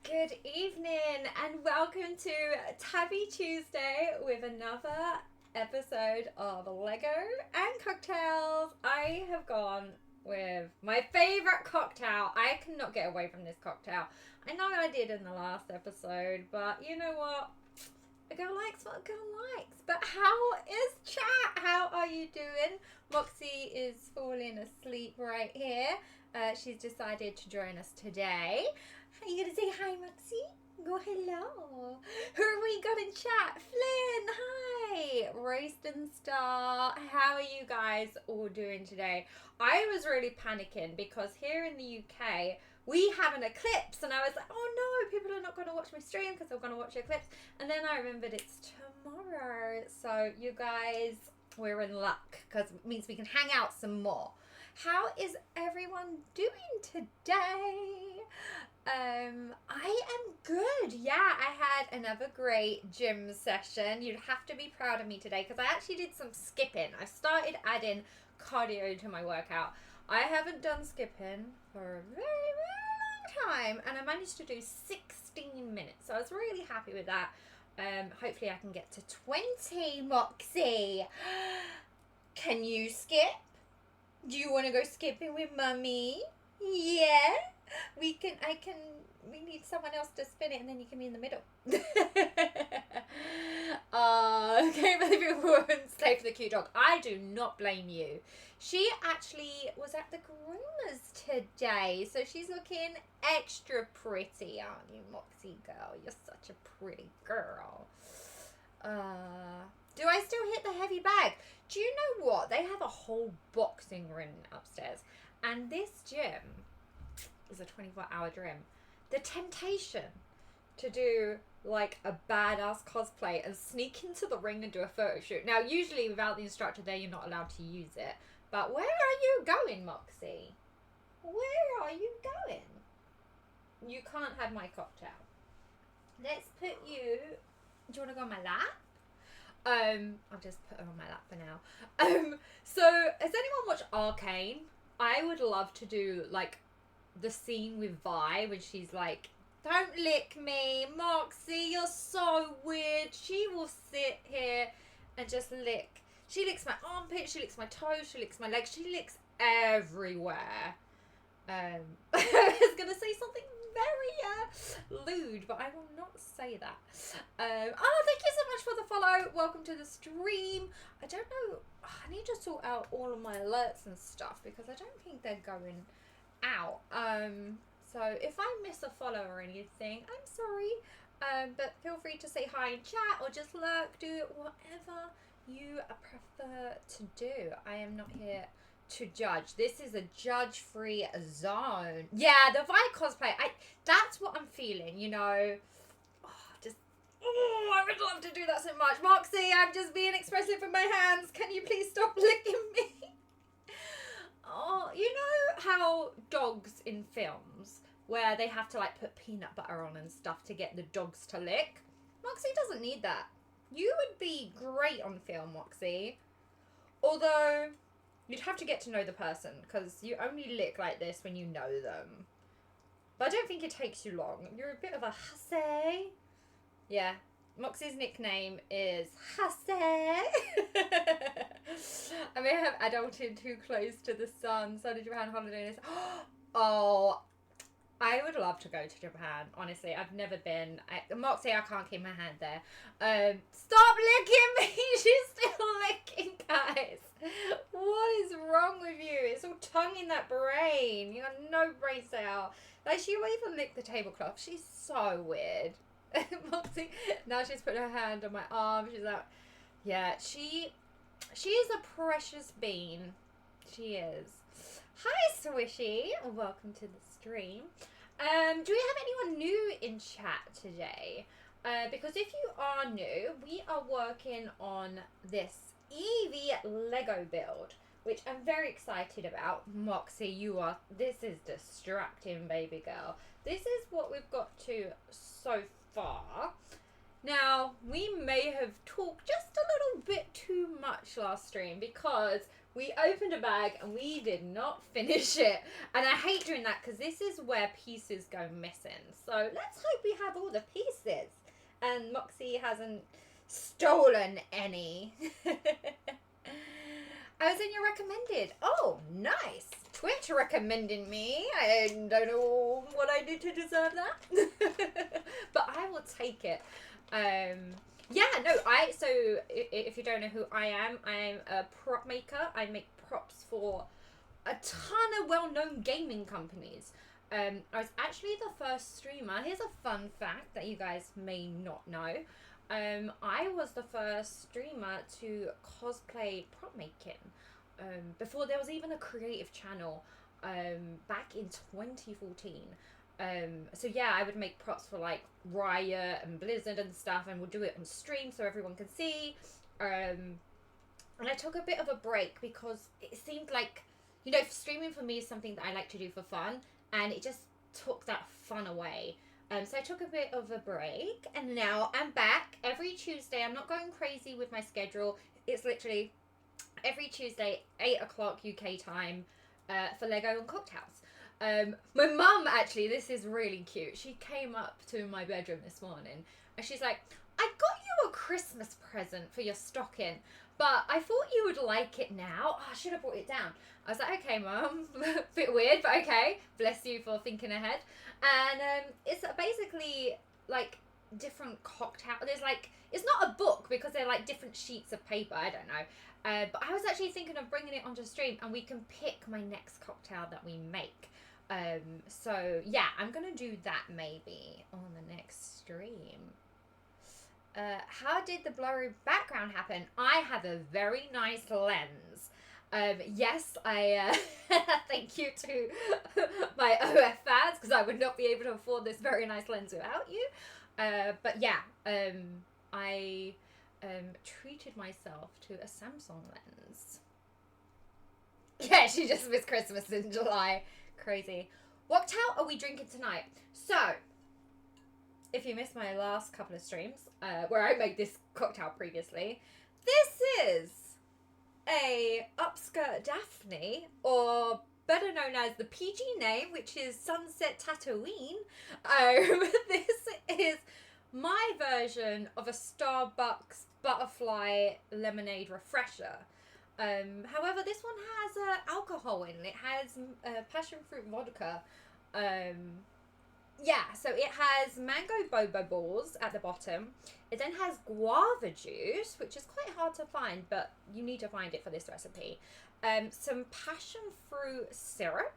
Good evening and welcome to Tabby Tuesday with another episode of Lego and Cocktails. I have gone with my favourite cocktail. I cannot get away from this cocktail. I know I did in the last episode, but you know what? A girl likes what a girl likes. But how is chat? How are you doing? Moxie is falling asleep right here. She's decided to join us today. Are you going to say hi, Moxie? Go hello. Who are we got in chat? Flynn, hi. Royston Star. How are you guys all doing today? I was really panicking because here in the UK, we have an eclipse. And I was like, oh no, people are not going to watch my stream because they're going to watch the eclipse. And then I remembered it's tomorrow. So you guys, we're in luck because it means we can hang out some more. How is everyone doing today? I am good. Yeah, I had another great gym session. You'd have to be proud of me today because I actually did some skipping. I started adding cardio to my workout. I haven't done skipping for a very, very long time and I managed to do 16 minutes. So I was really happy with that. Hopefully I can get to 20, Moxie. Can you skip? Do you want to go skipping with Mummy? Yeah. We need someone else to spin it and then you can be in the middle. Okay, but if you wouldn't stay for the cute dog, I do not blame you. She actually was at the groomers today, so she's looking extra pretty, aren't you, Moxie girl? You're such a pretty girl. Do I still hit the heavy bag? Do you know what? They have a whole boxing ring upstairs, and this gym is a 24-hour gym. The temptation to do like a badass cosplay and sneak into the ring and do a photo shoot. Now, usually without the instructor there, you're not allowed to use it. But where are you going, Moxie? Where are you going? You can't have my cocktail. Let's put you... Do you want to go on my lap? I'll just put her on my lap for now. So, has anyone watched Arcane? I would love to do, like, the scene with Vi when she's like, don't lick me, Moxie, you're so weird. She will sit here and just lick. She licks my armpit, she licks my toes, she licks my legs, she licks everywhere. I was going to say something very lewd, but I will not say that. Thank you so much for the follow. Welcome to the stream. I don't know, I need to sort out all of my alerts and stuff because I don't think they're going out. So if I miss a follow or anything, I'm sorry. But feel free to say hi in chat or just lurk, do whatever you prefer to do. I am not here to judge. This is a judge-free zone. Yeah, the Vi cosplay. That's what I'm feeling, you know. I would love to do that so much. Moxie, I'm just being expressive with my hands. Can you please stop licking me? Oh, you know how dogs in films where they have to like put peanut butter on and stuff to get the dogs to lick? Moxie doesn't need that. You would be great on film, Moxie. Although you'd have to get to know the person because you only lick like this when you know them. But I don't think it takes you long. You're a bit of a hussy. Yeah. Moxie's nickname is Hussy. I may have adulted too close to the sun. So did Japan holidays. Oh, I would love to go to Japan. Honestly, I've never been. Moxie, I can't keep my hand there. Stop licking me. She's still licking, guys. What is wrong with you? It's all tongue in that brain. You got no brain cell. Like, she will even lick the tablecloth. She's so weird. Moxie, now she's put her hand on my arm. She's like, yeah, she is a precious bean. She is. Hi, Swishy. Welcome to the stream. Do we have anyone new in chat today? Because if you are new, we are working on this Eevee Lego build, which I'm very excited about. Moxie, this is distracting, baby girl. This is what we've got to so far. Now, we may have talked just a little bit too much last stream because We opened a bag and we did not finish it. And I hate doing that because this is where pieces go missing. So let's hope we have all the pieces. And Moxie hasn't stolen any. I was in your recommended. Oh, nice. Twitch recommending me. I don't know what I did to deserve that. But I will take it. Yeah, no, so if you don't know who I'm a prop maker. I make props for a ton of well-known gaming companies. I was actually the first streamer. Here's a fun fact that you guys may not know. I was the first streamer to cosplay prop making before there was even a creative channel back in 2014. So yeah, I would make props for like Riot and Blizzard and stuff, and we'll do it on stream so everyone can see. And I took a bit of a break because it seemed like, you know, streaming for me is something that I like to do for fun, and it just took that fun away. So I took a bit of a break, and now I'm back every Tuesday. I'm not going crazy with my schedule. It's literally every Tuesday, 8 o'clock UK time, for Lego and cocktails. My mum, actually, this is really cute. She came up to my bedroom this morning and she's like, I got you a Christmas present for your stocking, but I thought you would like it now. Oh, I should have brought it down. I was like, okay, Mum. Bit weird, but okay. Bless you for thinking ahead. And it's basically like different cocktail. There's like, it's not a book because they're like different sheets of paper. I don't know. But I was actually thinking of bringing it onto stream and we can pick my next cocktail that we make. So yeah, I'm gonna do that maybe on the next stream. How did the blurry background happen? I have a very nice lens. Yes, I thank you to my OF fans because I would not be able to afford this very nice lens without you. But yeah, I treated myself to a Samsung lens. Yeah, she just missed Christmas in July. Crazy. What cocktail are we drinking tonight? So, if you missed my last couple of streams, where I made this cocktail previously, this is a Upskirt Daphne, or better known as the PG name, which is Sunset Tatooine. This is my version of a Starbucks butterfly lemonade refresher. However, this one has alcohol in it. It has passion fruit vodka. Yeah, so it has mango boba balls at the bottom. It then has guava juice, which is quite hard to find, but you need to find it for this recipe. Some passion fruit syrup.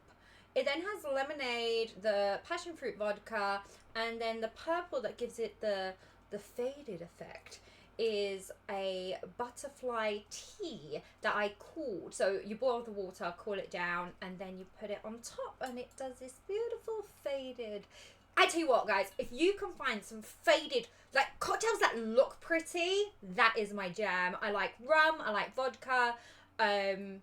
It then has lemonade, the passion fruit vodka, and then the purple that gives it the faded effect is a butterfly tea that I cooled. So you boil the water, cool it down, and then you put it on top, and it does this beautiful faded. I tell you what, guys, if you can find some faded, like cocktails that look pretty, that is my jam. I like rum, I like vodka. I'm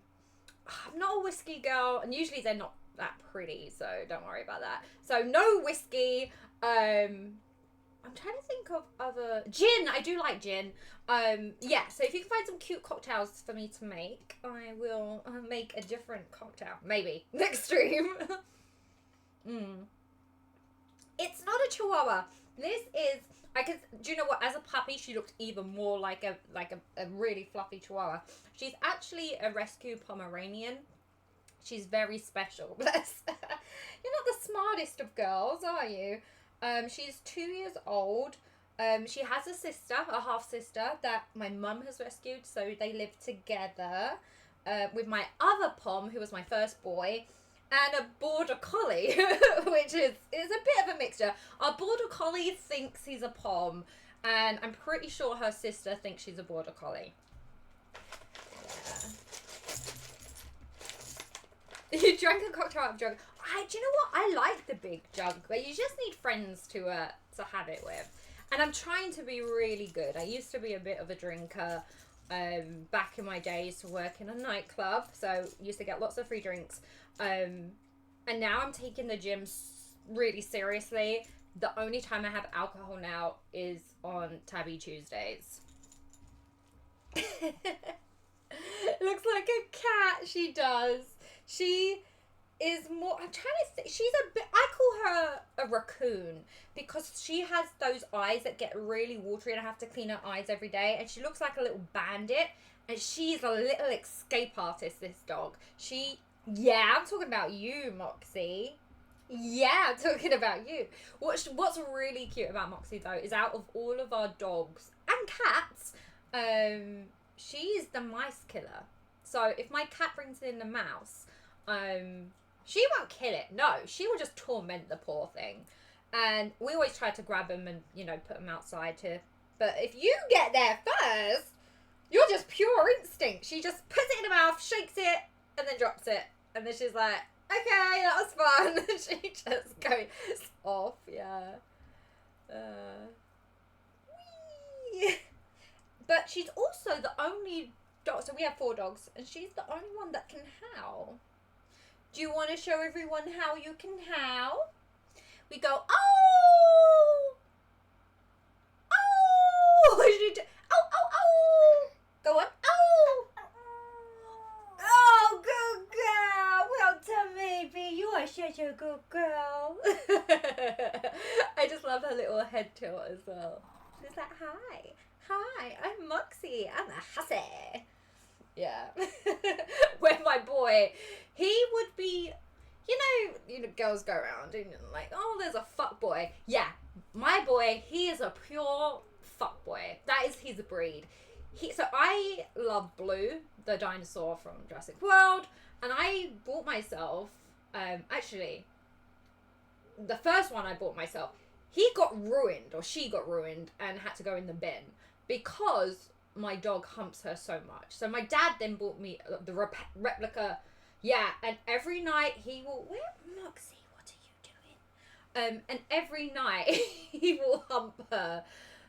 not a whiskey girl, and usually they're not that pretty, so don't worry about that. So no whiskey. I'm trying to think of other gin. I do like gin. Yeah. So if you can find some cute cocktails for me to make, I will make a different cocktail maybe next stream. It's not a Chihuahua. This is. Do you know what? As a puppy, she looked even more like a really fluffy Chihuahua. She's actually a rescue Pomeranian. She's very special. Bless. You're not the smartest of girls, are you? She's 2 years old. She has a sister, a half-sister, that my mum has rescued, so they live together with my other Pom, who was my first boy, and a Border Collie, which is a bit of a mixture. Our Border Collie thinks he's a Pom, and I'm pretty sure her sister thinks she's a Border Collie. Yeah. You drank a cocktail out of jug. Do you know what? I like the big jug, but you just need friends to have it with. And I'm trying to be really good. I used to be a bit of a drinker back in my days to work in a nightclub, so used to get lots of free drinks. And now I'm taking the gym really seriously. The only time I have alcohol now is on Tabby Tuesdays. Looks like a cat, she does. She is more, I'm trying to think, she's a bit, I call her a raccoon because she has those eyes that get really watery and I have to clean her eyes every day, and she looks like a little bandit, and she's a little escape artist, this dog. Yeah, I'm talking about you, Moxie. Yeah, I'm talking about you. What's really cute about Moxie, though, is out of all of our dogs and cats, she's the mice killer. So if my cat brings in a mouse, she won't kill it. No, she will just torment the poor thing. And we always try to grab him and, put him outside to... But if you get there first, you're just pure instinct. She just puts it in her mouth, shakes it, and then drops it. And then she's like, okay, that was fun. She just goes off, yeah. Whee! But she's also the only dog, so we have 4 dogs, and she's the only one that can howl. Do you want to show everyone how you can howl? We go, oh! Oh! Oh, oh, oh! Go on, oh! Oh, good girl! Well done, baby. You are such a good girl. I just love her little head tilt as well. She's like, hi. Hi, I'm Moxie. I'm a hussy. Yeah. Where my boy, he would be, girls go around and like, oh, there's a fuck boy. Yeah, my boy, he is a pure fuck boy. That is his breed. So I love Blue, the dinosaur from Jurassic World, and I bought myself, actually, the first one I bought myself, he got ruined, or she got ruined, and had to go in the bin, because my dog humps her so much. So my dad then bought me the replica, yeah, and every night he will, where, Moxie, what are you doing? And every night he will hump her.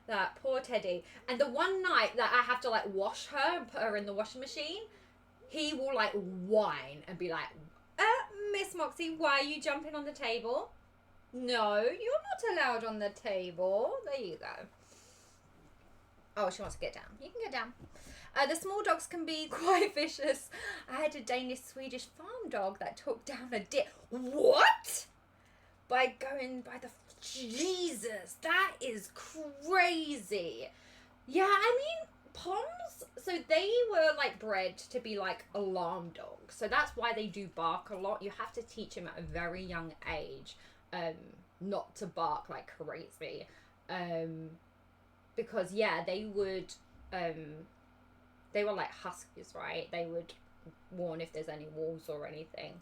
That poor Teddy. And the one night that I have to like wash her and put her in the washing machine, he will like whine and be like, Miss Moxie, why are you jumping on the table? No, you're not allowed on the table. There you go. Oh, she wants to get down. You can get down. The small dogs can be quite vicious. I had a Danish-Swedish farm dog that took down a deer. What? By going by the... Jesus, that is crazy. Yeah, I mean, Poms, so they were like bred to be like alarm dogs. So that's why they do bark a lot. You have to teach them at a very young age not to bark like crazy. Because, yeah, they would, they were like huskies, right? They would warn if there's any wolves or anything.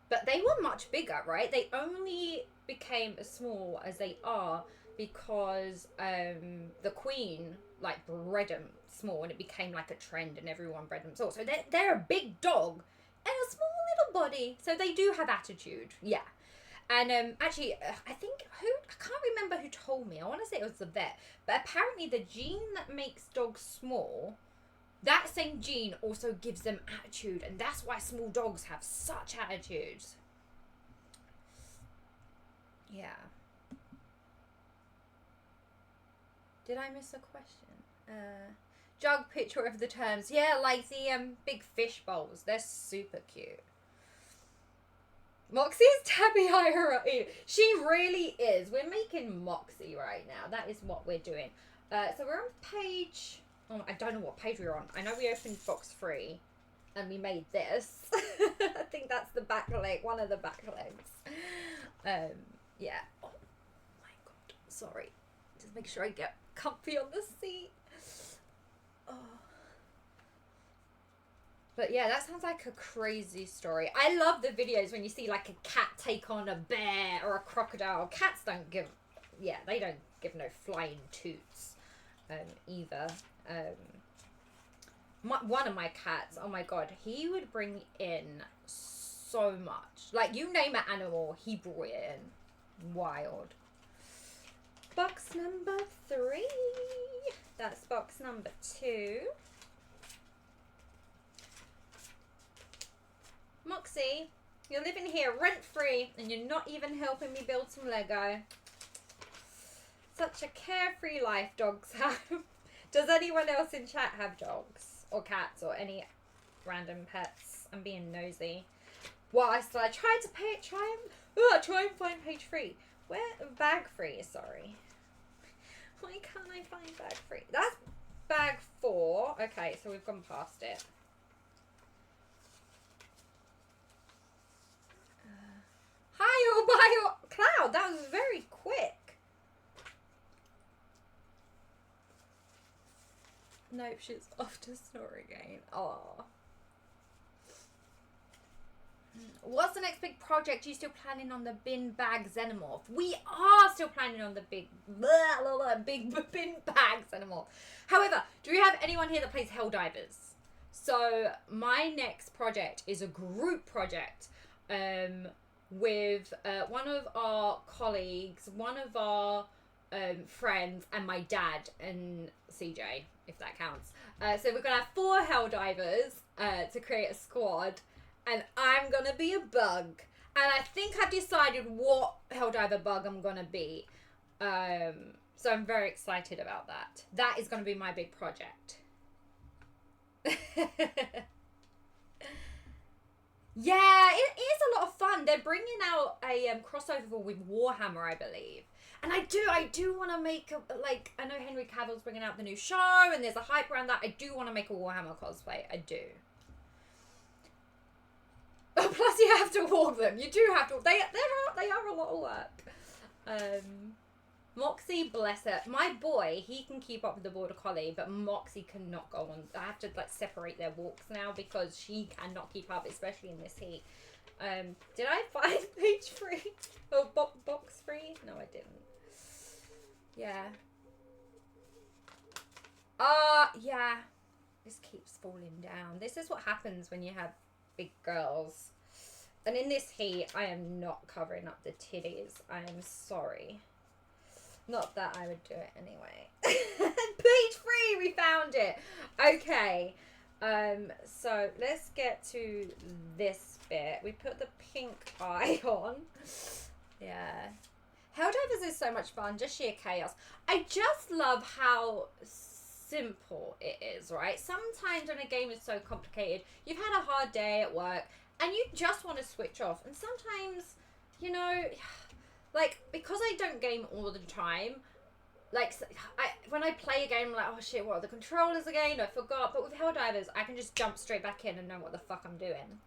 But they were much bigger, right? They only became as small as they are because the queen like bred them small, and it became like a trend, and everyone bred them small. So they're a big dog and a small little body. So they do have attitude, yeah. And actually, I think I can't remember who told me. I want to say it was the vet, but apparently the gene that makes dogs small, that same gene also gives them attitude, and that's why small dogs have such attitudes. Yeah. Did I miss a question? Jug picture of the terms. Yeah, like the big fish bowls. They're super cute. Moxie's tabby hierarchy. She really is. We're making Moxie right now. That is what we're doing. So we're on page... Oh, I don't know what page we're on. I know we opened box 3 and we made this. I think that's the back leg, one of the back legs. Yeah. Oh my god. Sorry. Just make sure I get comfy on the seat. Oh. But yeah, that sounds like a crazy story. I love the videos when you see like a cat take on a bear or a crocodile. Cats don't give, yeah, they don't give no flying toots either. One of my cats, oh my god, he would bring in so much. Like, you name an animal, he brought it in. Wild. Box number 3. That's box number 2. Moxie, you're living here rent-free and you're not even helping me build some Lego. Such a carefree life dogs have. Does anyone else in chat have dogs or cats or any random pets? I'm being nosy. Well, I tried to try and find page 3. Where? Bag 3, sorry. Why can't I find bag 3? That's bag 4. Okay, so we've gone past it. Hi, or bye, or Cloud. That was very quick. Nope, she's off to snore again. Oh. What's the next big project? Are you still planning on the bin bag xenomorph? We are still planning on the big bin bag xenomorph. However, do we have anyone here that plays Helldivers? So my next project is a group project with one of our colleagues, one of our friends, and my dad and CJ, if that counts. So we're going to have 4 Helldivers to create a squad. And I'm going to be a bug. And I think I've decided what Helldiver bug I'm going to be. So I'm very excited about that. That is going to be my big project. Yeah, it is a lot of fun. They're bringing out a crossover with Warhammer, I believe. And I do want to make, I know Henry Cavill's bringing out the new show. And there's a hype around that. I do want to make a Warhammer cosplay. I do. Plus, you have to walk them. You do have to. They are a lot of work. Moxie, bless her. My boy, he can keep up with the border collie, but Moxie cannot go on. I have to separate their walks now because she cannot keep up, especially in this heat. Did I find page 3 or box 3? No, I didn't. Yeah. Yeah. This keeps falling down. This is what happens when you have big girls. And in this heat, I am not covering up the titties. I am sorry. Not that I would do it anyway. Page 3, we found it. Okay. So let's get to this bit. We put the pink eye on. Yeah. Helldivers is so much fun, just sheer chaos. I just love how simple it is, right? Sometimes when a game is so complicated, you've had a hard day at work and you just want to switch off. And sometimes, you know, because I don't game all the time, when I play a game, I'm like, oh shit, what are the controllers again? I forgot. But with Helldivers, I can just jump straight back in and know what the fuck I'm doing.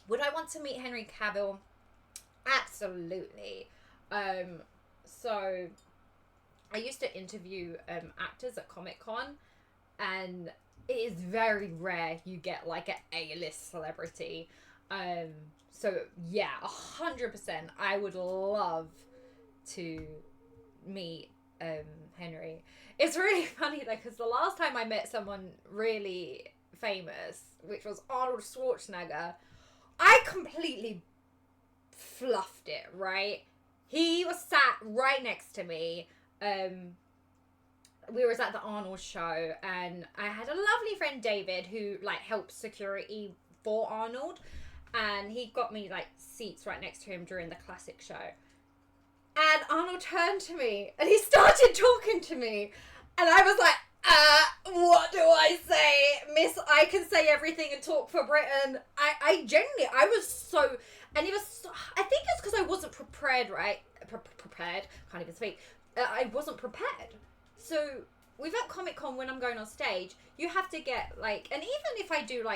Would I want to meet Henry Cavill? Absolutely. So I used to interview actors at Comic-Con, and it is very rare you get an A-list celebrity. So yeah, 100%. I would love to meet Henry. It's really funny though, because the last time I met someone really famous, which was Arnold Schwarzenegger, I completely fluffed it, right? He was sat right next to me. We was at the Arnold show, and I had a lovely friend, David, who helped security for Arnold, and he got me seats right next to him during the classic show. And Arnold turned to me and he started talking to me, and I was like, what do I say? Miss, I can say everything and talk for Britain. I genuinely, I was so, and it was so, I think it's because I wasn't prepared, right? Prepared, can't even speak. I wasn't prepared. So with at Comic-Con, when I'm going on stage, you have to get and even if I do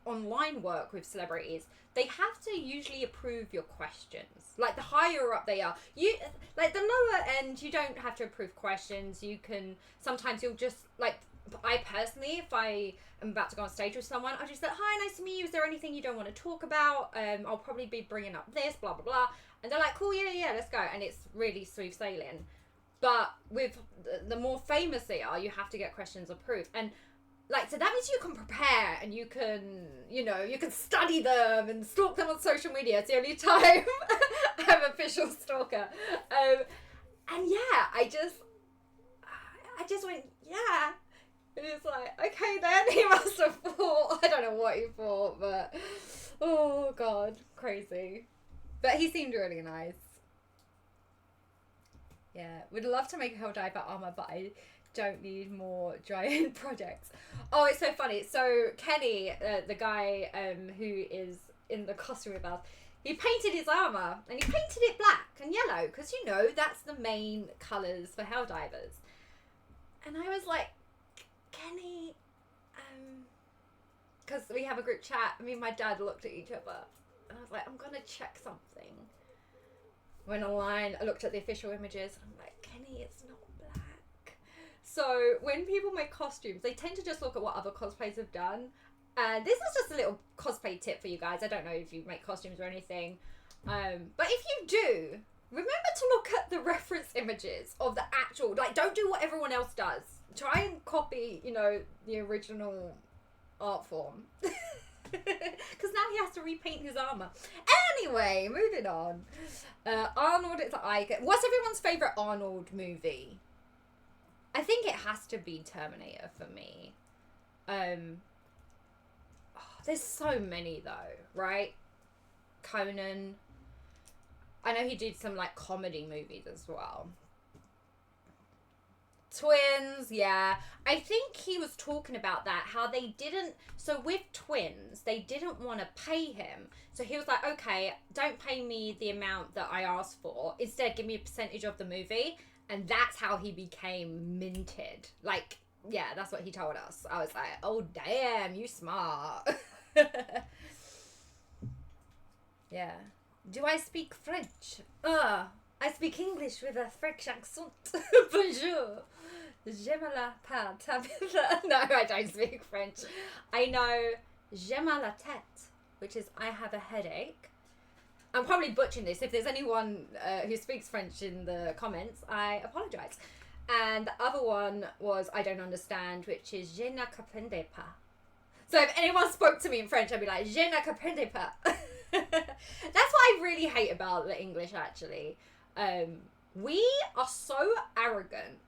online work with celebrities, they have to usually approve your questions. The higher up they are, you the lower end, you don't have to approve questions. You can, sometimes you'll just I personally, if I am about to go on stage with someone, I'll just say, hi, nice to meet you. Is there anything you don't want to talk about? I'll probably be bringing up this, blah, blah, blah. And they're like, cool, yeah, let's go. And it's really smooth sailing. But with the more famous they are, you have to get questions approved. And so that means you can prepare and you can, you can study them and stalk them on social media. It's the only time I'm an official stalker. And yeah, I just went, yeah. And it's okay then, he must have thought, I don't know what he thought, but, oh God, crazy. But he seemed really nice. Yeah, would love to make a Helldiver armor, but I don't need more giant projects. Oh, it's so funny. So Kenny, the guy who is in the costume with us, he painted his armor and he painted it black and yellow because you know that's the main colors for Helldivers. And I was like, Kenny, because we have a group chat. Me and my dad looked at each other, and I was like, I'm gonna check something. Went online, I looked at the official images, and I'm like, Kenny, it's not black. So when people make costumes, they tend to just look at what other cosplayers have done. And this is just a little cosplay tip for you guys. I don't know if you make costumes or anything. But if you do, remember to look at the reference images of the actual, like, don't do what everyone else does. Try and copy, you know, the original art form. Because now he has to repaint his armor. Anyway, moving on. Arnold is an icon. What's everyone's favourite Arnold movie? I think it has to be Terminator for me. There's so many though, right? Conan. I know he did some like comedy movies as well. Twins, yeah. I think he was talking about that, how they didn't, so with Twins, they didn't want to pay him. So he was like, okay, don't pay me the amount that I asked for. Instead, give me a percentage of the movie. And that's how he became minted. Like, yeah, that's what he told us. I was like, oh, damn, you smart. Yeah. Do I speak French? I speak English with a French accent. Bonjour. J'aime la pâte. No, I don't speak French. I know j'aime la tête, which is I have a headache. I'm probably butchering this. If there's anyone who speaks French in the comments, I apologise. And the other one was I don't understand, which is je ne comprends pas. So if anyone spoke to me in French, I'd be like, je ne comprends pas. That's what I really hate about the English, actually. We are so arrogant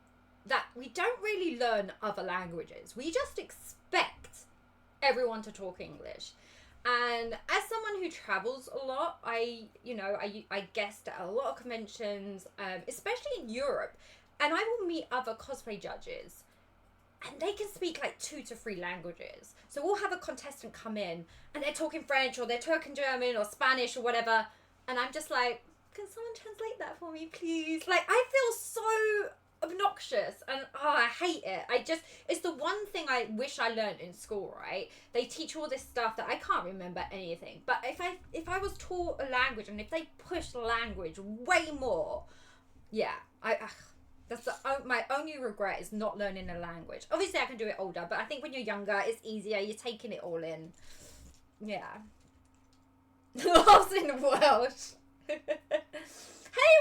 that we don't really learn other languages. We just expect everyone to talk English. And as someone who travels a lot, I guest at a lot of conventions, especially in Europe, and I will meet other cosplay judges, and they can speak like 2 to 3 languages. So we'll have a contestant come in, and they're talking French, or they're talking German, or Spanish, or whatever, and I'm just like, can someone translate that for me, please? Like, I feel so obnoxious, and I hate it. It's the one thing I wish I learned in school, right? They teach all this stuff that I can't remember anything, but if I was taught a language, and if they push the language way more, yeah, that's my only regret is not learning a language. Obviously I can do it older, but I think when you're younger it's easier, you're taking it all in. Yeah. Lost in Welsh. Hey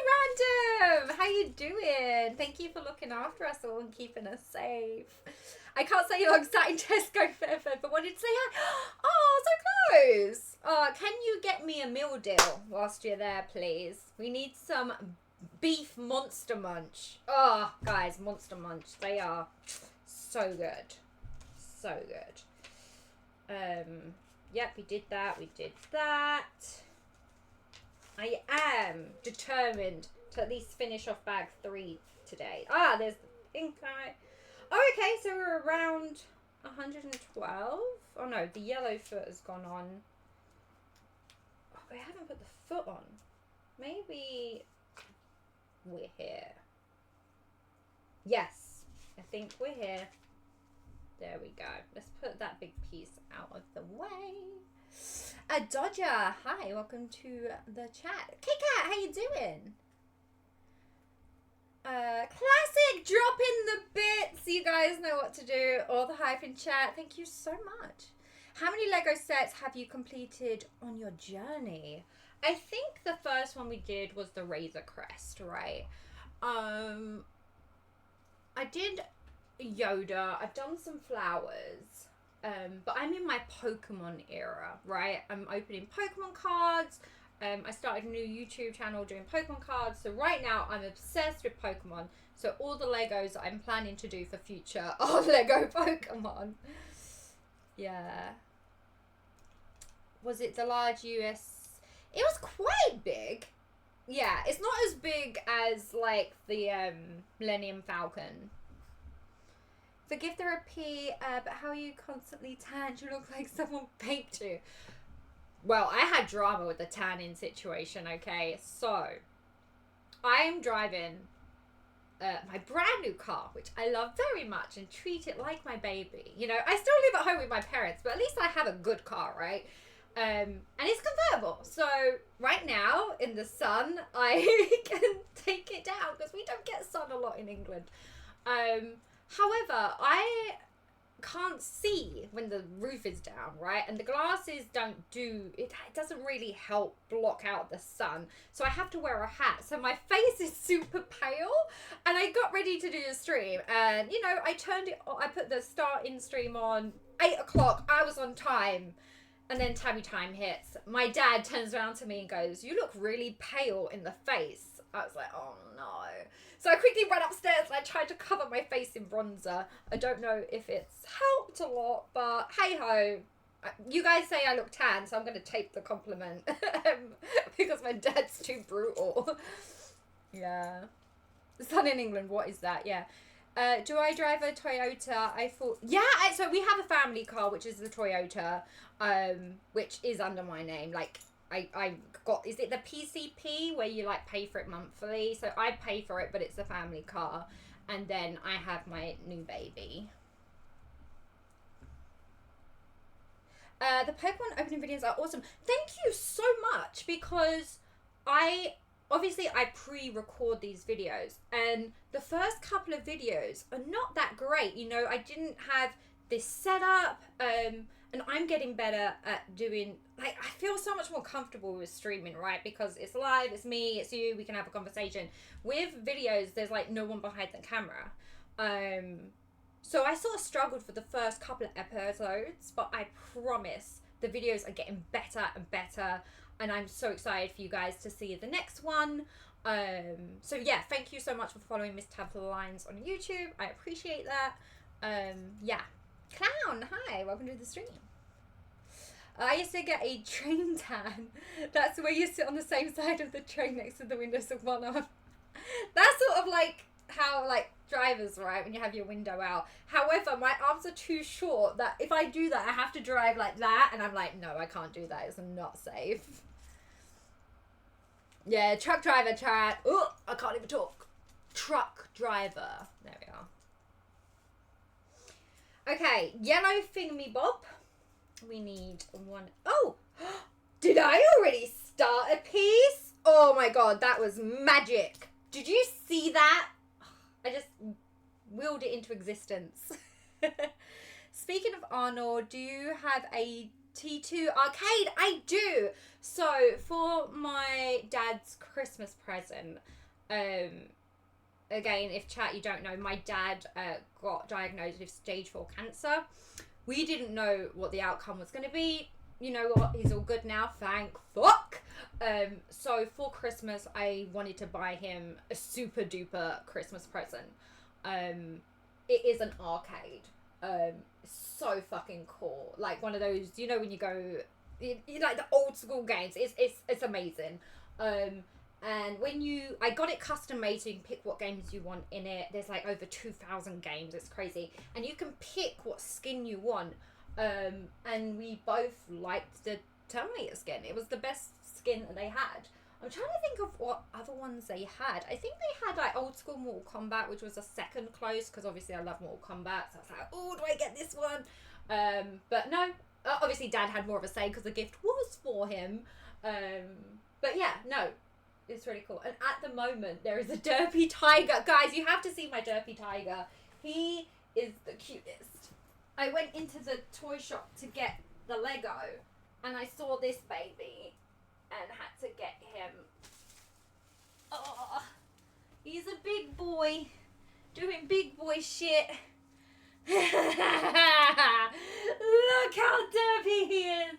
Random! How you doing? Thank you for looking after us all and keeping us safe. I can't say I'm sat in Tesco forever, but wanted to say hi. Oh, so close! Oh, can you get me a meal deal whilst you're there, please? We need some beef Monster Munch. Oh, guys, Monster Munch. They are so good. So good. Yep, we did that. We did that. I am determined to at least finish off bag 3 today. Ah, there's the pink eye. Oh, okay, so we're around 112. Oh no, the yellow foot has gone on. Oh, I haven't put the foot on. Maybe we're here. Yes, I think we're here. There we go. Let's put that big piece out of the way. Dodger, hi, welcome to the chat. Kit-Kat, how you doing? Classic, drop in the bits. You guys know what to do. All the hype in chat. Thank you so much. How many Lego sets have you completed on your journey? I think the first one we did was the Razor Crest, right? I did Yoda. I've done some flowers. But I'm in my Pokemon era, right? I'm opening Pokemon cards. I started a new YouTube channel doing Pokemon cards. So right now I'm obsessed with Pokemon. So all the Legos I'm planning to do for future are Lego Pokemon. Yeah. Was it the large US? It was quite big. Yeah, it's not as big as like the Millennium Falcon. Forgive the repeat, but how are you constantly tanned? You look like someone baked you. Well, I had drama with the tanning situation, okay? So, I'm driving my brand new car, which I love very much and treat it like my baby. You know, I still live at home with my parents, but at least I have a good car, right? And it's convertible. So, right now, in the sun, I can take it down because we don't get sun a lot in England. However, I can't see when the roof is down, right? And the glasses don't do it, it doesn't really help block out the sun. So I have to wear a hat. So my face is super pale. And I got ready to do the stream. And, you know, I turned it on, I put the start in stream on 8 o'clock. I was on time. And then tabby time hits. My dad turns around to me and goes, "You look really pale in the face." I was like, oh no. So I quickly ran upstairs and I tried to cover my face in bronzer. I don't know if it's helped a lot, but hey ho. You guys say I look tan, so I'm going to take the compliment. Because my dad's too brutal. Yeah. Sun in England, what is that? Yeah. Do I drive a Toyota? I thought... Yeah, so we have a family car, which is the Toyota, which is under my name. Like... I got, is it the PCP where you like pay for it monthly? So I pay for it, but it's a family car. And then I have my new baby. The Pokemon opening videos are awesome. Thank you so much, because I pre-record these videos, and the first couple of videos are not that great. You know, I didn't have this setup, and I'm getting better at doing, like, I feel so much more comfortable with streaming, right? Because it's live, it's me, it's you, we can have a conversation. With videos, there's like no one behind the camera. So I sort of struggled for the first couple of episodes, but I promise the videos are getting better and better, and I'm so excited for you guys to see the next one. So yeah, thank you so much for following Miss Tabitha Lines on YouTube. I appreciate that. Yeah. Clown, hi, welcome to the stream. I used to get a train tan. That's where you sit on the same side of the train next to the windows of one arm. That's sort of like how like drivers, right, when you have your window out. However, my arms are too short that if I do that, I have to drive like that, and I'm like, no, I can't do that. It's not safe. Yeah, truck driver chat. Oh, I can't even talk. Truck driver. There we are. Okay, yellow thingamabob. We need one. Oh, did I already start a piece? Oh my god, that was magic. Did you see that? I just willed it into existence. Speaking of Arnold, do you have a T2 arcade? I do. So for my dad's Christmas present, again, if chat you don't know, my dad got diagnosed with stage 4 cancer. We didn't know what the outcome was going to be. You know what? He's all good now. Thank fuck. So for Christmas, I wanted to buy him a super duper Christmas present. It is an arcade. So fucking cool. Like one of those, you know, when you go, you like the old school games. It's amazing. And when I got it custom made, so you can pick what games you want in it. There's like over 2,000 games. It's crazy. And you can pick what skin you want. And we both liked the Terminator skin. It was the best skin that they had. I'm trying to think of what other ones they had. I think they had like old school Mortal Kombat, which was a second close, because obviously I love Mortal Kombat. So I was like, oh, do I get this one? But no. Obviously Dad had more of a say because the gift was for him. But yeah, no. It's really cool. And at the moment, there is a derpy tiger. Guys, you have to see my derpy tiger. He is the cutest. I went into the toy shop to get the Lego, and I saw this baby and had to get him. Oh, he's a big boy doing big boy shit. Look how derpy he is.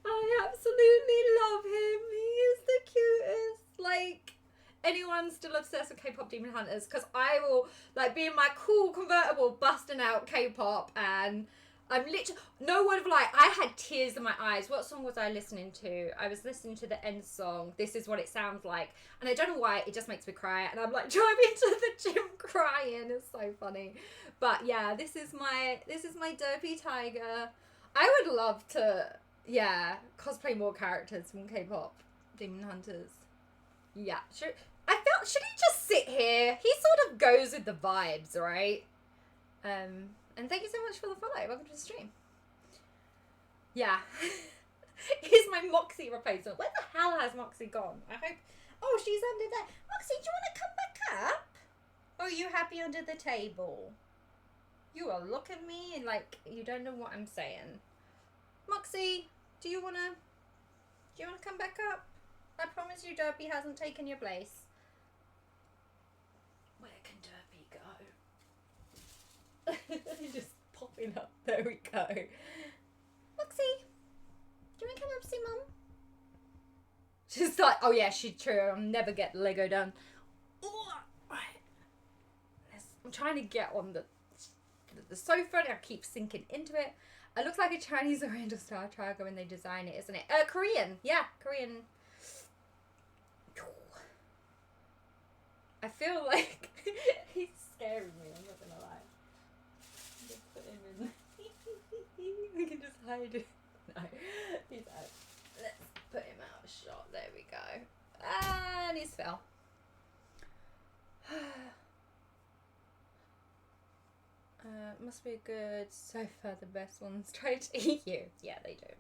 I absolutely love him. He is the cutest. Like, anyone still obsessed with K-pop Demon Hunters? Because I will, like, be in my cool convertible busting out K-pop, and I'm literally, no word of lie, I had tears in my eyes. What song was I listening to? I was listening to the end song, This Is What It Sounds Like. And I don't know why, it just makes me cry. And I'm like driving to the gym crying. It's so funny. But yeah, this is my derpy tiger. I would love to, cosplay more characters from K-pop. Demon Hunters. Yeah. Should he just sit here? He sort of goes with the vibes, right? And thank you so much for the follow. Welcome to the stream. Yeah. Here's my Moxie replacement. Where the hell has Moxie gone? I hope... Oh, she's under there. Moxie, do you want to come back up? Or are you happy under the table? You will look at me like you don't know what I'm saying. Moxie, do you want to come back up? I promise you Derpy hasn't taken your place. Where can Derpy go? Just popping up. There we go. Moxie, do you want to come up see Mum? She's like, oh yeah, she's true. I'll never get the Lego done. I'm trying to get on the sofa and I keep sinking into it. It looks like a Chinese Oriental Star Tiger when they design it, isn't it? Korean. Yeah, Korean. I feel like he's scaring me, I'm not gonna lie. Just put him in. We can just hide it. No, he's out. Let's put him out of shot. There we go. And he's fell. Must be a good sofa. The best ones try to eat you. Yeah, they do.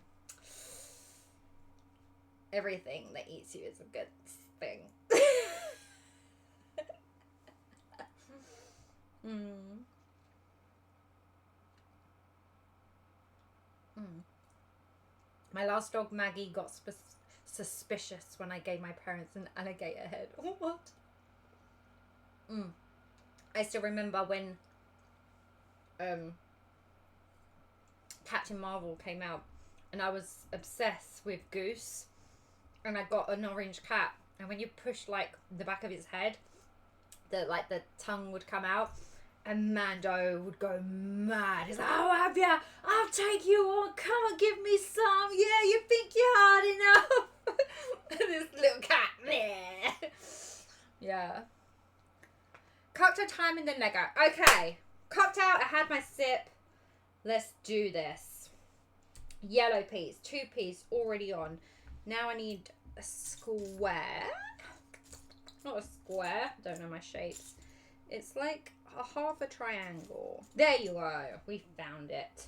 Everything that eats you is a good thing. My last dog, Maggie, got suspicious when I gave my parents an alligator head. What? I still remember when Captain Marvel came out and I was obsessed with Goose and I got an orange cat, and when you push like the back of his head, the tongue would come out and Mando would go mad. He's like, oh, have ya? I'll take you on. Come and give me some. Yeah, you think you're hard enough. This little cat. Yeah. Cocktail time and then Lego. Okay. Cocktail, I had my sip. Let's do this. Yellow piece, 2 piece already on. Now I need a square. Not a square. Don't know my shapes. It's like a half a triangle. There you go. We found it.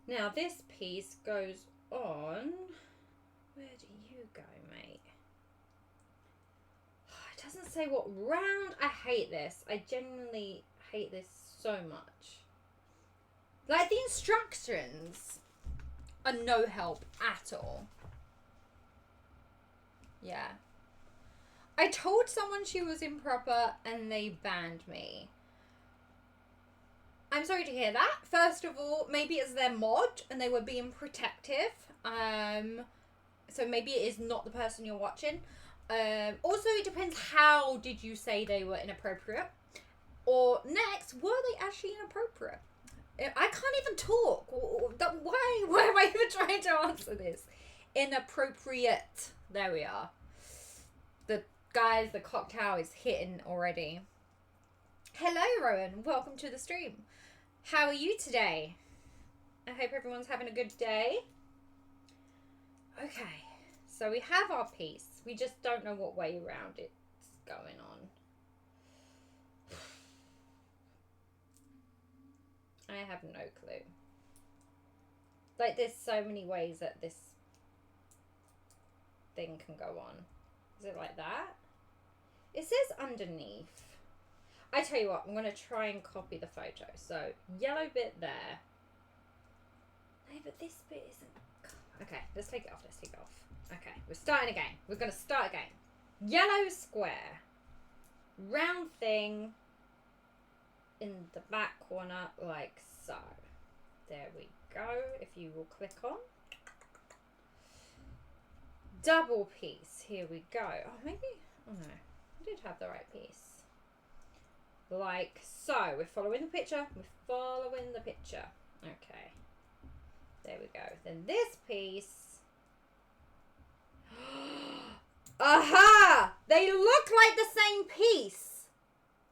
Now this piece goes on. Where do you go, mate? It doesn't say what round. I hate this. I genuinely hate this so much. Like, the instructions are no help at all. Yeah. I told someone she was improper and they banned me. I'm sorry to hear that. First of all, maybe it's their mod and they were being protective. So maybe it is not the person you're watching. Also, it depends, how did you say they were inappropriate? Or next, were they actually inappropriate? I can't even talk. Why am I even trying to answer this? Inappropriate. There we are. Guys, the cocktail is hitting already. Hello, Rowan. Welcome to the stream. How are you today? I hope everyone's having a good day. Okay, so we have our piece. We just don't know what way around it's going on. I have no clue. Like, there's so many ways that this thing can go on. Is it like that? It says underneath. I tell you what, I'm going to try and copy the photo. So, yellow bit there. No, but this bit isn't... Okay, let's take it off. Let's take it off. Okay, we're starting again. We're going to start again. Yellow square. Round thing in the back corner, like so. There we go. If you will click on. Double piece. Here we go. Oh, maybe... Oh, no. I did have the right piece. Like so. We're following the picture. We're following the picture. Okay. There we go. Then this piece. Aha! They look like the same piece,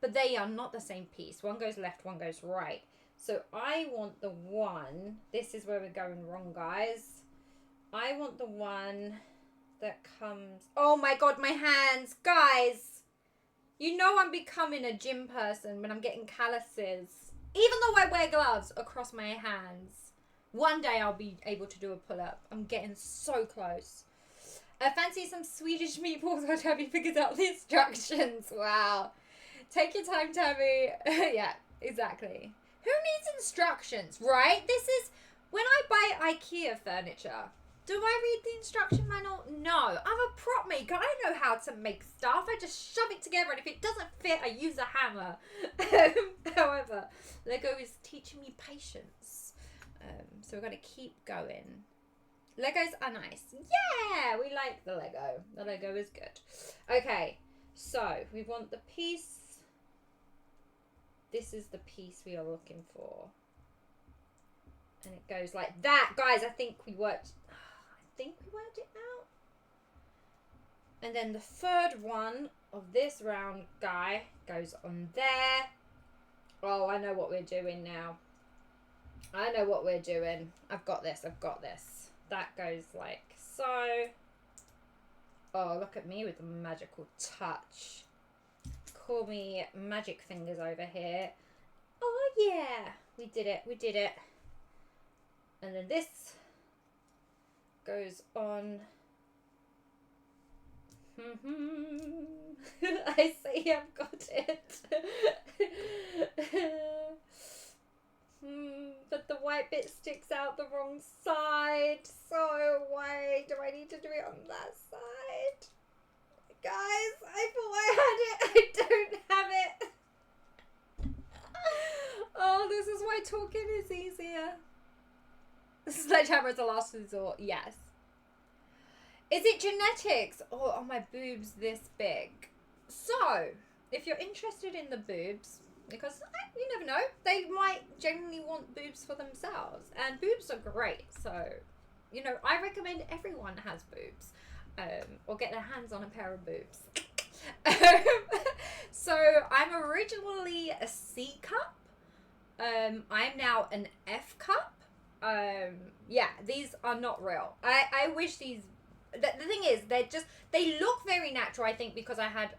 but they are not the same piece. One goes left, one goes right. So I want the one, this is where we're going wrong, guys. I want the one that comes, oh my god, my hands, guys. You know I'm becoming a gym person when I'm getting calluses. Even though I wear gloves across my hands. One day I'll be able to do a pull-up. I'm getting so close. I fancy some Swedish meatballs while Tabby figures out the instructions. Wow. Take your time, Tabby. Yeah, exactly. Who needs instructions, right? This is, when I buy IKEA furniture, do I read the instruction manual? No. I'm a prop maker. I know how to make stuff. I just shove it together, and if it doesn't fit, I use a hammer. However, Lego is teaching me patience. So we're going to keep going. Legos are nice. Yeah, we like the Lego. The Lego is good. Okay, so we want the piece. This is the piece we are looking for. And it goes like that. Guys, I think we worked it out. And then the third one of this round guy goes on there. Oh, I know what we're doing now. I know what we're doing. I've got this. That goes like so. Oh, look at me with the magical touch. Call me magic fingers over here. Oh yeah, we did it. And then this goes on. I see, I've got it. But the white bit sticks out the wrong side. So why do I need to do it on that side? Guys, I thought I had it. I don't have it. Oh, this is why talking is easier. Sledgehammer is the last resort. Yes. Is it genetics? Or are my boobs this big? So, if you're interested in the boobs, because you never know, they might genuinely want boobs for themselves. And boobs are great. So, you know, I recommend everyone has boobs. Or get their hands on a pair of boobs. So I'm originally a C cup. I'm now an F cup. Yeah, these are not real. I wish these. The thing is, they look very natural. I think because I had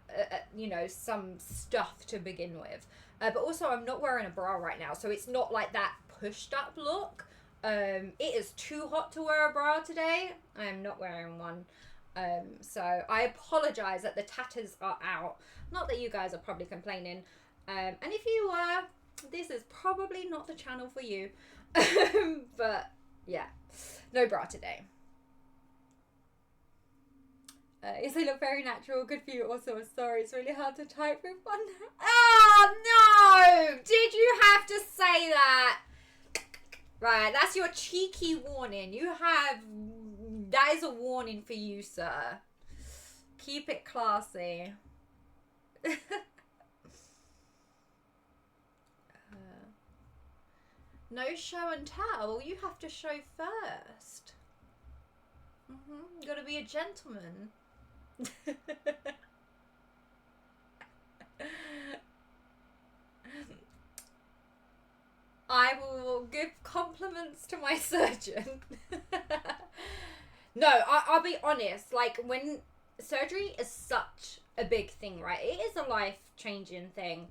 you know, some stuff to begin with. But also I'm not wearing a bra right now, so it's not like that pushed up look. It is too hot to wear a bra today. I am not wearing one. So I apologize that the tatters are out. Not that you guys are probably complaining. And if you were, this is probably not the channel for you. But yeah, no bra today. Yes, they look very natural. Good for you. Also, I'm sorry. It's really hard to type with one. Oh, no! Did you have to say that? Right, that's your cheeky warning. That is a warning for you, sir. Keep it classy. No show and tell. You have to show first. You gotta be a gentleman. I will give compliments to my surgeon. No, I'll be honest. Like, when surgery is such a big thing, right? It is a life-changing thing.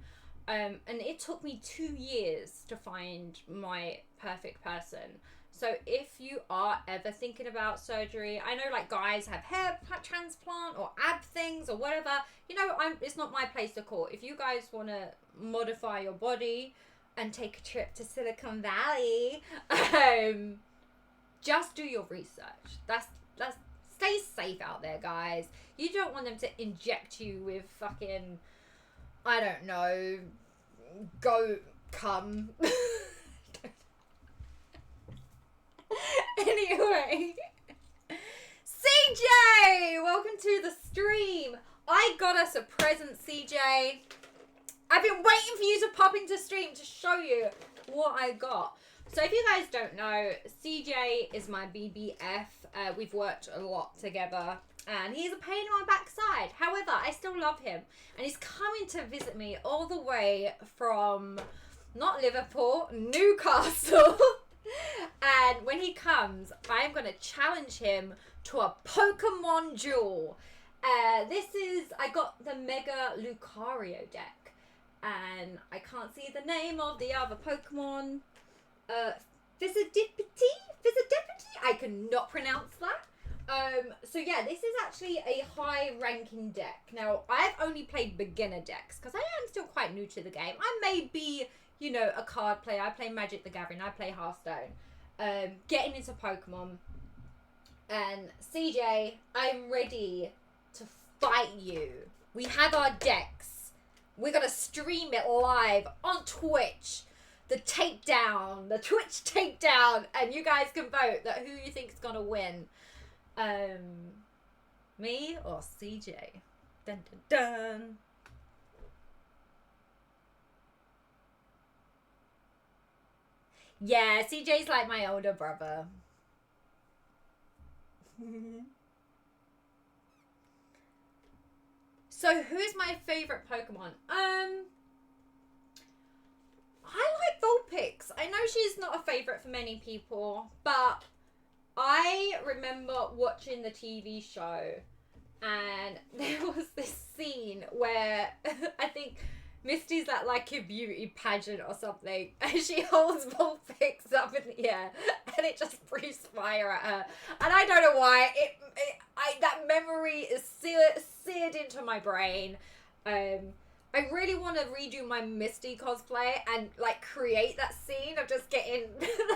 And it took me 2 years to find my perfect person. So if you are ever thinking about surgery, I know like guys have hair transplant or ab things or whatever. You know, it's not my place to call. If you guys want to modify your body and take a trip to Silicon Valley, just do your research. That's stay safe out there, guys. You don't want them to inject you with fucking, I don't know, come. Anyway, CJ, welcome to the stream. I got us a present, CJ. I've been waiting for you to pop into stream to show you what I got. So if you guys don't know, CJ is my BBF. We've worked a lot together, and he's a pain in my backside. However, I still love him, and he's coming to visit me all the way from not Liverpool, Newcastle. And when he comes, I'm going to challenge him to a Pokemon duel. I got the Mega Lucario deck, and I can't see the name of the other Pokemon. Fizzadipity? I cannot pronounce that. So yeah, this is actually a high ranking deck. Now, I've only played beginner decks because I am still quite new to the game. I may be, you know, a card player. I play Magic the Gathering. I play Hearthstone. Getting into Pokemon. And CJ, I'm ready to fight you. We have our decks. We're going to stream it live on Twitch. The takedown, the Twitch takedown, and you guys can vote that who you think's gonna win. Me or CJ? Dun dun dun. Yeah, CJ's like my older brother. So who's my favorite Pokemon? I like Vulpix. I know she's not a favourite for many people, but I remember watching the TV show and there was this scene where I think Misty's at like a beauty pageant or something and she holds Vulpix up in the air and it just breathes fire at her. And I don't know why. That memory is seared into my brain. I really want to redo my Misty cosplay and like create that scene of just getting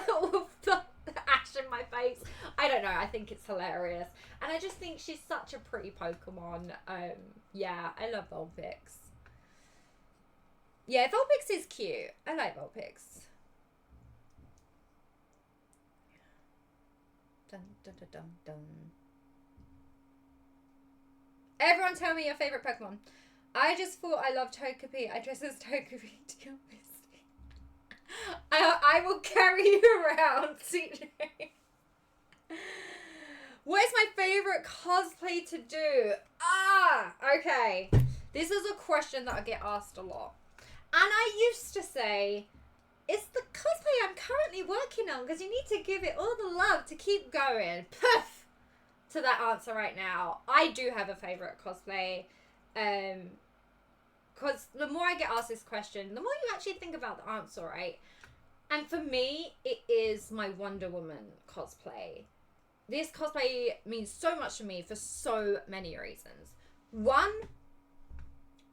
all of the ash in my face. I don't know. I think it's hilarious. And I just think she's such a pretty Pokemon. Yeah, I love Vulpix. Yeah, Vulpix is cute. I like Vulpix. Dun, dun, dun, dun, dun. Everyone tell me your favourite Pokemon. I just thought I loved Togepi. I dress as Togepi to your Misty. I will carry you around, CJ. What is my favourite cosplay to do? Okay. This is a question that I get asked a lot. And I used to say, it's the cosplay I'm currently working on because you need to give it all the love to keep going. Poof! To that answer right now. I do have a favourite cosplay. Because the more I get asked this question, the more you actually think about the answer, right? And for me, it is my Wonder Woman cosplay. This cosplay means so much to me for so many reasons. One,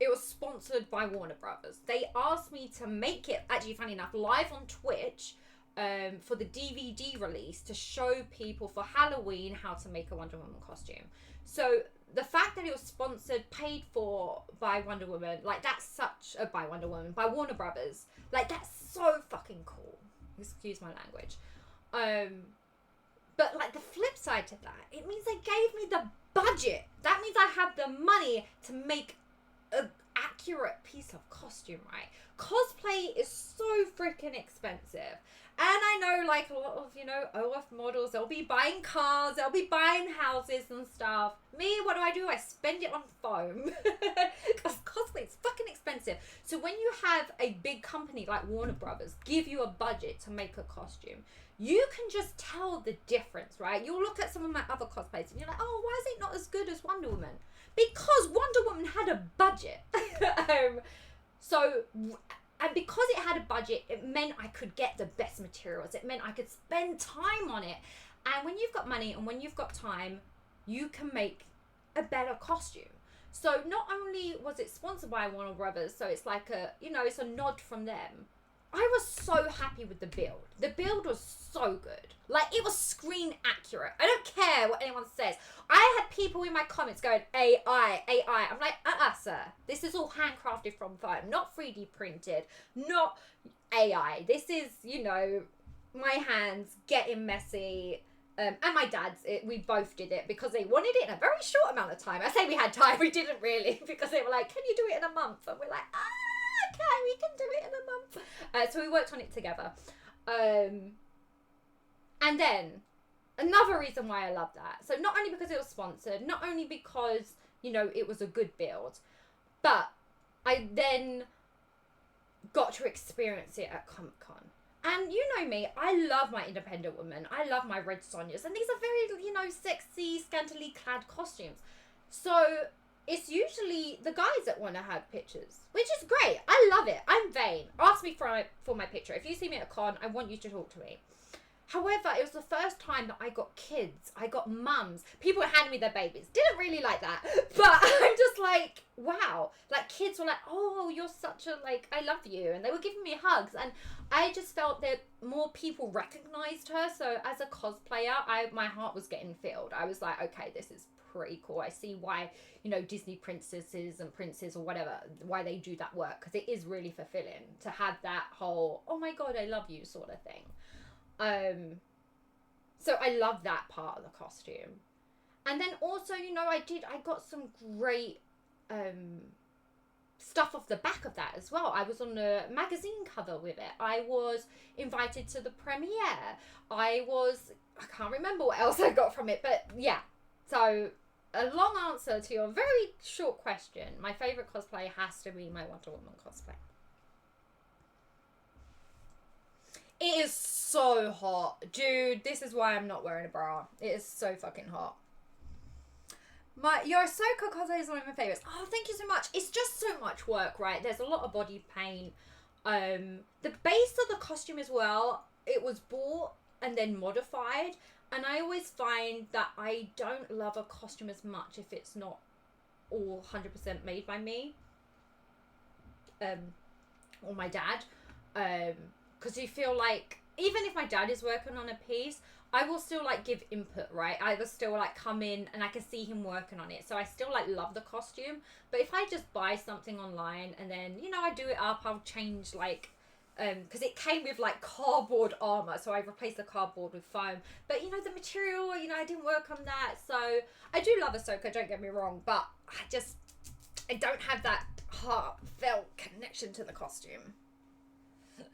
it was sponsored by Warner Brothers. They asked me to make it, actually funny enough, live on Twitch for the DVD release to show people for Halloween how to make a Wonder Woman costume. So the fact that it was sponsored, paid for by Wonder Woman, like that's such a by Warner Brothers, like that's so fucking cool. Excuse my language. But like the flip side to that, it means they gave me the budget. That means I have the money to make an accurate piece of costume, right? Cosplay is so freaking expensive. And I know like a lot of, you know, OF models, they'll be buying cars, they'll be buying houses and stuff. Me, what do? I spend it on foam. Because cosplay is fucking expensive. So when you have a big company like Warner Brothers give you a budget to make a costume, you can just tell the difference, right? You'll look at some of my other cosplays and you're like, oh, why is it not as good as Wonder Woman? Because Wonder Woman had a budget. And because it had a budget, it meant I could get the best materials. It meant I could spend time on it. And when you've got money and when you've got time, you can make a better costume. So not only was it sponsored by Warner Brothers, so it's like a, you know, it's a nod from them. I was so happy with the build. The build was so good. Like, it was screen accurate. I don't care what anyone says. I had people in my comments going, AI. I'm like, sir. This is all handcrafted from foam, not 3D printed, not AI. This is, you know, my hands getting messy. And my dad's, we both did it because they wanted it in a very short amount of time. I say we had time, we didn't really, because they were like, can you do it in a month? And we're like, okay, we can do it in a month. So we worked on it together. And then another reason why I love that. So not only because it was sponsored, not only because, you know, it was a good build, but I then got to experience it at Comic-Con. And you know me, I love my independent women. I love my Red Sonjas. And these are very, you know, sexy, scantily clad costumes. So it's usually the guys that want to have pictures, which is great. I love it. I'm vain. Ask me for my picture. If you see me at a con, I want you to talk to me. However, it was the first time that I got kids. I got mums. People handed me their babies. Didn't really like that. But I'm just like, wow. Like, kids were like, oh, you're such a, like, I love you. And they were giving me hugs. And I just felt that more people recognized her. So as a cosplayer, my heart was getting filled. I was like, okay, this is pretty cool. I see why, you know, Disney princesses and princes or whatever, why they do that work. Because it is really fulfilling to have that whole, oh my God, I love you sort of thing. So I love that part of the costume. And then also, you know, I got some great, stuff off the back of that as well. I was on a magazine cover with it. I was invited to the premiere. I can't remember what else I got from it, but yeah. So a long answer to your very short question. My favorite cosplay has to be my Wonder Woman cosplay. It is so hot. Dude, this is why I'm not wearing a bra. It is so fucking hot. Your Ahsoka cosplay is one of my favorites. Oh, thank you so much. It's just so much work, right? There's a lot of body paint. The base of the costume as well, it was bought and then modified. And I always find that I don't love a costume as much if it's not all 100% made by me. Or my dad. Because you feel like, even if my dad is working on a piece, I will still like give input, right? I will still like come in and I can see him working on it. So I still like love the costume. But if I just buy something online and then, you know, I do it up, I'll change like, because it came with like cardboard armor. So I replaced the cardboard with foam. But, you know, the material, you know, I didn't work on that. So I do love Ahsoka, don't get me wrong. But I don't have that heartfelt connection to the costume.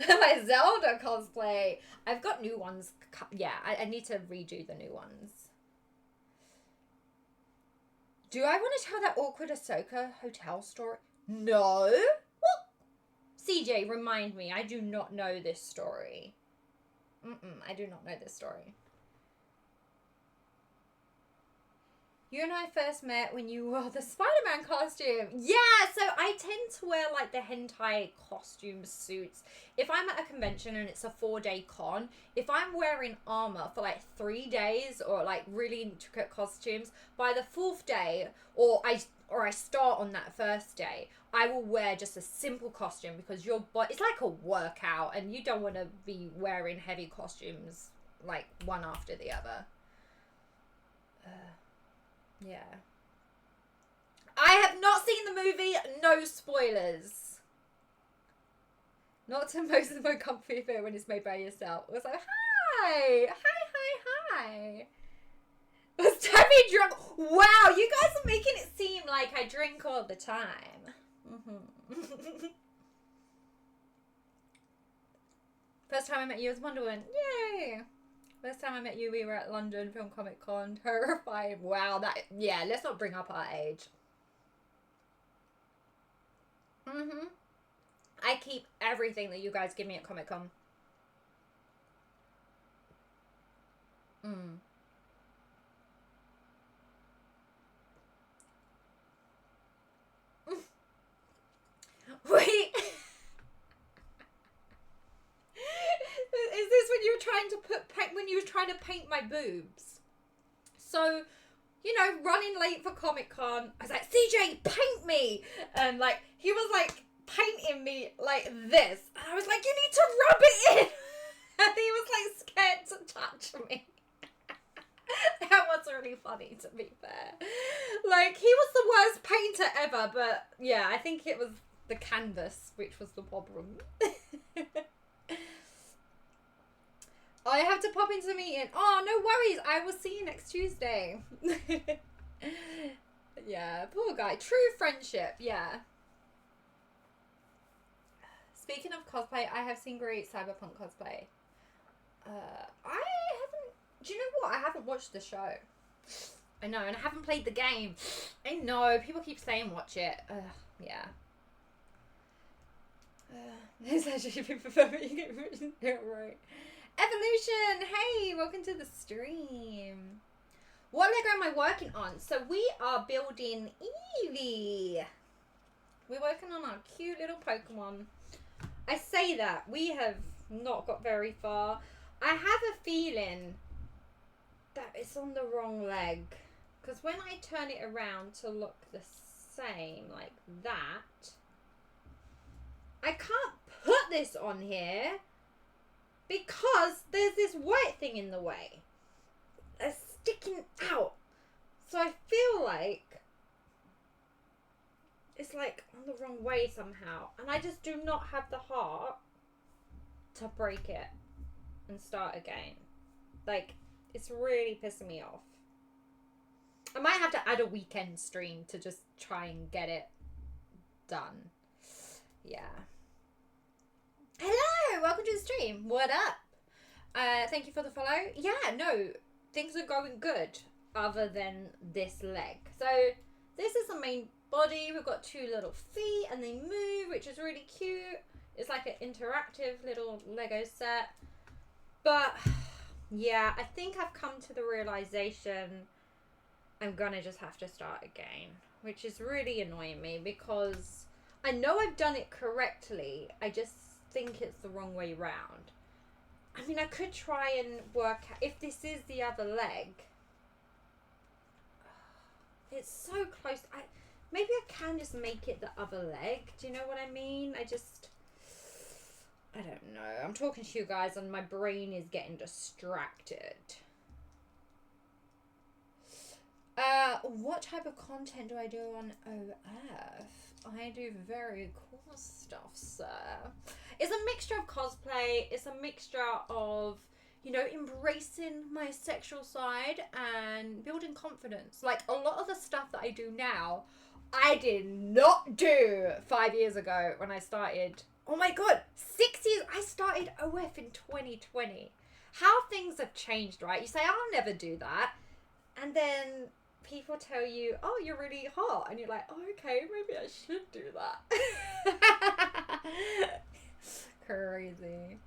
My Zelda cosplay. I've got new ones. Yeah, I need to redo the new ones. Do I want to tell that awkward Ahsoka hotel story? No. What? CJ, remind me. I do not know this story. I do not know this story. You and I first met when you wore the Spider-Man costume. Yeah, so I tend to wear like the hentai costume suits. If I'm at a convention and it's a 4-day con, if I'm wearing armor for like 3 days or like really intricate costumes, by the 4th day, or I start on that first day, I will wear just a simple costume because your body, it's like a workout and you don't want to be wearing heavy costumes like one after the other. Yeah. I have not seen the movie. No spoilers. Not to most of my comfy fit when it's made by yourself. It was like, hi. Was Tabby drunk? Wow, you guys are making it seem like I drink all the time. First time I met you was Wonder Woman. Yay. First time I met you, we were at London Film Comic Con. Terrifying. Wow, yeah, let's not bring up our age. I keep everything that you guys give me at Comic Con. Wait. Is this when you were trying to paint my boobs? So, you know, running late for Comic Con, I was like, CJ, paint me! And like, he was like painting me like this. And I was like, you need to rub it in! And he was like scared to touch me. That was really funny, to be fair. Like, he was the worst painter ever, but yeah, I think it was the canvas which was the problem. I have to pop into a meeting. Oh, no worries. I will see you next Tuesday. Yeah, poor guy. True friendship, yeah. Speaking of cosplay, I have seen great cyberpunk cosplay. I haven't... Do you know what? I haven't watched the show. I know, and I haven't played the game. I know, people keep saying watch it. Yeah. There's actually people right. Evolution! Hey, welcome to the stream. What Lego am I working on? So we are building Eevee. We're working on our cute little Pokemon. I say that. We have not got very far. I have a feeling that it's on the wrong leg. Because when I turn it around to look the same, like that, I can't put this on here because there's this white thing in the way. It's sticking out. So I feel like it's like on the wrong way somehow. And I just do not have the heart to break it and start again. Like, it's really pissing me off. I might have to add a weekend stream to just try and get it done. Yeah. Hello! Welcome to the stream. What up? Thank you for the follow. Yeah, no. Things are going good other than this leg. So, this is the main body. We've got two little feet and they move, which is really cute. It's like an interactive little Lego set. But, yeah, I think I've come to the realization I'm gonna just have to start again, which is really annoying me because I know I've done it correctly. I just think it's the wrong way round. I mean, I could try and work out if this is the other leg. It's so close. Maybe I can just make it the other leg. Do you know what I mean? I don't know. I'm talking to you guys and my brain is getting distracted. What type of content do I do on OF? I do very cool stuff, sir. It's a mixture of cosplay. It's a mixture of, you know, embracing my sexual side and building confidence. Like, a lot of the stuff that I do now, I did not do 5 years ago when I started. Oh my god, 6 years. I started OF in 2020. How things have changed, right? You say, I'll never do that. And then people tell you, oh, you're really hot. And you're like, oh, okay, maybe I should do that. Crazy.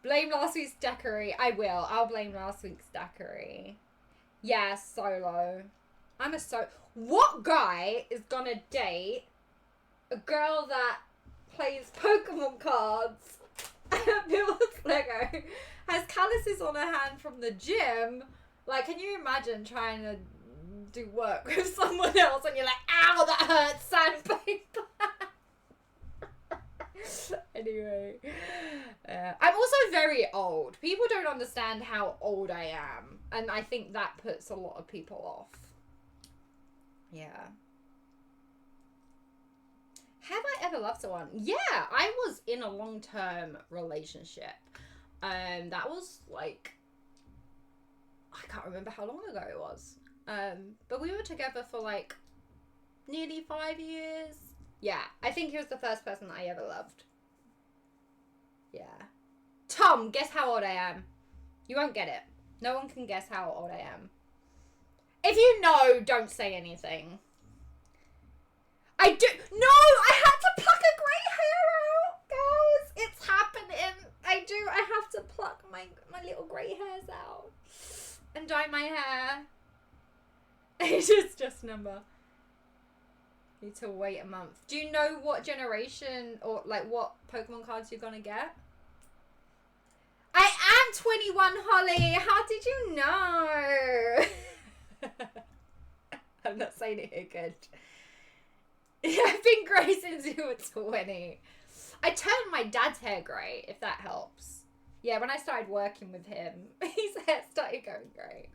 Blame last week's daiquiri. I will. I'll blame last week's daiquiri. Yeah, solo. What guy is gonna date a girl that plays Pokemon cards, builds Lego, has calluses on her hand from the gym? Like, can you imagine trying to do work with someone else and you're like, ow, that hurts, sandpaper. Anyway. I'm also very old. People don't understand how old I am. And I think that puts a lot of people off. Yeah. Have I ever loved someone? Yeah, I was in a long-term relationship. That was like, I can't remember how long ago it was. But we were together for like nearly 5 years. Yeah, I think he was the first person that I ever loved. Yeah. Tom, guess how old I am. You won't get it. No one can guess how old I am. If you know, don't say anything. I do. No, I had to pluck a grey hair out, guys. It's happening. I have to pluck my little grey hairs out and dye my hair. It's just number. Need to wait a month. Do you know what generation or like what Pokemon cards you're gonna get? I am 21, Holly. How did you know? I'm not saying it here good. I've been grey since you were 20. I turned my dad's hair grey, if that helps. Yeah, when I started working with him, his hair started going grey.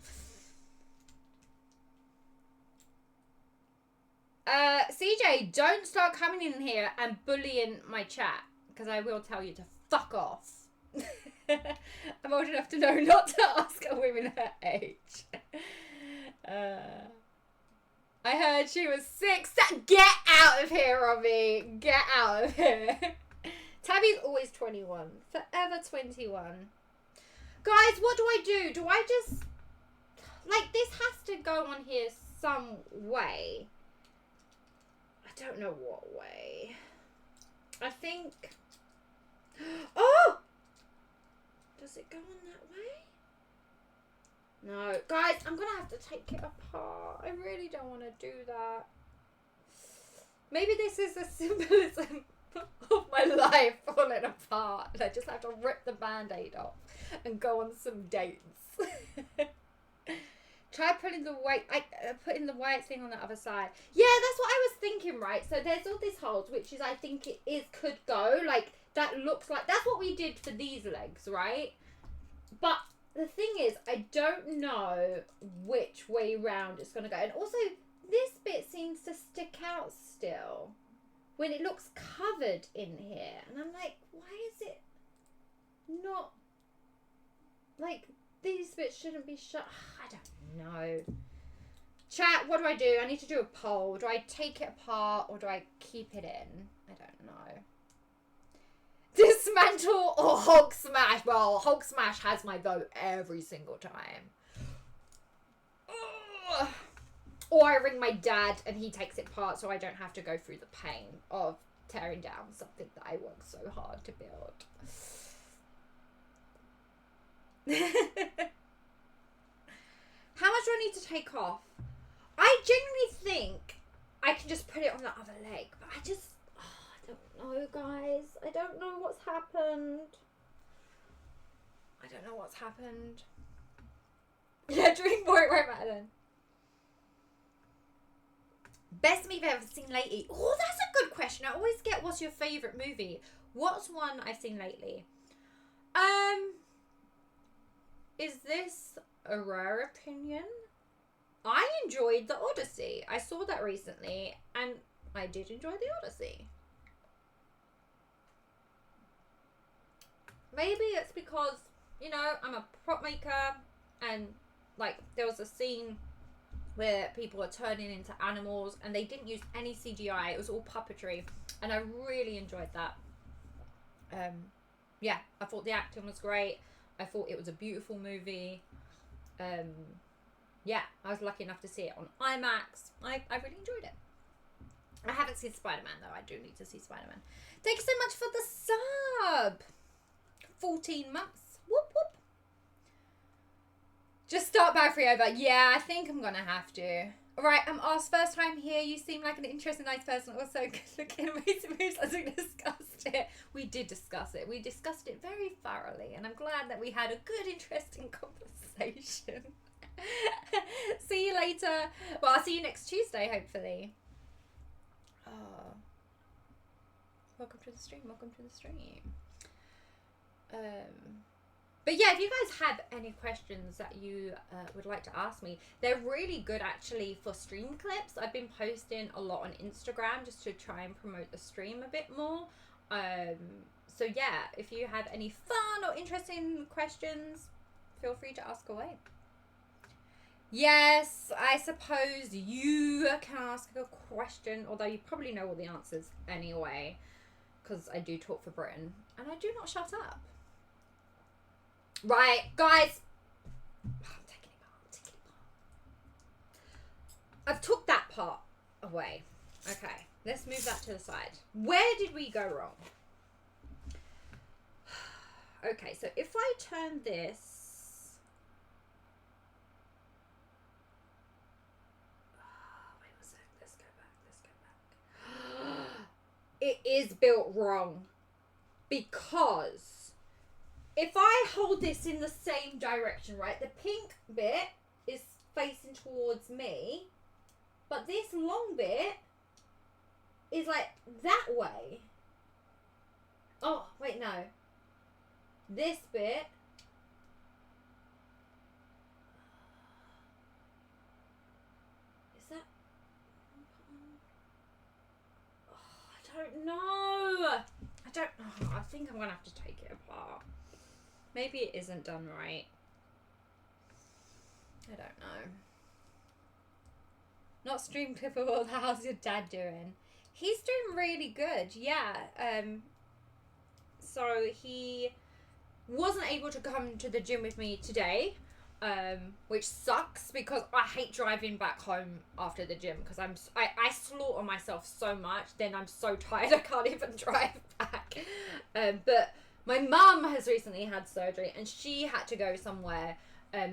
CJ, don't start coming in here and bullying my chat, because I will tell you to fuck off. I'm old enough to know not to ask a woman her age. I heard she was 6. Get out of here, Robbie. Get out of here. Tabby's always 21. Forever 21. Guys, what do I do? Do I just... Like, this has to go on here some way. I don't know what way. I think... Oh! Does it go on that way? No. Guys, I'm going to have to take it apart. I really don't want to do that. Maybe this is a symbolism of my life falling apart. And I just have to rip the band-aid off and go on some dates. Try putting the white, putting the white thing on the other side. Yeah, that's what I was thinking, right? So there's all these holes, which is, I think it is, could go. Like, that looks like, that's what we did for these legs, right? But the thing is, I don't know which way round it's going to go. And also, this bit seems to stick out still when it looks covered in here. And I'm like, why is it not, like, these bits shouldn't be shut. I don't know. Chat, what do I do? I need to do a poll. Do I take it apart or do I keep it in? I don't know. Dismantle or Hulk smash? Well, Hulk smash has my vote every single time. Ugh. Or I ring my dad and he takes it apart so I don't have to go through the pain of tearing down something that I worked so hard to build. How much do I need to take off? I genuinely think I can just put it on the other leg, but I just, I don't know, guys. I don't know what's happened. I don't know what's happened. Yeah, drink more right, Madeline. Best movie I've ever seen lately. Oh, that's a good question. I always get, what's your favourite movie? What's one I've seen lately? Is this a rare opinion? I enjoyed The Odyssey. I saw that recently, and I did enjoy The Odyssey. Maybe it's because, you know, I'm a prop maker, and, like, there was a scene where people are turning into animals, and they didn't use any CGI. It was all puppetry, and I really enjoyed that. Yeah, I thought the acting was great. I thought it was a beautiful movie. Yeah, I was lucky enough to see it on IMAX. I really enjoyed it. I haven't seen Spider-Man, though. I do need to see Spider-Man. Thank you so much for the sub. 14 months. Whoop, whoop. Just start battery over. Yeah, I think I'm going to have to. All right, I'm asked first time here. You seem like an interesting, nice person. Also, good looking, amazing moves. As we discussed it. We did discuss it. We discussed it very thoroughly. And I'm glad that we had a good, interesting conversation. See you later. Well, I'll see you next Tuesday, hopefully. Oh. Welcome to the stream. Welcome to the stream. But yeah, if you guys have any questions that you would like to ask me, they're really good actually for stream clips. I've been posting a lot on Instagram just to try and promote the stream a bit more. So yeah, if you have any fun or interesting questions, feel free to ask away. Yes, I suppose you can ask a question, although you probably know all the answers anyway, because I do talk for Britain, and I do not shut up. Right, guys. I'm taking it apart. I've took that part away. Okay, let's move that to the side. Where did we go wrong? Okay, so if I turn this... wait a sec. Let's go back. It is built wrong. Because... if I hold this in the same direction, right? The pink bit is facing towards me, but this long bit is like that way. Oh, wait, no. This bit. Is that... oh, I don't know. I think I'm going to have to take it apart. Maybe it isn't done right. I don't know. Not stream clippable. How's your dad doing? He's doing really good. Yeah. So he wasn't able to come to the gym with me today, which sucks because I hate driving back home after the gym because I slaughter myself so much, then I'm so tired I can't even drive back. But my mum has recently had surgery and she had to go somewhere,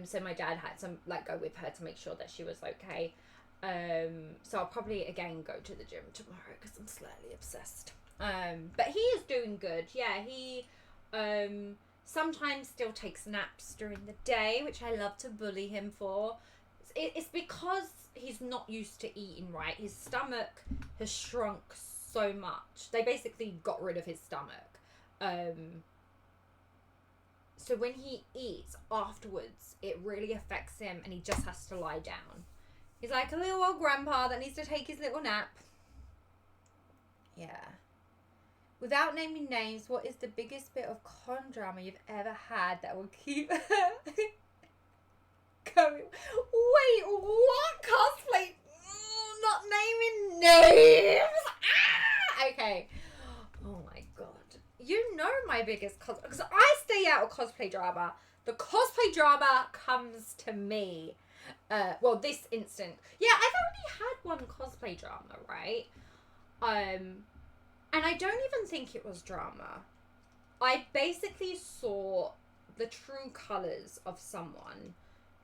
so my dad had to go with her to make sure that she was okay. So I'll probably again go to the gym tomorrow because I'm slightly obsessed. But he is doing good. Yeah, he sometimes still takes naps during the day, which I love to bully him for. It's because he's not used to eating right. His stomach has shrunk so much. They basically got rid of his stomach. So when he eats afterwards, it really affects him and he just has to lie down. He's like a little old grandpa that needs to take his little nap. Yeah. Without naming names, what is the biggest bit of con drama you've ever had that will keep going? Wait, what? Cosplay? Not naming names? Ah! Okay. Oh my god. You know my biggest cosplay. Because I stay out of cosplay drama. The cosplay drama comes to me. Well, this instant. Yeah, I've only had one cosplay drama, right? And I don't even think it was drama. I basically saw the true colours of someone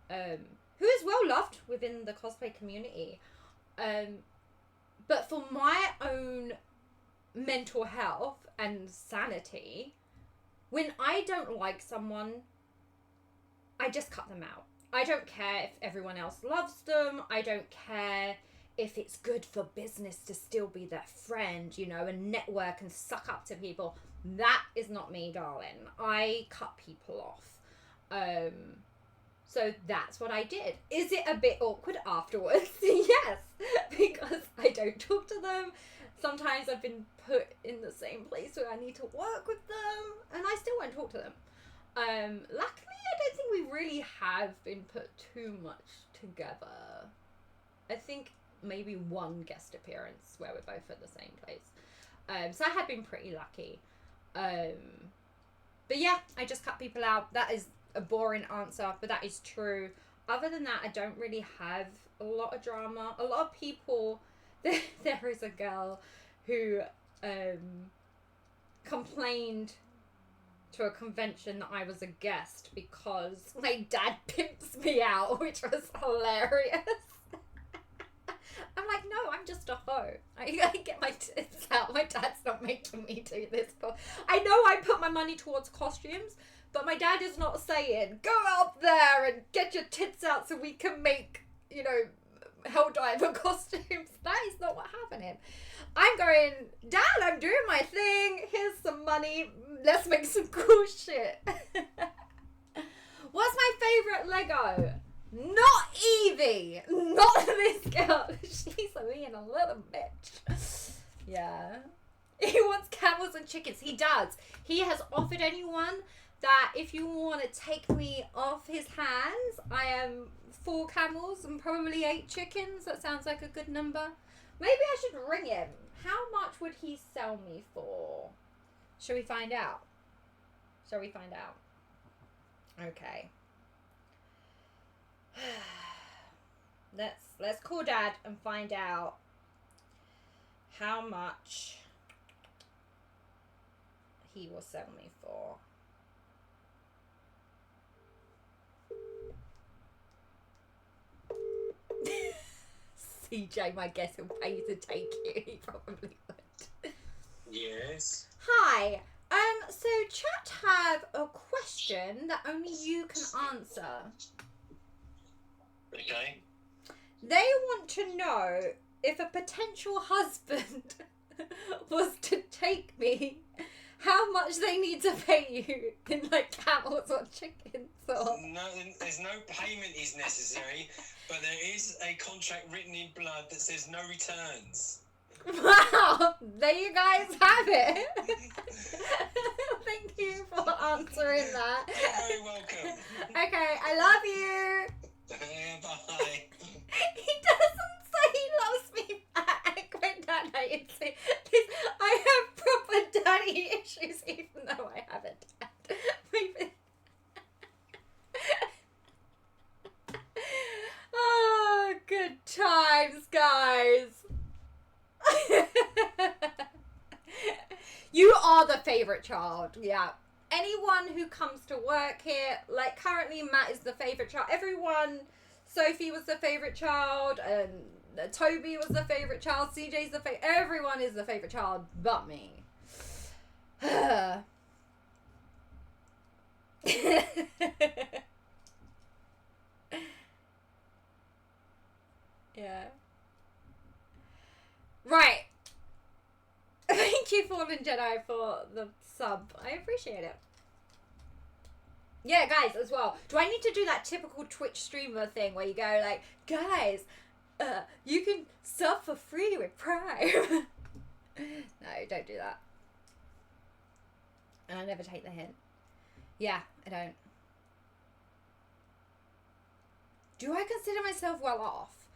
who is well loved within the cosplay community. But for my own mental health and sanity, when I don't like someone, I just cut them out. I don't care if everyone else loves them. I don't care if it's good for business to still be their friend, you know, and network and suck up to people. That is not me, darling. I cut people off. So that's what I did. Is it a bit awkward afterwards? Yes, because I don't talk to them. Sometimes I've been put in the same place where I need to work with them, and I still won't talk to them. Luckily, I don't think we really have been put too much together. I think maybe one guest appearance where we're both at the same place. So I have been pretty lucky. But yeah, I just cut people out. That is a boring answer, but that is true. Other than that, I don't really have a lot of drama. A lot of people, there is a girl who complained to a convention that I was a guest because my dad pimps me out, which was hilarious. I'm like, no, I'm just a hoe. I get my tits out. My dad's not making me do this. But I know I put my money towards costumes, but my dad is not saying, go out there and get your tits out so we can make, you know, Helldiver costumes. That is not what happened. I'm going, Dad, I'm doing my thing. Here's some money. Let's make some cool shit. What's my favourite Lego? Not Evie. Not this girl. She's being a little bitch. Yeah. He wants camels and chickens. He does. He has offered anyone that if you want to take me off his hands, I am 4 camels and probably 8 chickens. That sounds like a good number. Maybe I should ring him. How much would he sell me for? Shall we find out? Shall we find out? Okay. Let's call Dad and find out how much he will sell me for. CJ, my guess he'll pay to take you. He probably would. Yes. Hi. So chat have a question that only you can answer. Okay. They want to know if a potential husband was to take me, how much they need to pay you in like camels or chickens or... No, there's no payment is necessary, but there is a contract written in blood that says no returns. Wow, there you guys have it. Thank you for answering that. You're very welcome. Okay, I love you. Bye. He doesn't say he loves me back. My dad hates it. I have proper daddy issues even though I have a dad. are the favorite child. Yeah. Anyone who comes to work here, like currently Matt is the favorite child. Everyone, Sophie was the favorite child, and Toby was the favorite child. CJ's the favorite. Everyone is the favorite child, but me. Yeah. Right. Thank you, Fallen Jedi, for the sub. I appreciate it. Yeah, guys, as well. Do I need to do that typical Twitch streamer thing where you go like, guys, you can sub for free with Prime? No, don't do that. And I never take the hint. Yeah, I don't. Do I consider myself well off?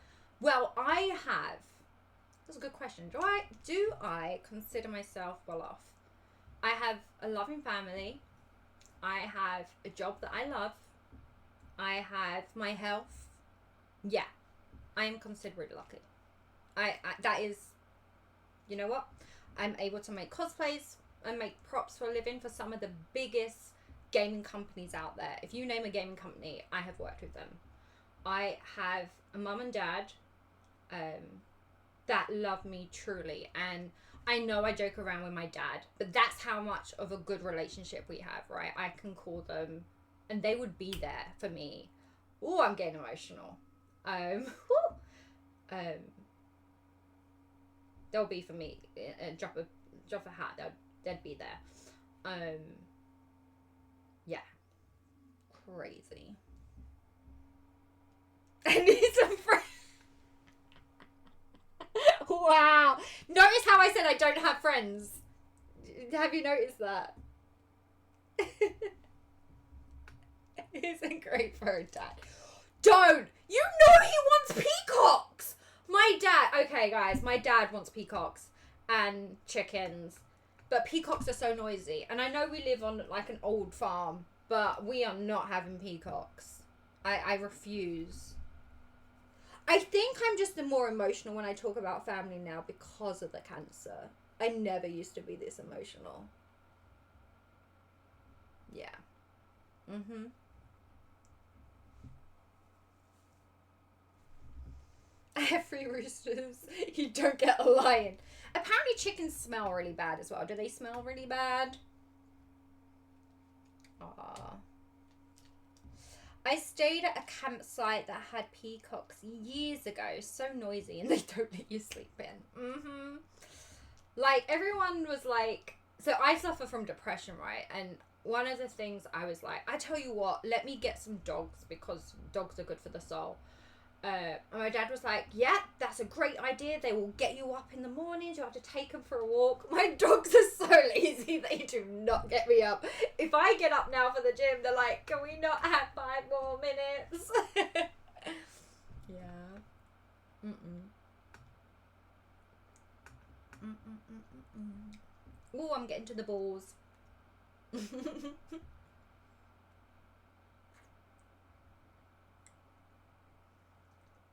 Well, I have. That's a good question. Do I consider myself well off? I have a loving family. I have a job that I love. I have my health. Yeah, I am considered lucky. I that is, you know what? I'm able to make cosplays and make props for a living for some of the biggest gaming companies out there. If you name a gaming company, I have worked with them. I have a mum and dad that love me truly, and I know I joke around with my dad, but that's how much of a good relationship we have, right? I can call them and they would be there for me. Oh, I'm getting emotional. They'll be for me. Drop a hat, they'd be there. Yeah. Crazy. I need some friends. Wow. Notice how I said I don't have friends. Have you noticed that? Isn't great for a dad. Don't! You know he wants peacocks! My dad... Okay, guys. My dad wants peacocks and chickens. But peacocks are so noisy. And I know we live on, like, an old farm. But we are not having peacocks. I refuse. I think I'm just more emotional when I talk about family now because of the cancer. I never used to be this emotional. Yeah. Mm-hmm. I have 3 roosters. You don't get a lion. Apparently chickens smell really bad as well. Do they smell really bad? Aww. I stayed at a campsite that had peacocks years ago. So noisy, and they don't let you sleep in. Mm-hmm. Like, everyone was like... So I suffer from depression, right? And one of the things I was like, I tell you what, let me get some dogs because dogs are good for the soul. And my dad was like, yeah, that's a great idea. They will get you up in the mornings. You have to take them for a walk. My dogs are so lazy. They do not get me up. If I get up now for the gym, they're like, can we not have 5 more minutes? Yeah. Mm-mm. Oh, I'm getting to the balls.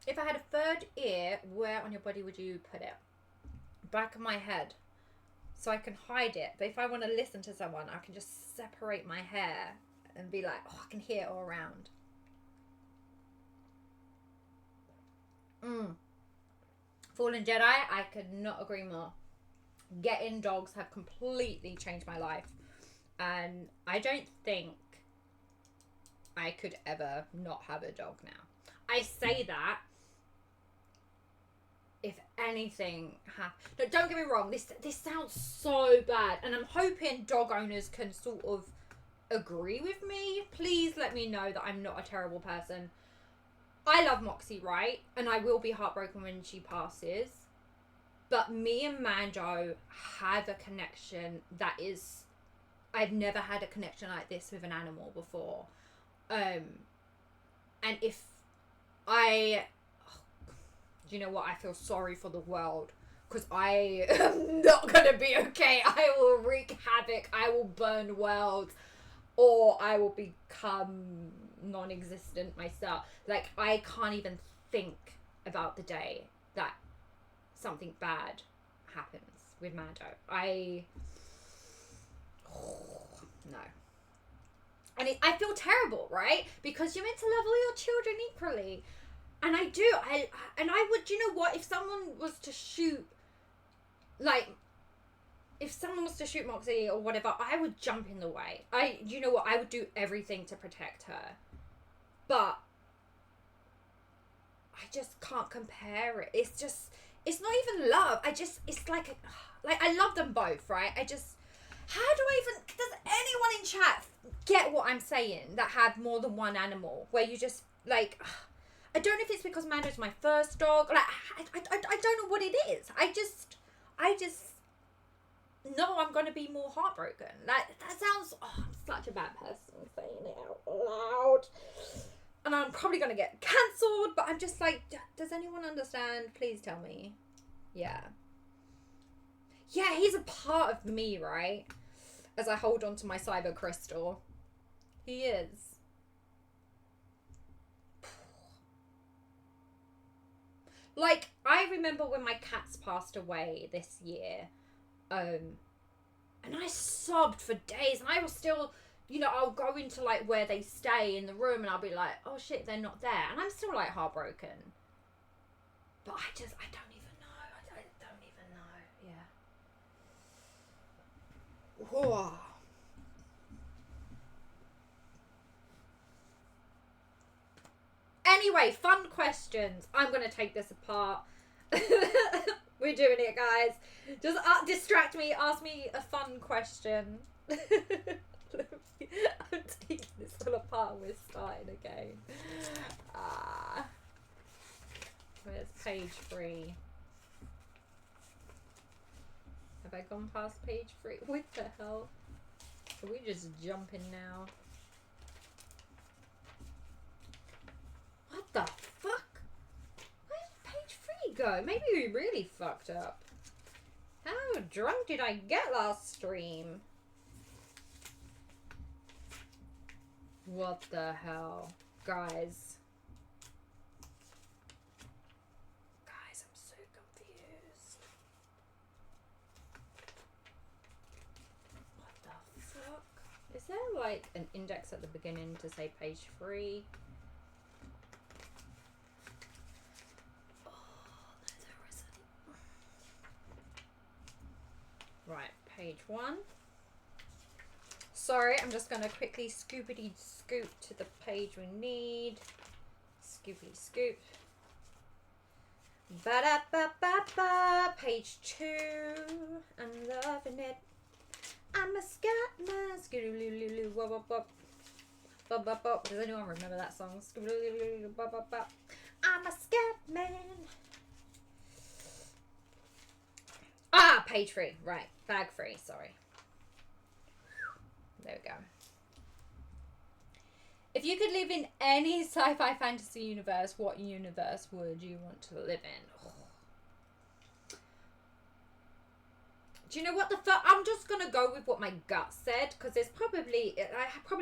If I had a 3rd ear, where on your body would you put it? Back of my head. So I can hide it. But if I want to listen to someone, I can just separate my hair and be like, oh, I can hear it all around. Fallen Jedi, I could not agree more. Getting dogs have completely changed my life. And I don't think I could ever not have a dog now. I say that if anything no, don't get me wrong, this sounds so bad, and I'm hoping dog owners can sort of agree with me. Please let me know that I'm not a terrible person. I love Moxie, right? And I will be heartbroken when she passes. But me and Mando have a connection that is... I've never had a connection like this with an animal before. And if I... Do you know what? I feel sorry for the world. Because I am not going to be okay. I will wreak havoc. I will burn worlds. Or I will become non-existent myself. Like, I can't even think about the day that something bad happens with Mando. No. And I feel terrible, right? Because you're meant to love all your children equally. And I do. I would, you know what? If someone was to shoot, like, if someone was to shoot Moxie or whatever, I would jump in the way. You know what? I would do everything to protect her. But I just can't compare it. It's not even love. It's like I love them both, right? How do I even, does anyone in chat get what I'm saying that have more than one animal? Where you just, like, I don't know if it's because Mando's my first dog. Like, I don't know what it is. I just know I'm going to be more heartbroken. Like, that sounds, I'm such a bad person saying it out loud. And I'm probably going to get cancelled, but I'm just like, does anyone understand? Please tell me. Yeah. Yeah, he's a part of me, right? As I hold on to my cyber crystal. He is. Like, I remember when my cats passed away this year. And I sobbed for days. And I was still, you know, I'll go into, like, where they stay in the room. And I'll be like, oh, shit, they're not there. And I'm still, like, heartbroken. But I don't even know. I don't even know. Yeah. Whoa. Anyway, fun questions. I'm going to take this apart. We're doing it, guys. Just distract me. Ask me a fun question. I'm taking this all apart and we're starting again. Where's page 3? Have I gone past page 3? What the hell? Are we just jumping now? What the fuck? Where did page 3 go? Maybe we really fucked up. How drunk did I get last stream? What the hell? Guys, I'm so confused. What the fuck? Is there like an index at the beginning to say page 3? Oh, no, there isn't. Right, page 1. Sorry, I'm just going to quickly scoopity scoop to the page we need. Scoopity scoop. Ba-da-ba-ba-ba. Page 2. I'm loving it. I'm a scat man. Scoo-doo-doo-doo-doo. Wop-wop-wop. Bop-bop-bop. Does anyone remember that song? Scoo-doo-doo-doo-doo. Bop-bop-bop. I'm a scat man. Ah, page 3. Right. Bag 3. Sorry. There we go. If you could live in any sci-fi fantasy universe, what universe would you want to live in? Oh. Do you know what I'm just going to go with what my gut said, because I probably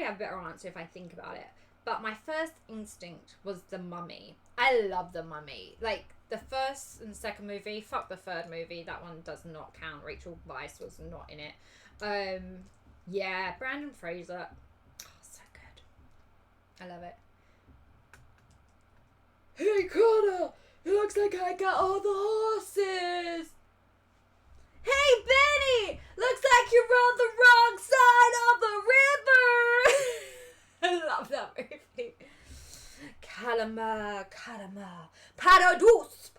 have a better answer if I think about it. But my first instinct was The Mummy. I love The Mummy. Like, the first and second movie, fuck the third movie. That one does not count. Rachel Weisz was not in it. Yeah, Brandon Fraser. Oh, so good. I love it. Hey, Connor! It looks like I got all the horses! Hey, Benny! Looks like you're on the wrong side of the river! I love that movie. Calama. Paradox.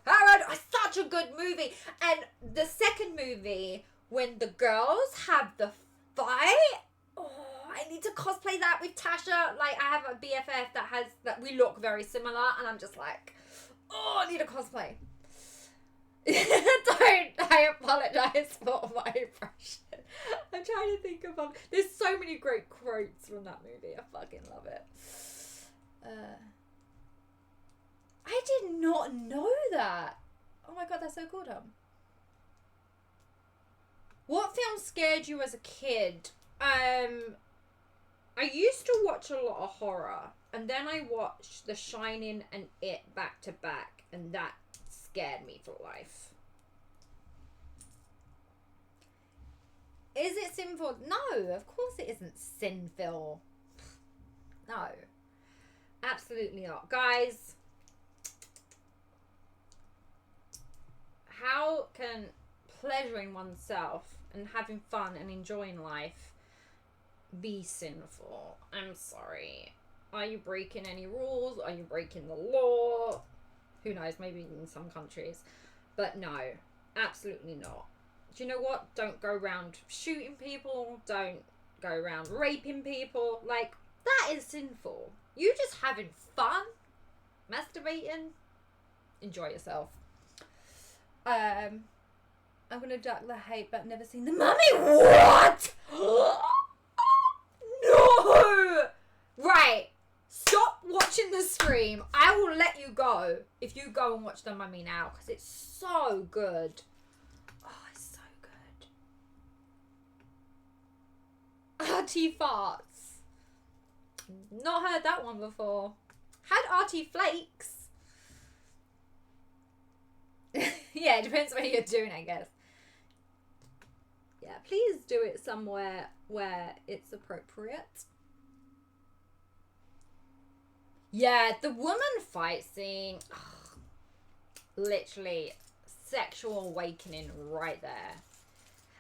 Such a good movie. And the second movie, when the girls have the fight, oh, I need to cosplay that with Tasha. Like, I have a BFF that we look very similar, and I'm just like, oh, I need a cosplay. I apologize for my impression. I'm trying to think of there's so many great quotes from that movie. I fucking love it. I did not know that. Oh my god, that's so cool, Tom. What film scared you as a kid? I used to watch a lot of horror, and then I watched The Shining and It back to back, and that scared me for life. Is it sinful? No, of course it isn't sinful. No. Absolutely not. Guys, how can pleasuring oneself and having fun and enjoying life be sinful? I'm sorry. Are you breaking any rules? Are you breaking the law? Who knows? Maybe in some countries. But no, absolutely not. Do you know what? Don't go around shooting people. Don't go around raping people. Like, that is sinful. You just having fun, masturbating. Enjoy yourself. I'm gonna duck the hate, but never seen the mummy. What? No! Right. Stop watching the stream. I will let you go if you go and watch the mummy now, because it's so good. Oh, it's so good. RT farts. Not heard that one before. Had RT flakes. Yeah, it depends what you're doing, I guess. Yeah, please do it somewhere where it's appropriate. Yeah, the woman fight scene. Ugh, literally, sexual awakening right there.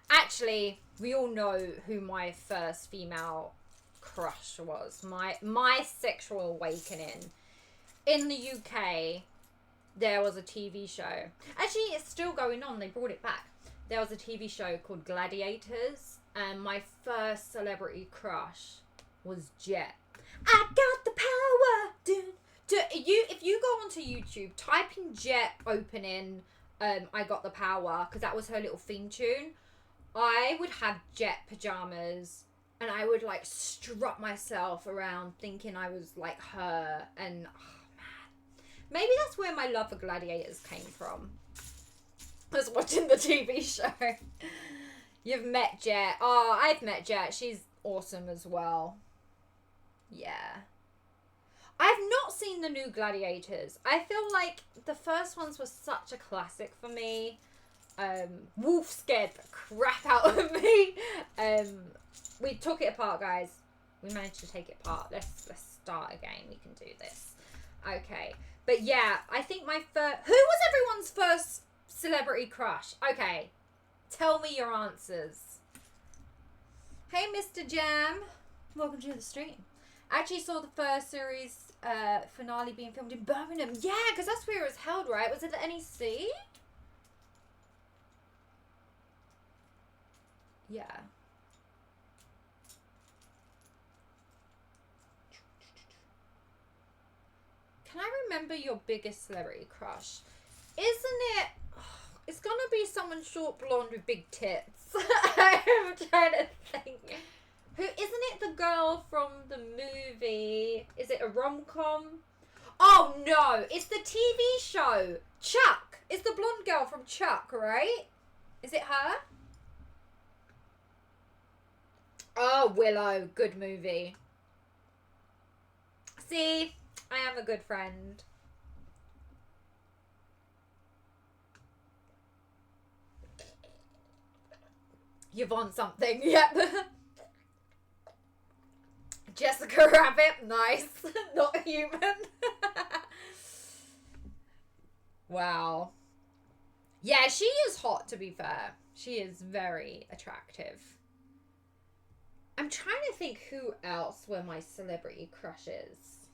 Actually, we all know who my first female crush was. My sexual awakening. In the UK, there was a TV show. Actually, it's still going on. They brought it back. There was a TV show called Gladiators, and my first celebrity crush was Jet. I got the power. If you go onto YouTube, type in Jet opening, I got the power, because that was her little theme tune. I would have Jet pajamas, and I would like strut myself around thinking I was like her, and oh man, maybe that's where my love for Gladiators came from. I was watching the TV show. You've met Jet. Oh, I've met Jet. She's awesome as well. Yeah. I've not seen the new Gladiators. I feel like the first ones were such a classic for me. Wolf scared the crap out of me. We took it apart, guys. We managed to take it apart. Let's start again. We can do this. Okay. But yeah, I think my first... Who was everyone's first celebrity crush? Okay. Tell me your answers. Hey, Mr. Jam. Welcome to the stream. I actually saw the first series finale being filmed in Birmingham. Yeah, because that's where it was held, right? Was it the NEC? Yeah. Can I remember your biggest celebrity crush? Isn't it... It's gonna be someone short blonde with big tits. I'm trying to think. Who isn't it? The girl from the movie? Is it a rom-com? Oh no! It's the TV show Chuck. It's the blonde girl from Chuck, right? Is it her? Oh, Willow. Good movie. See, I am a good friend. You want something? Yep. Jessica Rabbit. Nice. Not human. Wow. Yeah, she is hot, to be fair. She is very attractive. I'm trying to think who else were my celebrity crushes.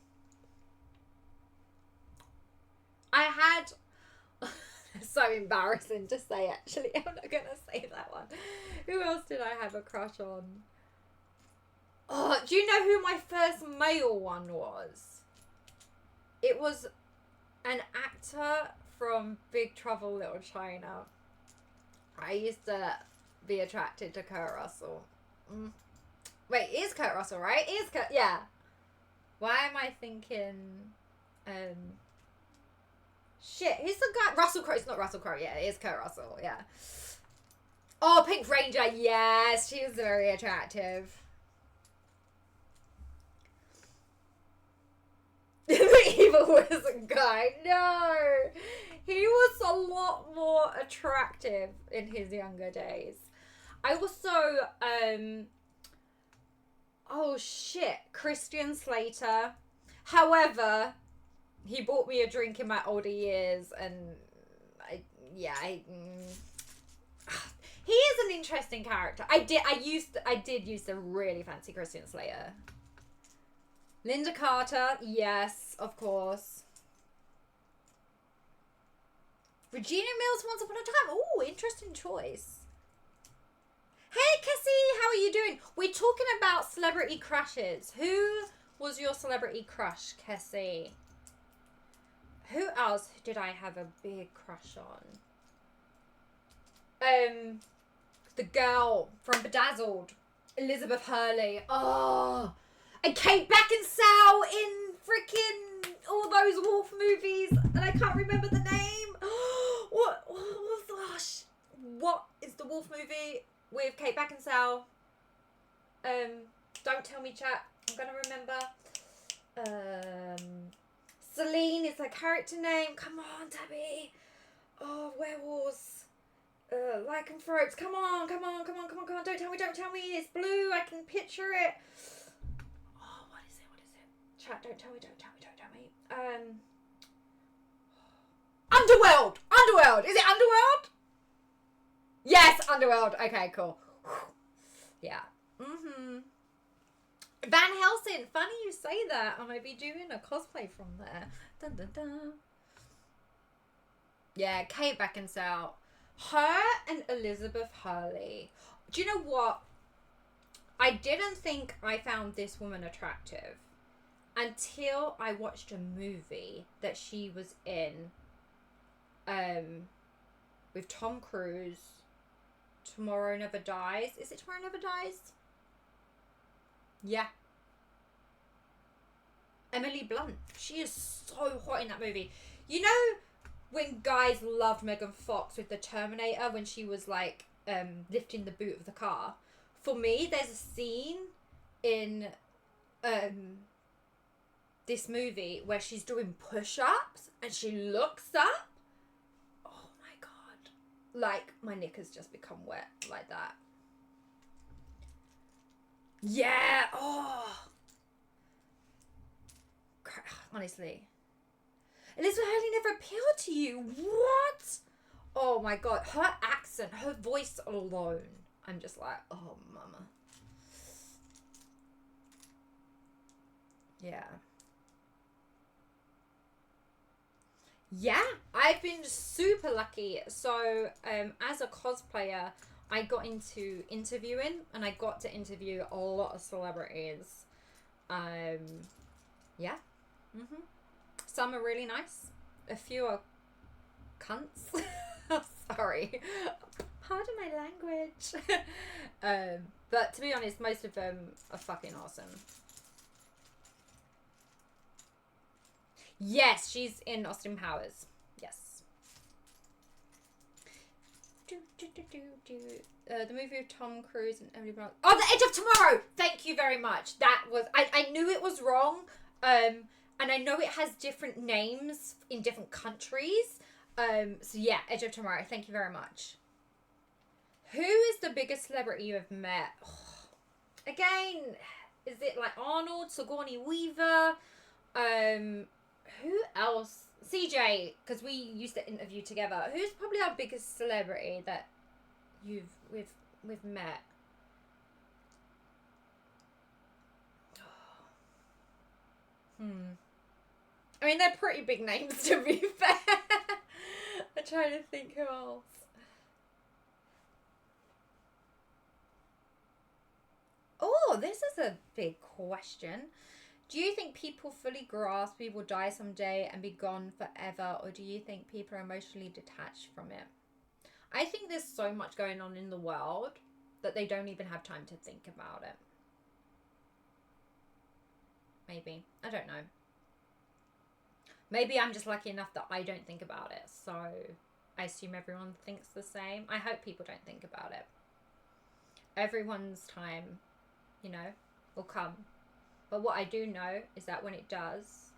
I had... so embarrassing to say, actually. I'm not going to say that one. Who else did I have a crush on? Oh, do you know who my first male one was? It was an actor from Big Trouble Little China. I used to be attracted to Kurt Russell. Wait, it is Kurt Russell, right? It is Kurt, yeah. Why am I thinking, shit, who's the guy? Russell Crowe. It's not Russell Crowe. Yeah, it is Kurt Russell. Yeah. Oh, Pink Ranger. Yes, she was very attractive. The evil wizard guy. No, he was a lot more attractive in his younger days. I also, oh shit, Christian Slater. However, he bought me a drink in my older years, and he is an interesting character. I did used to really fancy Christian Slater. Linda Carter, yes, of course. Regina Mills, Once Upon a Time. Oh, interesting choice. Hey, Cassie, how are you doing? We're talking about celebrity crushes. Who was your celebrity crush, Cassie? Who else did I have a big crush on? The girl from Bedazzled, Elizabeth Hurley. Oh, and Kate Beckinsale in freaking all those Wolf movies, and I can't remember the name. What was gosh? What is the Wolf movie with Kate Beckinsale? Don't tell me, chat. I'm gonna remember. Celine is her character name. Come on, Tabby. Oh, werewolves. Lycanthropes. Come on. Don't tell me. It's blue. I can picture it. Oh, what is it? Chat, don't tell me. Underworld. Is it Underworld? Yes, Underworld. Okay, cool. Yeah. Van Helsing. Funny you say that. I might be doing a cosplay from there. Dun, dun, dun. Yeah, Kate Beckinsale. Her and Elizabeth Hurley. Do you know what? I didn't think I found this woman attractive until I watched a movie that she was in with Tom Cruise. Tomorrow Never Dies. Is it Tomorrow Never Dies? Yeah. Emily Blunt. She is so hot in that movie. You know when guys loved Megan Fox with the Terminator when she was like lifting the boot of the car? For me, there's a scene in this movie where she's doing push-ups and she looks up. Oh my god. Like, my knickers just become wet like that. Yeah. Oh. Honestly. Elizabeth Hurley never appealed to you. What? Oh my god. Her accent, her voice alone. I'm just like, oh mama. Yeah. Yeah, I've been super lucky. So, as a cosplayer, I got into interviewing, and I got to interview a lot of celebrities. Yeah. Some are really nice. A few are cunts. Sorry. Pardon my language. But to be honest, most of them are fucking awesome. Yes, she's in Austin Powers. Yes. The movie with Tom Cruise and Emily Blunt. Oh, The Edge of Tomorrow! Thank you very much. That was... I knew it was wrong. And I know it has different names in different countries. So yeah, Edge of Tomorrow. Thank you very much. Who is the biggest celebrity you have met? Oh, again, is it like Arnold, Sigourney Weaver? Who else? CJ, because we used to interview together. Who's probably our biggest celebrity that we've met? I mean, they're pretty big names, to be fair. I'm trying to think who else. Oh, this is a big question. Do you think people fully grasp we will die someday and be gone forever, or do you think people are emotionally detached from it? I think there's so much going on in the world that they don't even have time to think about it. Maybe. I don't know. Maybe I'm just lucky enough that I don't think about it, so I assume everyone thinks the same. I hope people don't think about it. Everyone's time, will come. But what I do know is that when it does,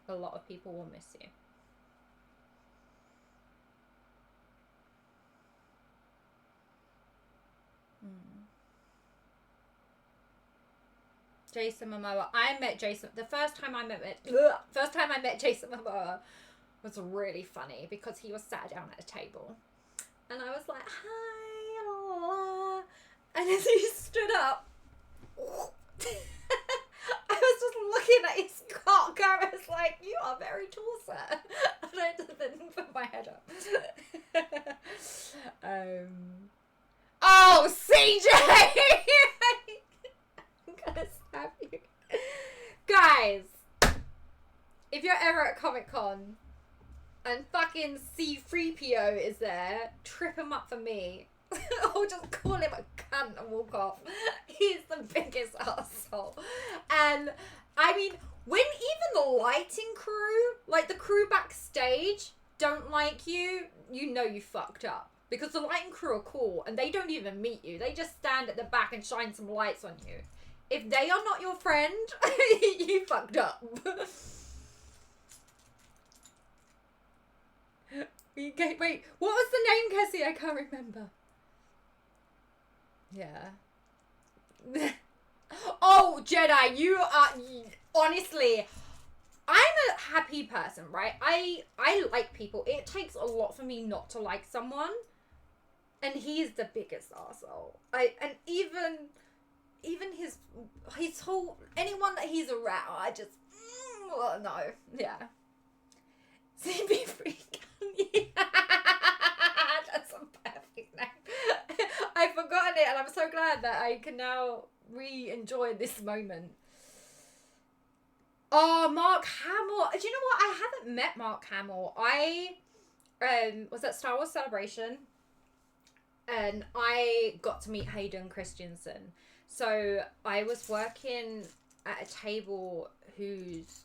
a lot of people will miss you. Jason Momoa. I met Jason. The first time I met Jason Momoa was really funny because he was sat down at a table, and I was like, "Hi," la, la, la. And as he stood up, I was just looking at his cock. I was like, "You are very tall, sir." And I just didn't put my head up. Oh, CJ! I'm gonna slap you. Guys, if you're ever at Comic-Con and fucking C-3PO is there, trip him up for me. Or just call him a cunt and walk off. He's the biggest asshole. And, I mean, when even the lighting crew, like the crew backstage, don't like you, you know you fucked up. Because the lighting crew are cool and they don't even meet you. They just stand at the back and shine some lights on you. If they are not your friend, you fucked up. Wait, what was the name, Cassie? I can't remember. Yeah. Oh, Jedi, you are... Honestly, I'm a happy person, right? I like people. It takes a lot for me not to like someone. And he's the biggest arsehole. And even his whole... Anyone that he's around, I just... no. Yeah. CB Freak. Yeah. That's a perfect name. I've forgotten it and I'm so glad that I can now re-enjoy this moment. Oh, Mark Hamill. Do you know what? I haven't met Mark Hamill. I was at Star Wars Celebration and I got to meet Hayden Christensen. So I was working at a table whose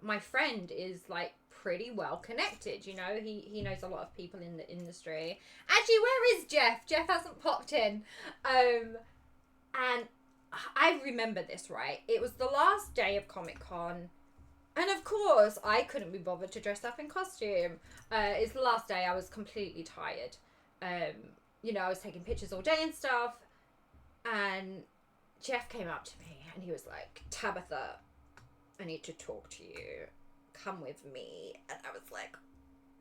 my friend is like pretty well connected, you know. He knows a lot of people in the industry. Actually, where is Jeff? Jeff hasn't popped in. And I remember this, right? It was the last day of Comic-Con. And of course, I couldn't be bothered to dress up in costume. It's the last day. I was completely tired. You know, I was taking pictures all day and stuff. And Jeff came up to me and he was like, "Tabitha, I need to talk to you. Come with me." And I was like,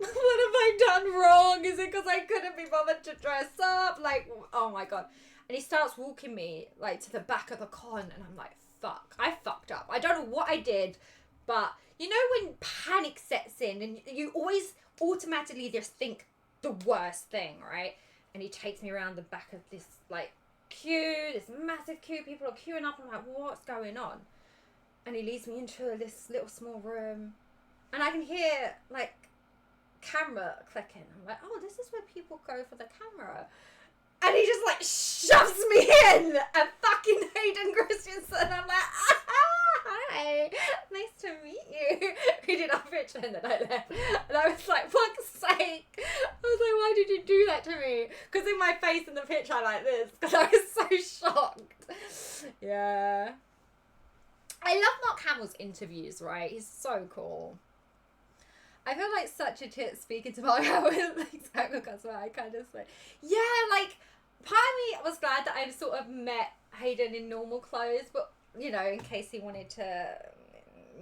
what have I done wrong? Is it because I couldn't be bothered to dress up? Like, oh my God. And he starts walking me like to the back of the con and I'm like, fuck, I fucked up. I don't know what I did, but you know when panic sets in and you always automatically just think the worst thing, right? And he takes me around the back of this like queue, this massive queue, people are queuing up. I'm like, what's going on? And he leads me into this little small room and I can hear like camera clicking. I'm like, oh, this is where people go for the camera. And he just like shoves me in and fucking Hayden Christensen. I'm like, hi, nice to meet you. We did our picture and then I left. And I was like, fuck's sake. I was like, why did you do that to me? Because in my face in the picture I like this. Because I was so shocked. Yeah. I love Mark Hamill's interviews, right? He's so cool. I feel like such a tit speaking to Mark Hamill. Like, that's why I kind of say, yeah, like, part of me was glad that I sort of met Hayden in normal clothes, but, you know, in case he wanted to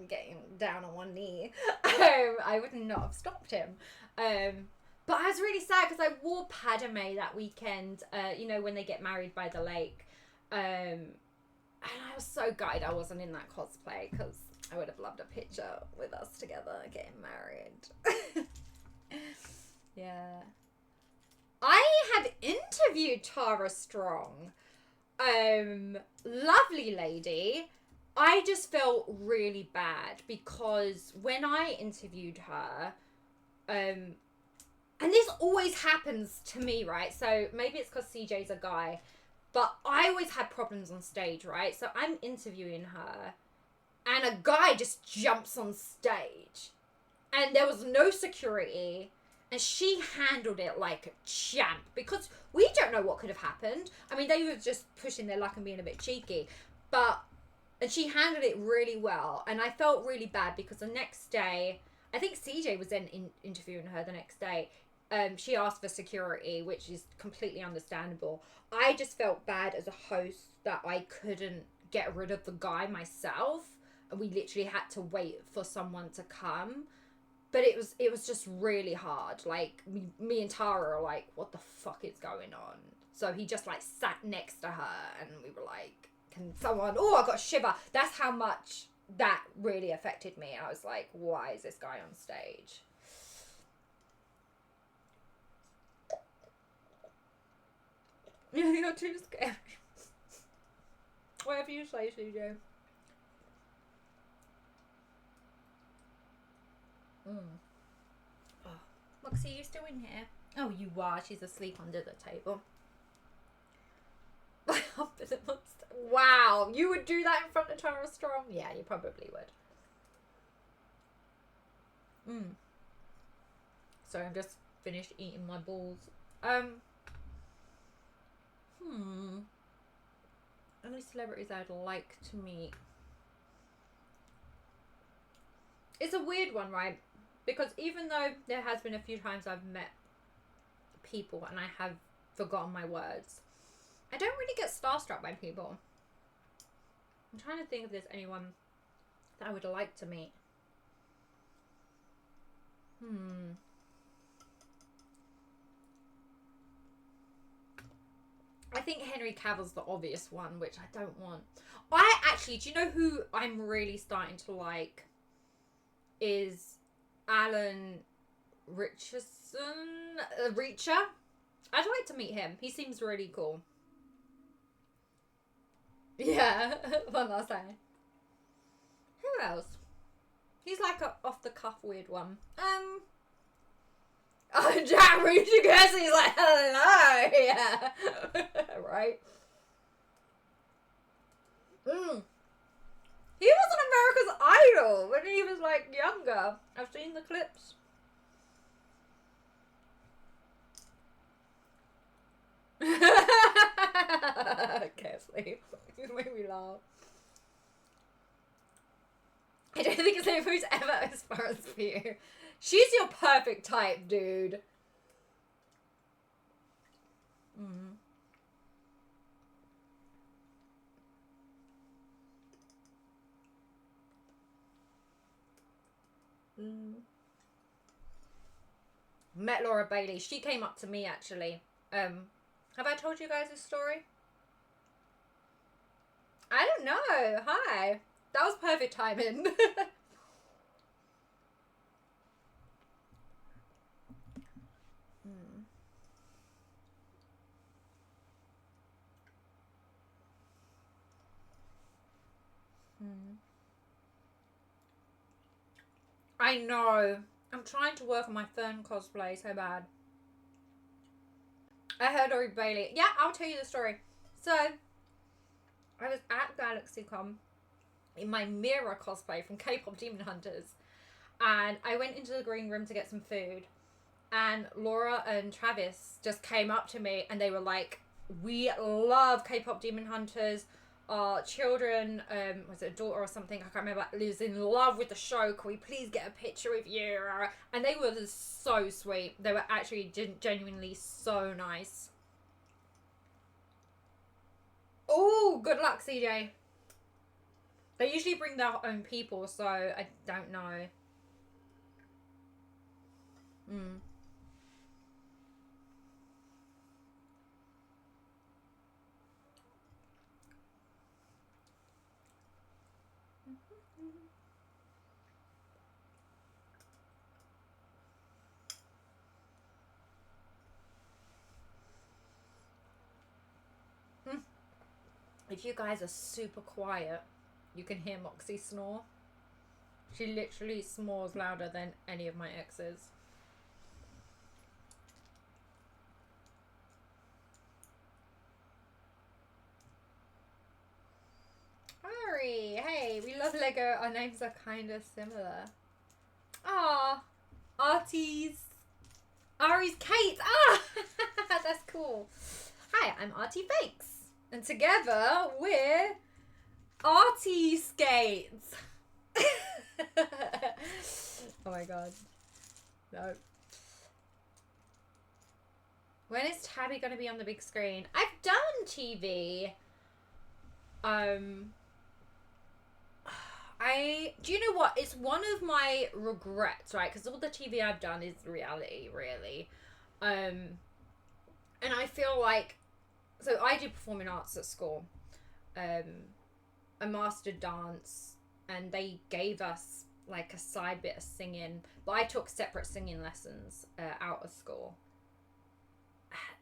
get him down on one knee, I would not have stopped him. But I was really sad because I wore Padme that weekend, you know, when they get married by the lake. And I was so gutted I wasn't in that cosplay because I would have loved a picture with us together getting married. Yeah. I had interviewed Tara Strong. Lovely lady. I just felt really bad because when I interviewed her, and this always happens to me, right? So maybe it's because CJ's a guy, but I always had problems on stage, right? So I'm interviewing her and a guy just jumps on stage and there was no security and she handled it like a champ because we don't know what could have happened. I mean, they were just pushing their luck and being a bit cheeky, and she handled it really well. And I felt really bad because the next day, I think CJ was then interviewing her the next day. she asked for security, which is completely understandable. I just felt bad as a host that I couldn't get rid of the guy myself. We literally had to wait for someone to come. But it was just really hard. Like, me and Tara are like, what the fuck is going on? So he just, like, sat next to her, and we were like, can someone... Oh, I got a shiver. That's how much that really affected me. I was like, why is this guy on stage? You're too scary. Whatever you say, CJ. Oh. Moxie, you still in here? Oh, you are. She's asleep under the table. Wow, you would do that in front of Tara Strong? Yeah, you probably would. So I'm just finished eating my balls. Any celebrities I'd like to meet? It's a weird one, right? Because even though there has been a few times I've met people and I have forgotten my words, I don't really get starstruck by people. I'm trying to think if there's anyone that I would like to meet. I think Henry Cavill's the obvious one, which I don't want. I actually, do you know who I'm really starting to like? Is Alan Richardson, Reacher. I'd like to meet him. He seems really cool. Yeah, one last time. Who else? He's like a off the cuff weird one. Oh, Jack Reacher guess he's like, hello, yeah, right. He was on America's Idol when he was like younger. I've seen the clips. Carefully. You made me laugh. I don't think it's anybody's ever as far as for you. She's your perfect type, dude. Met Laura Bailey. She came up to me actually. Have I told you guys this story? I don't know. Hi. That was perfect timing. I know. I'm trying to work on my Fern cosplay so bad. I heard Laura Bailey. Yeah, I'll tell you the story. So, I was at GalaxyCon in my Mira cosplay from K-pop Demon Hunters, and I went into the green room to get some food, and Laura and Travis just came up to me and they were like, we love K-pop Demon Hunters. Our children, was it a daughter or something, I can't remember, lives in love with the show. Can we please get a picture with you? And they were just so sweet. They were actually genuinely so nice. Oh, good luck, CJ. They usually bring their own people, so I don't know. If you guys are super quiet, you can hear Moxie snore. She literally snores louder than any of my exes. Ari, hey, we love Lego. Our names are kind of similar. Ah, Artie's Kate. Ah, that's cool. Hi, I'm Artie Fakes. And together we're Artie Skates. Oh my god. No. When is Tabby going to be on the big screen? I've done TV. Do you know what? It's one of my regrets, right? Because all the TV I've done is reality, really. And I feel like, so I do performing arts at school. I mastered dance, and they gave us like a side bit of singing, but I took separate singing lessons out of school.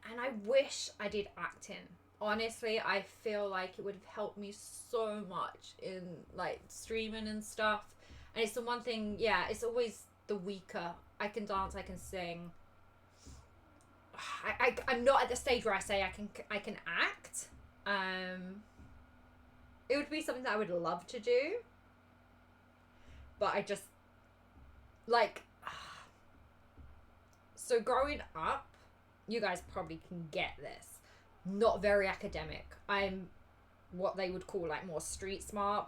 And I wish I did acting. Honestly, I feel like it would have helped me so much in like streaming and stuff. And it's the one thing, yeah, it's always the weaker. I can dance, I can sing. I'm not at the stage where I say I can act. It would be something that I would love to do. But I just, like, so growing up, you guys probably can get this. Not very academic. I'm what they would call like more street smart.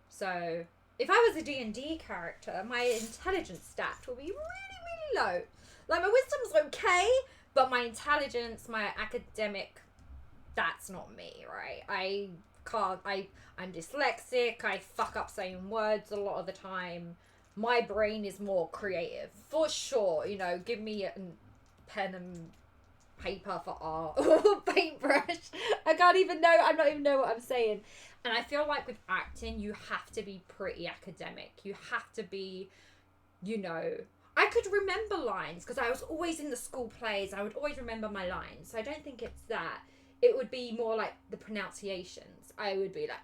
So if I was a D&D character, my intelligence stat would be really, really low. Like my wisdom's okay, but my intelligence, my academic, that's not me, right? I'm dyslexic. I fuck up saying words a lot of the time. My brain is more creative, for sure. You know, give me a pen and paper for art or paintbrush. I can't even know. I don't even know what I'm saying. And I feel like with acting, you have to be pretty academic. You have to be, you know, I could remember lines because I was always in the school plays. I would always remember my lines. So I don't think it's that. It would be more like the pronunciations. I would be like,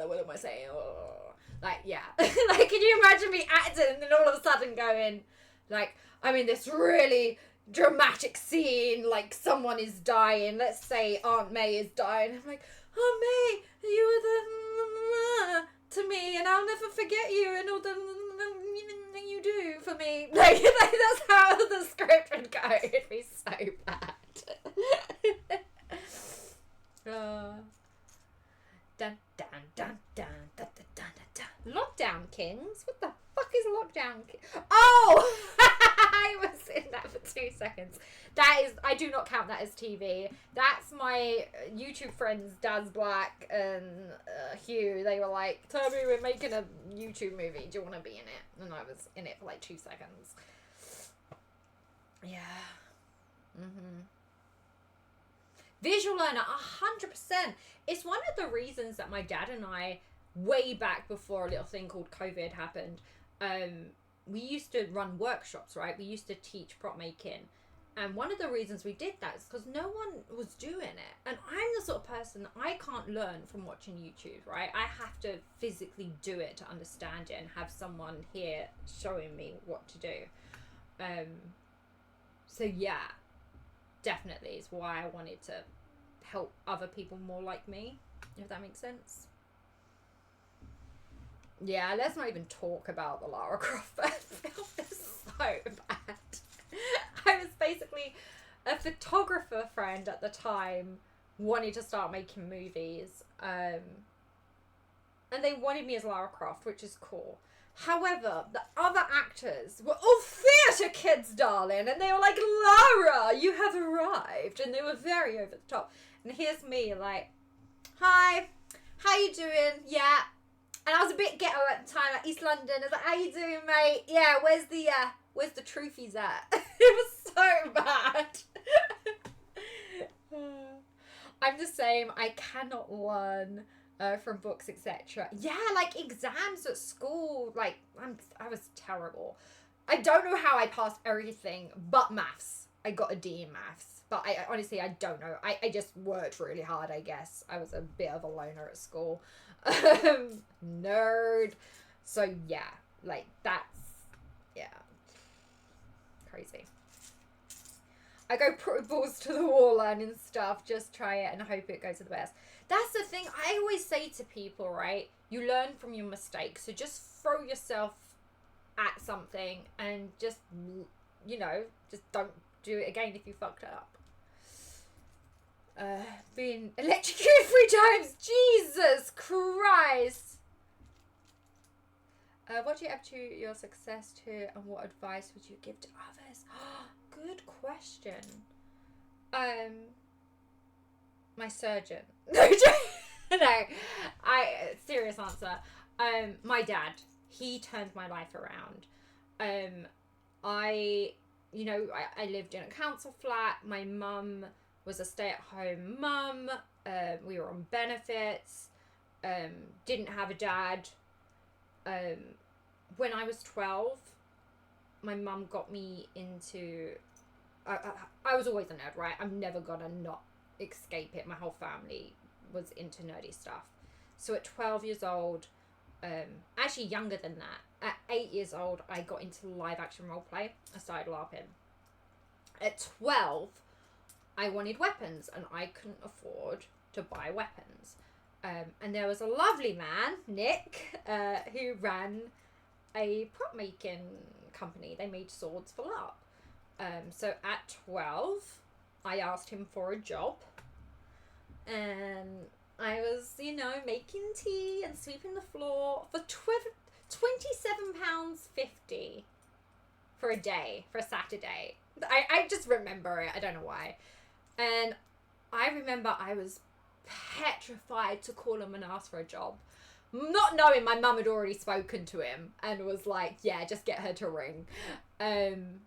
what am I saying? Like, yeah. Like, can you imagine me acting and then all of a sudden going, like, I'm in this really dramatic scene, like someone is dying. Let's say Aunt May is dying. I'm like, Aunt May, you were the to me, and I'll never forget you, and all the you do for me. Like that's how the script would go. It'd be so bad. Dun dun dun dun dun dun dun dun. Lockdown Kings? What the fuck is Lockdown Kings? Oh! I was in that for 2 seconds. That is, I do not count that as TV. That's my YouTube friends, Daz Black and Hugh. They were like, Toby, we're making a YouTube movie. Do you want to be in it? And I was in it for like 2 seconds. Yeah. Visual learner, 100%. It's one of the reasons that my dad and I, way back before a little thing called COVID happened, we used to run workshops, right? We used to teach prop making. And one of the reasons we did that is because no one was doing it. And I'm the sort of person, I can't learn from watching YouTube, right? I have to physically do it to understand it and have someone here showing me what to do. So yeah, definitely is why I wanted to help other people more like me, if that makes sense. Yeah, let's not even talk about the Lara Croft film. It's so bad. I was basically a photographer friend at the time, wanted to start making movies, and they wanted me as Lara Croft, which is cool. However, the other actors were all theatre kids, darling, and they were like, Lara, you have arrived, and they were very over the top. And here's me, like, hi, how you doing? Yeah. And I was a bit ghetto at the time, like East London. I was like, how you doing, mate? Yeah, where's the trophies at? It was so bad. I'm the same. I cannot learn from books, etc. Yeah, like exams at school. Like I was terrible. I don't know how I passed everything but maths. I got a D in maths. But I honestly, I don't know. I just worked really hard, I guess. I was a bit of a loner at school. Nerd. So yeah, like that's, yeah, crazy. I go balls to the wall learning stuff, just try it and hope it goes to the best. That's the thing I always say to people, right? You learn from your mistakes, so just throw yourself at something and just, you know, just don't do it again if you fucked up. Being electrocuted 3 times. Jesus Christ. What do you attribute your success to, and what advice would you give to others? good question. My surgeon. No, serious answer. My dad, he turned my life around. I lived in a council flat. My mum was a stay-at-home mum. We were on benefits. Didn't have a dad. When I was 12, my mum got me into... I was always a nerd, right? I'm never gonna not escape it. My whole family was into nerdy stuff. So at 12 years old, actually younger than that, at 8 years old, I got into live action role play. I started LARPing. At 12, I wanted weapons and I couldn't afford to buy weapons. And there was a lovely man, Nick, who ran a prop making company. They made swords for LARP. So at 12, I asked him for a job. And I was, making tea and sweeping the floor for £27.50 for a day, for a Saturday. I just remember it. I don't know why. And I remember I was petrified to call him and ask for a job. Not knowing my mum had already spoken to him and was like, yeah, just get her to ring. And,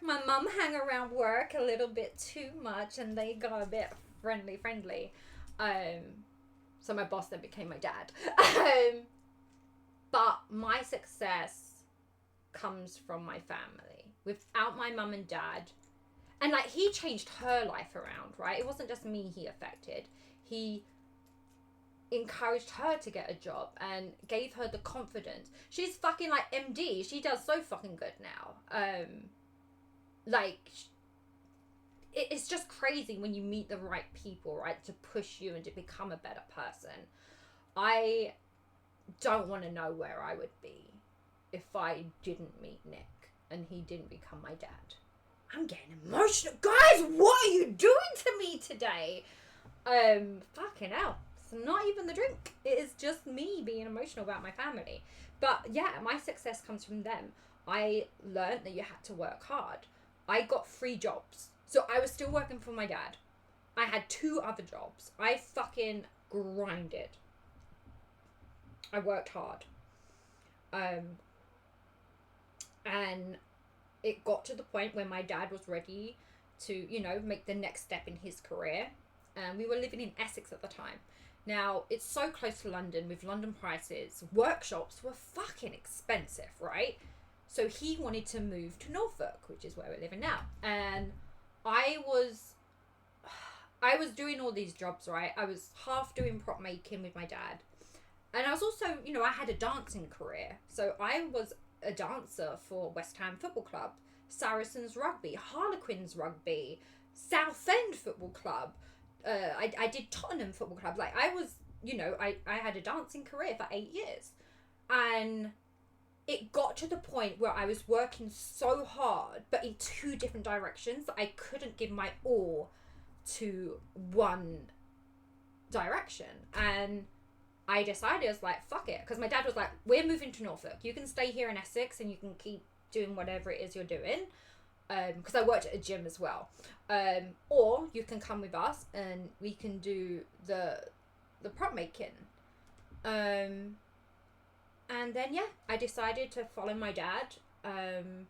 my mum hung around work a little bit too much and they got a bit friendly. So my boss then became my dad. But my success comes from my family. Without my mum and dad, and he changed her life around, right? It wasn't just me he affected. He encouraged her to get a job and gave her the confidence. She's fucking MD. She does so fucking good now. It's just crazy when you meet the right people, right, to push you and to become a better person. I don't want to know where I would be if I didn't meet Nick and he didn't become my dad. I'm getting emotional. Guys, what are you doing to me today? Fucking hell. It's not even the drink. It is just me being emotional about my family. But yeah, my success comes from them. I learned that you had to work hard. I got 3 jobs. So I was still working for my dad. I had 2 other jobs. I fucking grinded. I worked hard. And it got to the point where my dad was ready to, make the next step in his career. And we were living in Essex at the time. Now, it's so close to London with London prices. Workshops were fucking expensive, right? So he wanted to move to Norfolk, which is where we're living now. And I was doing all these jobs, right? I was half doing prop making with my dad. And I was also, I had a dancing career. So I was a dancer for West Ham Football Club, Saracens Rugby, Harlequins Rugby, Southend Football Club. I did Tottenham Football Club. I was, I had a dancing career for 8 years. And it got to the point where I was working so hard, but in 2 different directions, that I couldn't give my all to one direction. And I decided, I was like, fuck it. Because my dad was like, we're moving to Norfolk. You can stay here in Essex and you can keep doing whatever it is you're doing. Because I worked at a gym as well. Or you can come with us and we can do the prop making. And then, yeah, I decided to follow my dad. And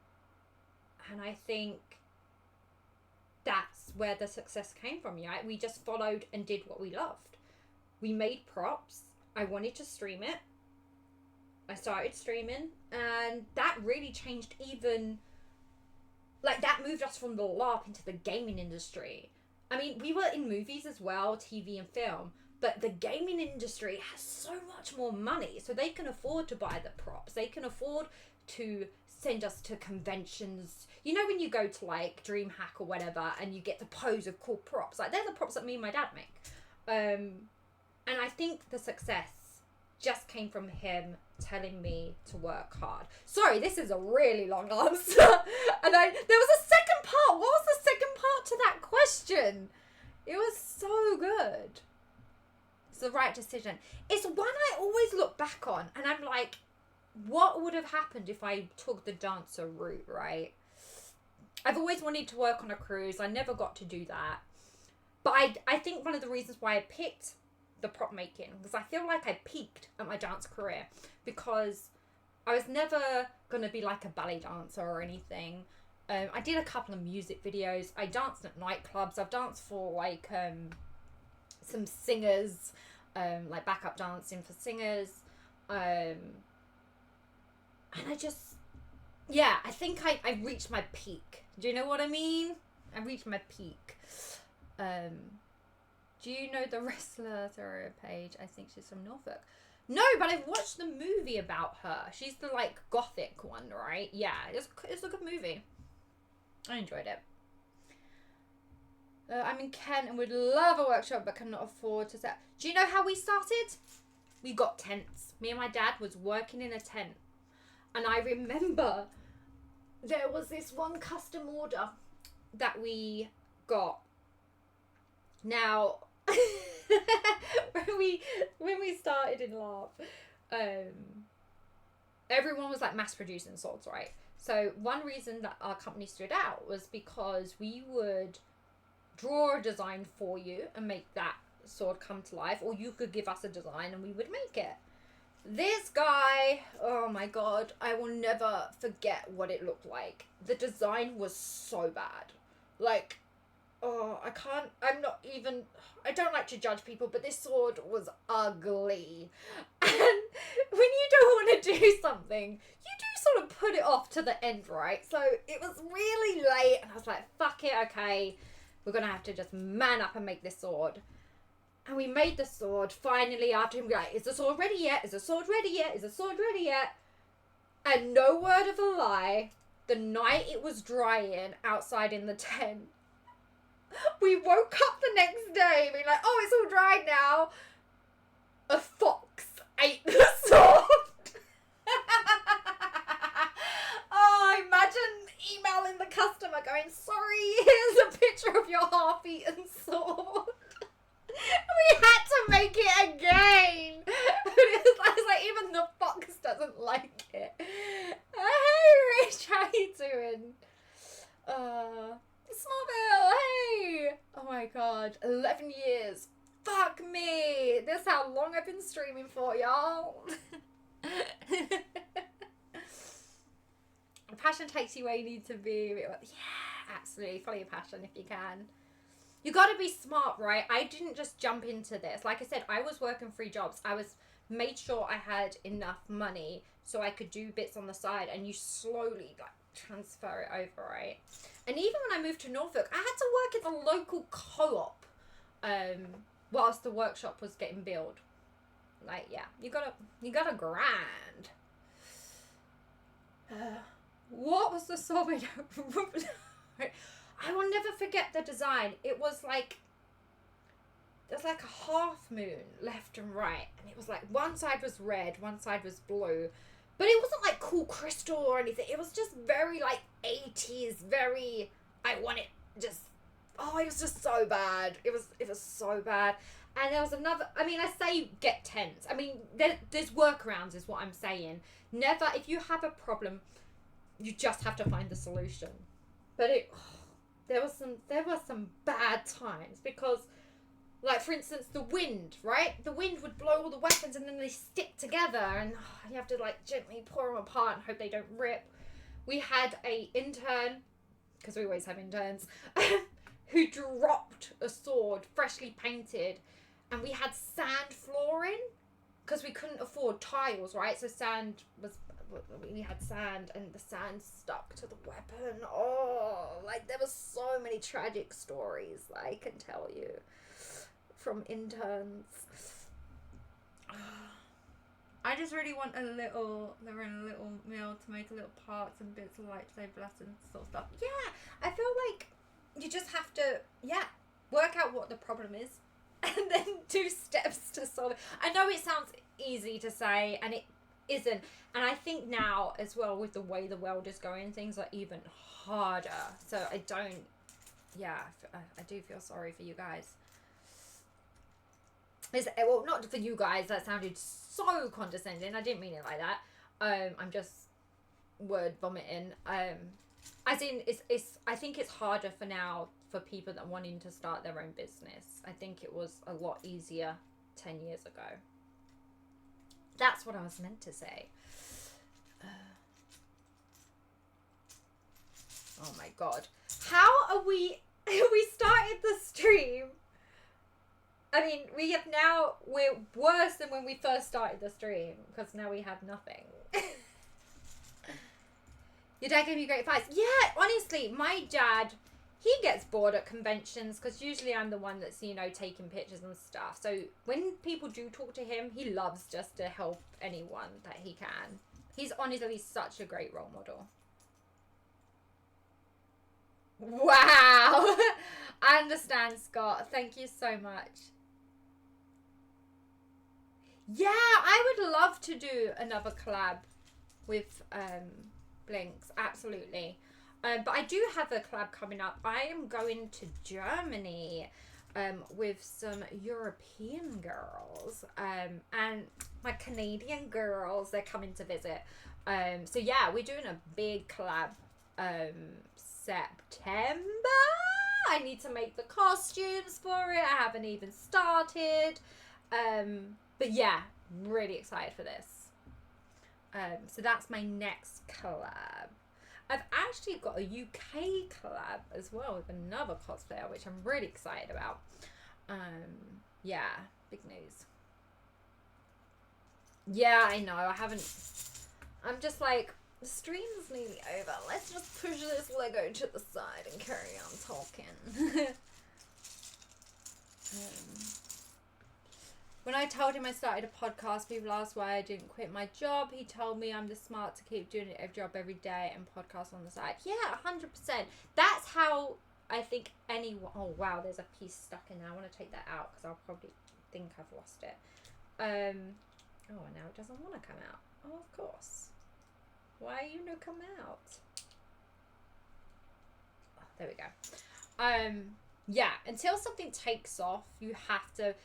I think that's where the success came from, right? We just followed and did what we loved. We made props. I wanted to stream it. I started streaming. And that really changed even... that moved us from the LARP into the gaming industry. I mean, we were in movies as well, TV and film. But the gaming industry has so much more money, so they can afford to buy the props. They can afford to send us to conventions. When you go to DreamHack or whatever, and you get to pose with cool props. They're the props that me and my dad make. And I think the success just came from him telling me to work hard. Sorry, this is a really long answer. And there was a second part. What was the second part to that question? It was so good. It's the right decision. It's one I always look back on and I'm like, what would have happened if I took the dancer route, right? I've always wanted to work on a cruise. I never got to do that. But I think one of the reasons why I picked the prop making, because I feel like I peaked at my dance career, because I was never going to be like a ballet dancer or anything. I did a couple of music videos. I danced at nightclubs. I've danced for like some singers, like backup dancing for singers. And I just, yeah, I think I reached my peak. Do you know what I mean? I reached my peak. Do you know the wrestler Sarah Page? I think she's from Norfolk. No, but I've watched the movie about her. She's the like gothic one, right? Yeah, it's a good movie. I enjoyed it. I'm in Kent and would love a workshop but cannot afford to set. Do you know how we started? We got tents. Me and my dad was working in a tent. And I remember there was this one custom order that we got. Now, when we started in LARP, everyone was like mass producing swords, right? So one reason that our company stood out was because we would draw a design for you and make that sword come to life, or you could give us a design and we would make it. This guy, oh my god, I will never forget what it looked like. The design was so bad. Like, oh, I don't like to judge people, but this sword was ugly. And when you don't want to do something, you do sort of put it off to the end, right? So it was really late, and I was like, fuck it, okay. We're going to have to just man up and make this sword. And we made the sword, finally, after him, like, is the sword ready yet? Is the sword ready yet? Is the sword ready yet? And no word of a lie, the night it was drying outside in the tent, we woke up the next day being like, oh, it's all dried now. A fox ate the sword. Oh, imagine emailing the customer going, sorry, here's a picture of your half-eaten sword. We had to make it again. I was like, even the fox doesn't like it. Hey, Rich, how you doing? Smallville, hey! Oh my god, 11 years. Fuck me. This is how long I've been streaming for, y'all. Passion takes you where you need to be. Yeah, absolutely. Follow your passion if you can. You gotta be smart, right? I didn't just jump into this. Like I said, I was working 3 jobs. I made sure I had enough money so I could do bits on the side, and you slowly like transfer it over, right? And even when I moved to Norfolk, I had to work at the local co-op whilst the workshop was getting built. Like, yeah, you gotta grind. What was the sword made of? I will never forget the design. It was like, there's like a half moon left and right, and it was like one side was red, one side was blue, but it wasn't like cool crystal or anything. It was just very like 80s, very, I want it just, oh, it was just so bad. It was so bad. And there was another, I mean, I say get tents. I mean, there's workarounds is what I'm saying. Never, if you have a problem, you just have to find the solution. But there were some bad times because, like, for instance, the wind, right? The wind would blow all the weapons and then they stick together, and you have to like gently pour them apart and hope they don't rip. We had a intern, because we always have interns, who dropped a sword freshly painted, and we had sand flooring because we couldn't afford tiles, right? So we had sand, and the sand stuck to the weapon. Oh, like there were so many tragic stories I can tell you from interns. I just really want a little mill to make a little parts and bits of lightsaber lessons sort of stuff. Yeah, I feel like you just have to, work out what the problem is and then do steps to solve it. I know it sounds easy to say, and it isn't. And I think now as well, with the way the world is going, things are even harder. So I do feel sorry for you guys. Well, not for you guys, that sounded so condescending. I didn't mean it like that. I'm just word vomiting. As in, it's. I think it's harder for now for people that wanting to start their own business. I think it was a lot easier 10 years ago. That's what I was meant to say. Oh my god. How are we... We started the stream. I mean, we're worse than when we first started the stream. Because now we have nothing. Your dad gave me great advice. Yeah, honestly, my dad... He gets bored at conventions because usually I'm the one that's, you know, taking pictures and stuff. So when people do talk to him, he loves just to help anyone that he can. He's honestly such a great role model. Wow. I understand, Scott. Thank you so much. Yeah, I would love to do another collab with Blinks. Absolutely. But I do have a collab coming up. I am going to Germany with some European girls and my Canadian girls. They're coming to visit. So yeah, we're doing a big collab September. I need to make the costumes for it. I haven't even started. But yeah, really excited for this. So that's my next collab. I've actually got a UK collab as well with another cosplayer, which I'm really excited about. Yeah, big news. Yeah, I know. I'm just like, the stream's nearly over. Let's just push this Lego to the side and carry on talking. When I told him I started a podcast, people asked why I didn't quit my job. He told me I'm the smart to keep doing a job every day and podcast on the side. Yeah, 100%. That's how I think anyone... Oh, wow, there's a piece stuck in there. I want to take that out because I'll probably think I've lost it. Oh, now it doesn't want to come out. Oh, of course. Why are you not come out? Oh, there we go. Yeah, until something takes off, you have to...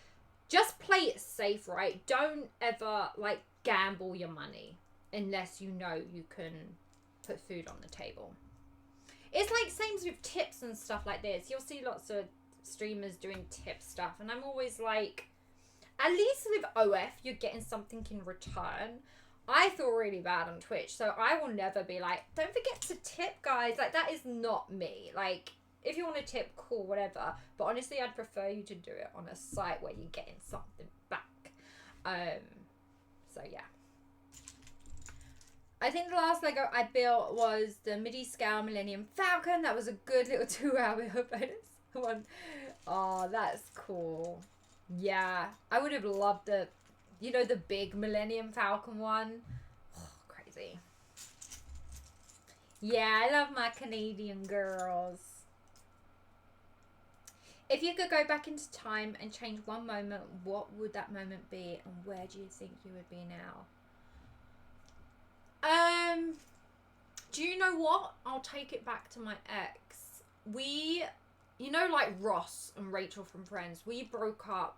Just play it safe, right? Don't ever, like, gamble your money unless you know you can put food on the table. It's like same with tips and stuff like this. You'll see lots of streamers doing tip stuff, and I'm always like, at least with OF, you're getting something in return. I feel really bad on Twitch, so I will never be like, don't forget to tip, guys. Like, that is not me. Like... If you want to tip, cool, whatever. But honestly, I'd prefer you to do it on a site where you're getting something back. So yeah. I think the last Lego I built was the MIDI scale Millennium Falcon. That was a good little 2-hour bonus one. Oh, that's cool. Yeah. I would have loved the, you know, the big Millennium Falcon one. Oh, crazy. Yeah, I love my Canadian girls. If you could go back into time and change one moment, what would that moment be, and where do you think you would be now? Do you know what? I'll take it back to my ex. We, you know, like Ross and Rachel from Friends, we broke up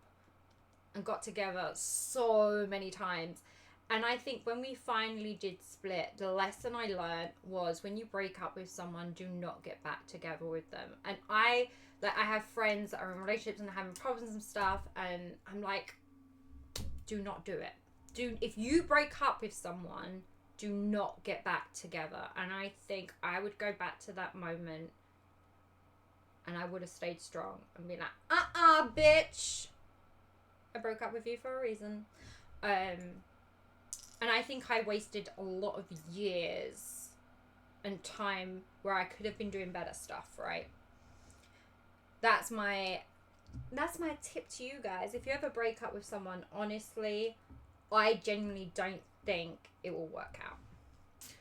and got together so many times. And I think when we finally did split, the lesson I learned was when you break up with someone, do not get back together with them. And I have friends that are in relationships and having problems and stuff, and I'm like, do not do it. If you break up with someone, do not get back together. And I think I would go back to that moment and I would have stayed strong and be like, bitch. I broke up with you for a reason. And I think I wasted a lot of years and time where I could have been doing better stuff, right? That's my tip to you guys. If you ever break up with someone, honestly, I genuinely don't think it will work out.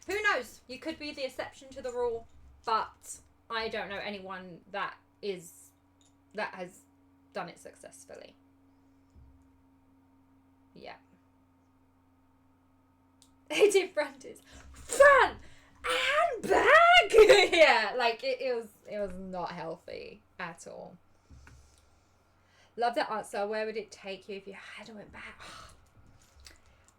Who knows? You could be the exception to the rule, but I don't know anyone that has done it successfully. Yeah. They did front and back. Yeah, like it was not healthy at all. Love that answer. Where would it take you if you had to went back?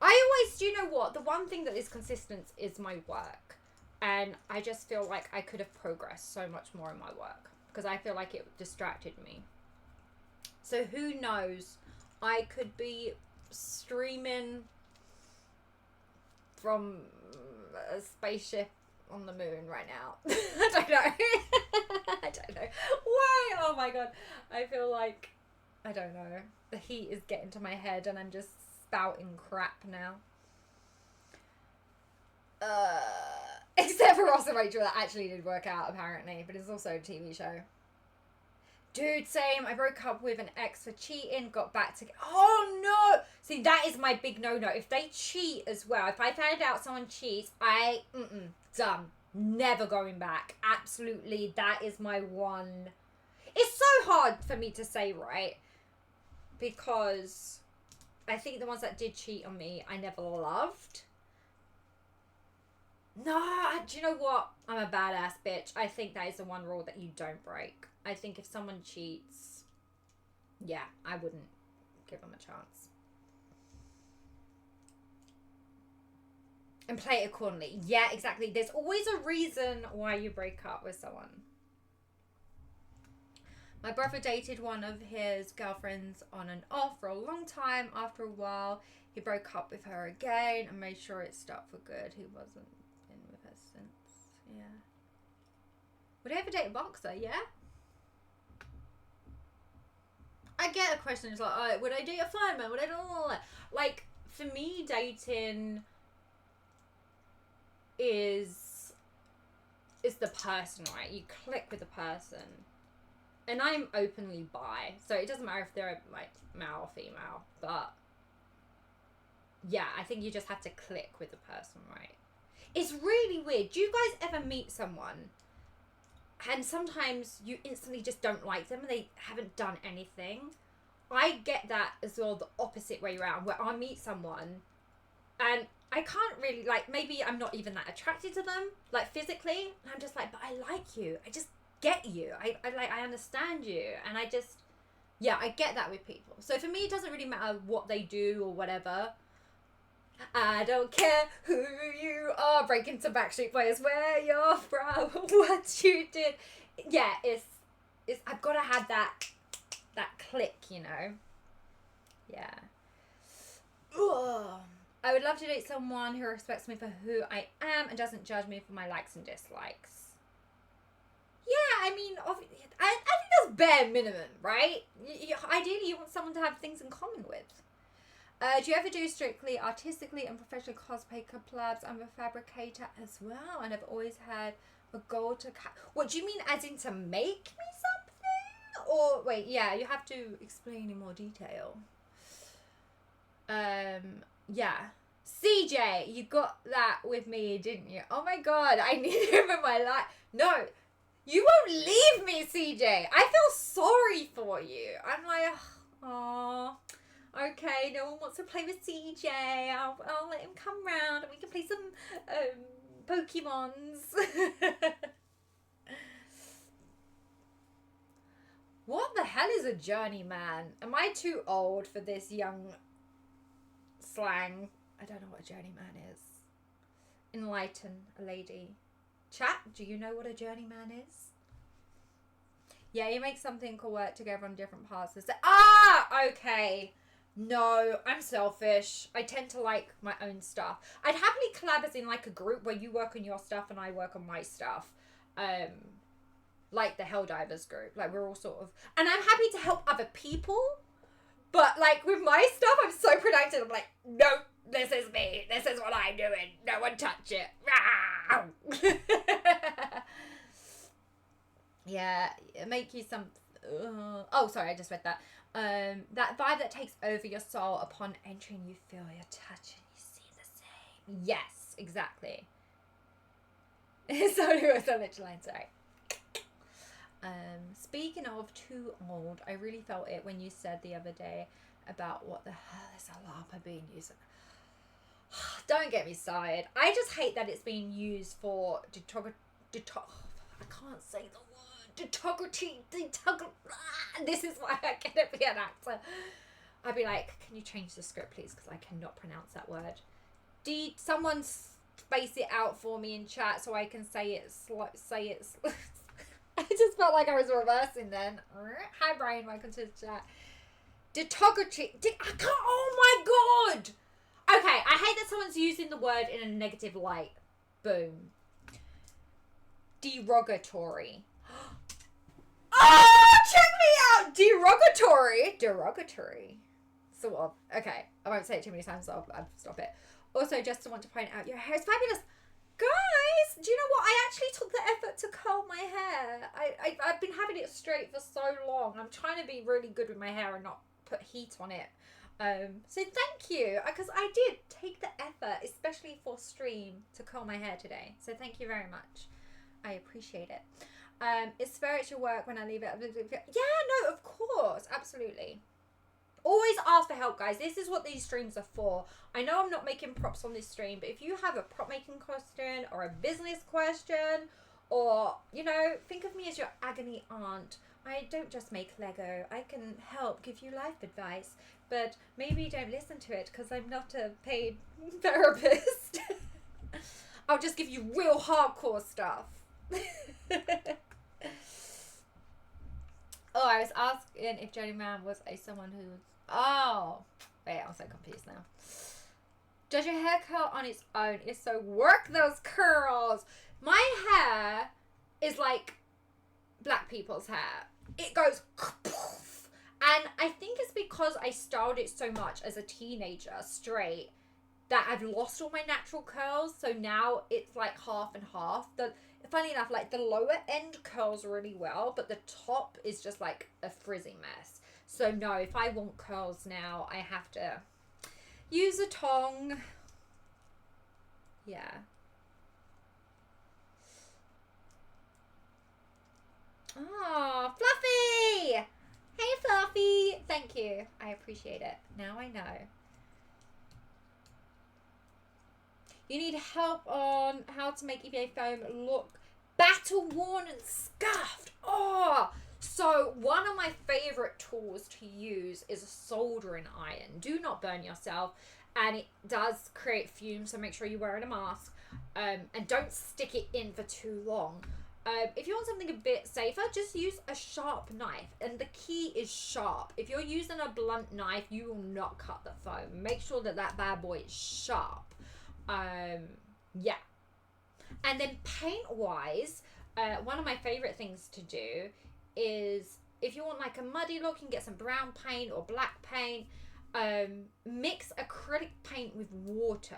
I always, do you know what? The one thing that is consistent is my work. And I just feel like I could have progressed so much more in my work. Because I feel like it distracted me. So who knows? I could be streaming from a spaceship on the moon right now. I don't know. I don't know. Why? Oh my god. I feel like, I don't know. The heat is getting to my head and I'm just spouting crap now. Except for Ross and Rachel, that actually did work out apparently, but it's also a TV show. Dude, same. I broke up with an ex for cheating, got back together. Oh no! See, that is my big no-no. If they cheat as well, if I found out someone cheats, done. Never going back. Absolutely, that is my one. It's so hard for me to say, right? Because I think the ones that did cheat on me, I never loved. No, do you know what? I'm a badass bitch. I think that is the one rule that you don't break. I think if someone cheats, yeah, I wouldn't give them a chance. And play it accordingly. Yeah, exactly. There's always a reason why you break up with someone. My brother dated one of his girlfriends on and off for a long time. After a while, he broke up with her again and made sure it stopped for good. He wasn't been with her since. Yeah. Would I ever date a boxer? Yeah. I get a question. It's like, oh, would I date a fireman? Would I do all that? Like, for me, dating is the person, right? You click with the person. And I'm openly bi, so it doesn't matter if they're like male or female, but yeah, I think you just have to click with the person, right? It's really weird. Do you guys ever meet someone and sometimes you instantly just don't like them and they haven't done anything? I get that as well, the opposite way around, where I meet someone and I can't really, like, maybe I'm not even that attracted to them, like physically, and I'm just like, but I like you. I just get you. I understand you. And I just, yeah, I get that with people. So for me, it doesn't really matter what they do or whatever. I don't care who you are. Break into Backstreet Boys, where you're from, what you did. Yeah, it's I've got to have that click, you know. Yeah. Ugh. I would love to date someone who respects me for who I am and doesn't judge me for my likes and dislikes. Yeah, I mean, I think that's bare minimum, right? Ideally, you want someone to have things in common with. Do you ever do strictly artistically and professional cosplay collabs? I'm a fabricator as well, and I've always had a goal to... What, do you mean as in to make me something? Or, wait, yeah, you have to explain in more detail. Yeah. CJ, you got that with me, didn't you? Oh my god, I need him in my life. No, you won't leave me, CJ. I feel sorry for you. I'm like, oh, okay, no one wants to play with CJ. I'll let him come round and we can play some Pokemons. What the hell is a journeyman? Am I too old for this young slang? I don't know what a journeyman is. Enlighten a lady. Chat, do you know what a journeyman is? Yeah, you make something called work together on different parts of the... okay. No, I'm selfish. I tend to like my own stuff. I'd happily collab as in like a group where you work on your stuff and I work on my stuff. Like the Helldivers group. Like we're all sort of... And I'm happy to help other people. But like with my stuff, I'm so productive. I'm like, nope. This is me. This is what I'm doing. No one touch it. Yeah, make you some... oh, sorry, I just read that. That vibe that takes over your soul upon entering, you feel your touch and you see the same. Yes, exactly. Sorry, it was a literal line, sorry. Speaking of too old, I really felt it when you said the other day about what the hell is a LARPer being used. Don't get me started. I just hate that it's being used for I can't say the word. This is why I can't be an actor. I'd be like, can you change the script, please? Because I cannot pronounce that word. Someone space it out for me in chat so I can say it. I just felt like I was reversing then. Hi, Brian. Welcome to the chat. Detogratry. I can't. Oh my god. Okay, I hate that someone's using the word in a negative light. Boom. Derogatory. Oh, check me out. Derogatory. Sort of. Okay, I won't say it too many times, so I'll stop it. Also, just want to point out, your hair is fabulous. Guys, do you know what? I actually took the effort to curl my hair. I've been having it straight for so long. I'm trying to be really good with my hair and not put heat on it. So thank you, because I did take the effort, especially for stream, to curl my hair today. So thank you very much. I appreciate it. It's spiritual work when I leave it. Yeah, no, of course, absolutely. Always ask for help, guys. This is what these streams are for. I know I'm not making props on this stream, but if you have a prop making question or a business question, or, you know, think of me as your agony aunt. I don't just make Lego. I can help give you life advice, but maybe don't listen to it because I'm not a paid therapist. I'll just give you real hardcore stuff. Oh, I was asking if Jelly Man was someone who... Oh, wait, I'm so confused now. Does your hair curl on its own? If so, work those curls. My hair is like black people's hair. It goes... And I think it's because I styled it so much as a teenager, straight, that I've lost all my natural curls. So now it's like half and half. Funny enough, like the lower end curls really well, but the top is just like a frizzy mess. So no, if I want curls now, I have to use a tong. Yeah. Oh, Fluffy! Hey, Fluffy! Thank you. I appreciate it. Now I know. You need help on how to make EVA foam look battle worn and scuffed. Oh, so one of my favorite tools to use is a soldering iron. Do not burn yourself, and it does create fumes, so make sure you're wearing a mask, and don't stick it in for too long. If you want something a bit safer, just use a sharp knife, and the key is sharp. If you're using a blunt knife, you will not cut the foam. Make sure that that bad boy is sharp. Yeah. And then paint wise, one of my favorite things to do is, if you want like a muddy look, you can get some brown paint or black paint. Mix acrylic paint with water,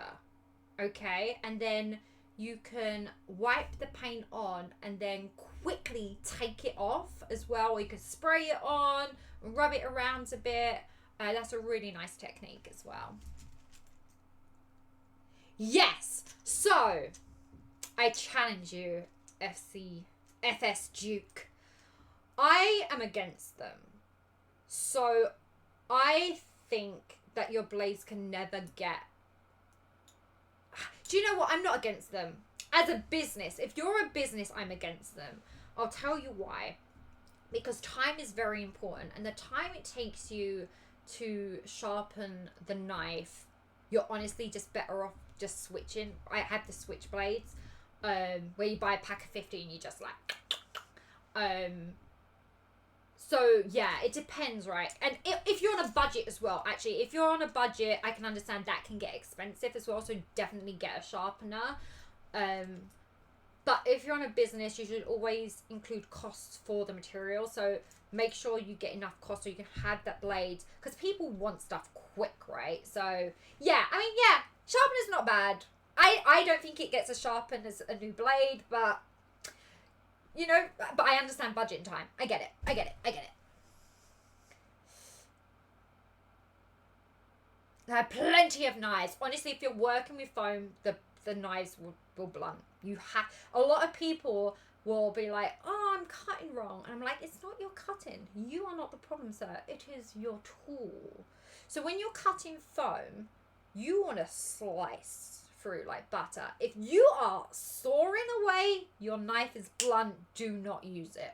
okay? And then you can wipe the paint on and then quickly take it off as well. You can spray it on, rub it around a bit. That's a really nice technique as well. Yes! So, I challenge you, FS Duke. I am against them. So, I think that your blades can never get... Do you know what? I'm not against them. As a business, if you're a business, I'm against them. I'll tell you why. Because time is very important. And the time it takes you to sharpen the knife, you're honestly just better off just switching. I have the switch blades, where you buy a pack of 50 and you just like... So, yeah, it depends, right? And if you're on a budget as well, actually, if you're on a budget, I can understand that can get expensive as well, so definitely get a sharpener. But if you're on a business, you should always include costs for the material, so make sure you get enough cost so you can have that blade, because people want stuff quick, right? So, yeah, I mean, yeah, sharpener's not bad. I don't think it gets as sharpened as a new blade, but... You know, but I understand budget and time. I get it. I get it. There are plenty of knives. Honestly, if you're working with foam, the knives will blunt. You have... A lot of people will be like, oh, I'm cutting wrong. And I'm like, it's not your cutting. You are not the problem, sir. It is your tool. So when you're cutting foam, you want to slice through like butter. If you are sawing away, your knife is blunt, do not use it.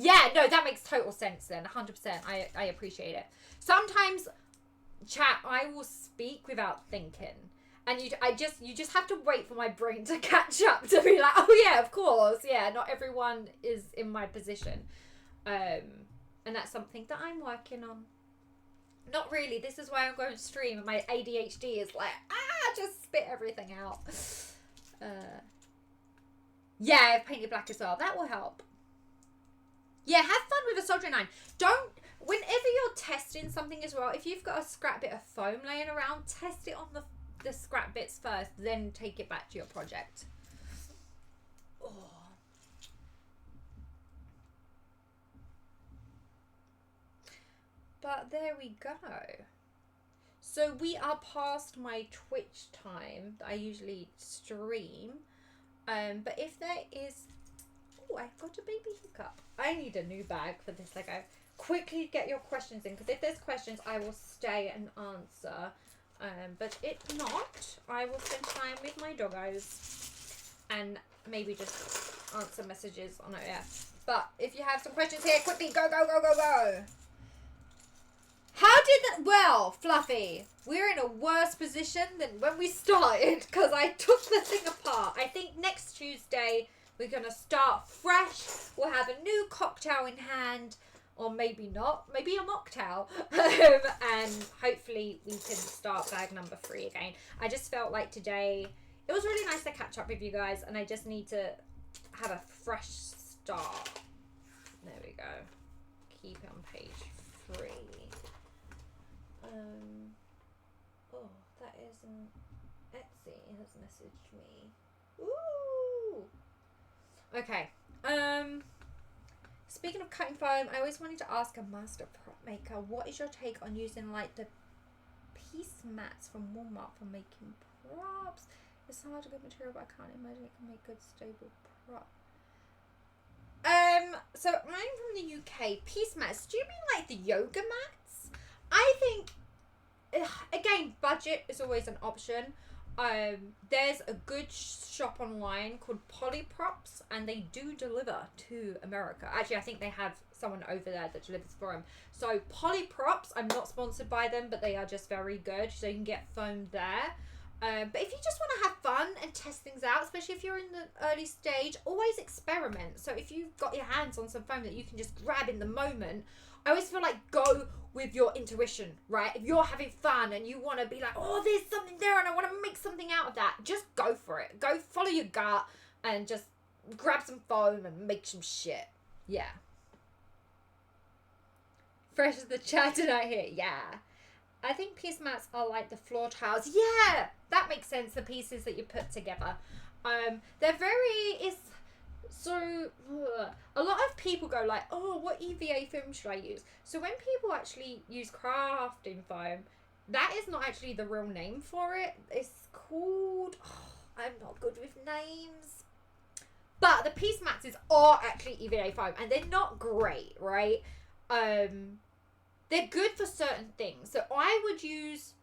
Yeah, no, that makes total sense then. 100%. I appreciate it. Sometimes, chat, I will speak without thinking. And you just have to wait for my brain to catch up to be like, oh yeah, of course. Yeah, not everyone is in my position. And that's something that I'm working on. Not really. This is why I'm going to stream and my ADHD is like, just spit everything out. Yeah, I've painted black as well. That will help. Yeah, have fun with a soldering iron. Whenever you're testing something as well, if you've got a scrap bit of foam laying around, test it on the scrap bits first, then take it back to your project. Oh. But there we go. So we are past my Twitch time that I usually stream. But if there is... Oh, I've got a baby hiccup. I need a new bag for this Lego. Quickly get your questions in, because if there's questions, I will stay and answer. But if not, I will spend time with my doggos and maybe just answer messages on it. Yeah. But if you have some questions here, quickly go, go, go, go, go. How did that... Well, Fluffy, we're in a worse position than when we started, because I took the thing apart. I think next Tuesday we're going to start fresh. We'll have a new cocktail in hand, or maybe not. Maybe a mocktail. And hopefully we can start bag number 3 again. I just felt like today... It was really nice to catch up with you guys, and I just need to have a fresh start. There we go. Keep it on page 3. Oh, that isn't... Etsy has messaged me. Ooh! Okay. Speaking of cutting foam, I always wanted to ask a master prop maker, what is your take on using like the piece mats from Walmart for making props? It's hard to get material, but I can't imagine it can make good stable prop. So I'm from the UK. Piece mats. Do you mean like the yoga mats? I think, again, budget is always an option. There's a good shop online called Polyprops, and they do deliver to America. Actually, I think they have someone over there that delivers for them. So Polyprops, I'm not sponsored by them, but they are just very good. So you can get foam there. But if you just want to have fun and test things out, especially if you're in the early stage, always experiment. So if you've got your hands on some foam that you can just grab in the moment, I always feel like go with your intuition, right? If you're having fun and you want to be like, oh, there's something there and I want to make something out of that, just go for it. Go follow your gut and just grab some foam and make some shit. Yeah. Fresh as the chat tonight here. Yeah. I think piece mats are like the floor tiles. Yeah, that makes sense. The pieces that you put together. They're very... a lot of people go like, oh, what EVA foam should I use? So when people actually use crafting foam, that is not actually the real name for it. It's called... Oh, I'm not good with names. But the piece mats are actually EVA foam, and they're not great, right? They're good for certain things. So I would use...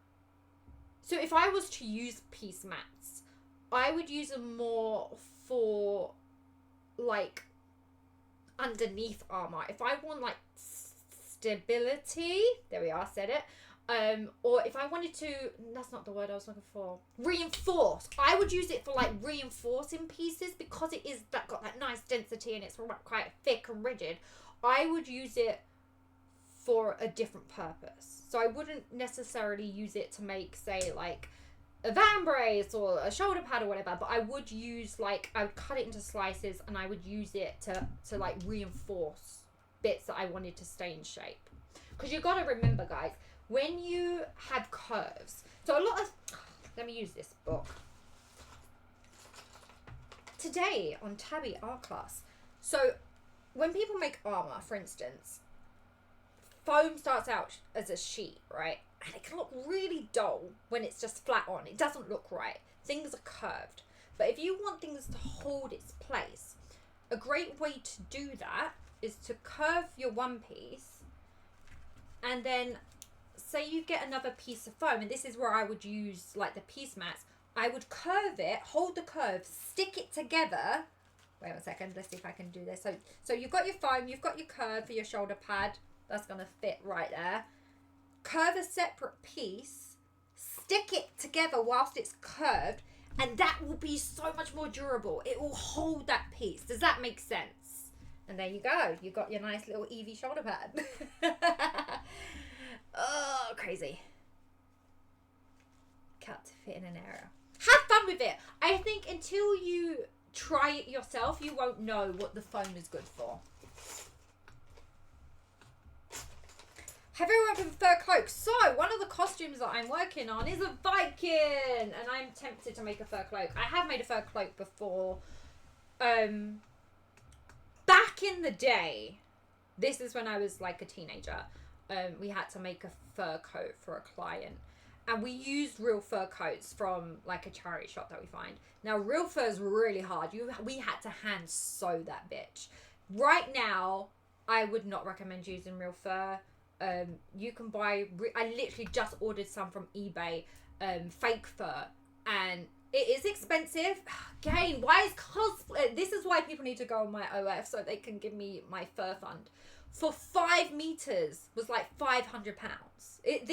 So if I was to use piece mats, I would use them more for, like, underneath armor. If I want, like, stability... There we are, said it. Or if I wanted to... That's not the word I was looking for. Reinforce. I would use it for, like, reinforcing pieces because it is got that nice density and it's quite thick and rigid. I would use it for a different purpose. So I wouldn't necessarily use it to make, say, like a van brace or a shoulder pad or whatever, but I would use, like, I would cut it into slices and I would use it to like reinforce bits that I wanted to stay in shape. Because you got to remember, guys, when you have curves, so a lot of, let me use this book. Today on Tabby Art Class, so when people make armor, for instance, foam starts out as a sheet, right? And it can look really dull when it's just flat on. It doesn't look right. Things are curved. But if you want things to hold its place, a great way to do that is to curve your one piece, and then say you get another piece of foam, and this is where I would use like the piece mats. I would curve it, hold the curve, stick it together. Wait a second. Let's see if I can do this. So you've got your foam. You've got your curve for your shoulder pad. That's going to fit right there. Curve a separate piece. Stick it together whilst it's curved. And that will be so much more durable. It will hold that piece. Does that make sense? And there you go. You got your nice little Evie shoulder pad. Oh, crazy. Cut to fit in an area. Have fun with it. I think until you try it yourself, you won't know what the foam is good for. Have you ever worked with a fur cloak? So, one of the costumes that I'm working on is a Viking. And I'm tempted to make a fur cloak. I have made a fur cloak before. Back in the day, this is when I was like a teenager. We had to make a fur coat for a client. And we used real fur coats from like a charity shop that we find. Now, real fur is really hard. We had to hand sew that bitch. Right now, I would not recommend using real fur. You can buy, I literally just ordered some from eBay, fake fur, and it is expensive. Again, why is cosplay? This is why people need to go on my OF so they can give me my fur fund. For 5 meters was like £500. It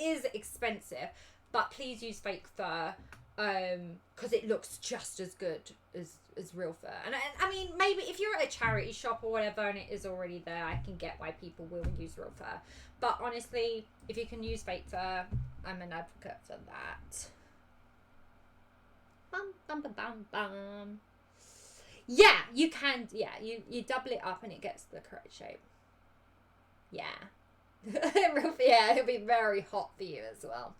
is expensive, but please use fake fur, because it looks just as good as real fur. And I mean, maybe if you're at a charity shop or whatever and it is already there, I can get why people will use real fur. But honestly, if you can use fake fur, I'm an advocate for that. Bum, bum, bum, bum, bum. Yeah, you can. Yeah, you double it up and it gets the correct shape. Yeah. Yeah, it'll be very hot for you as well.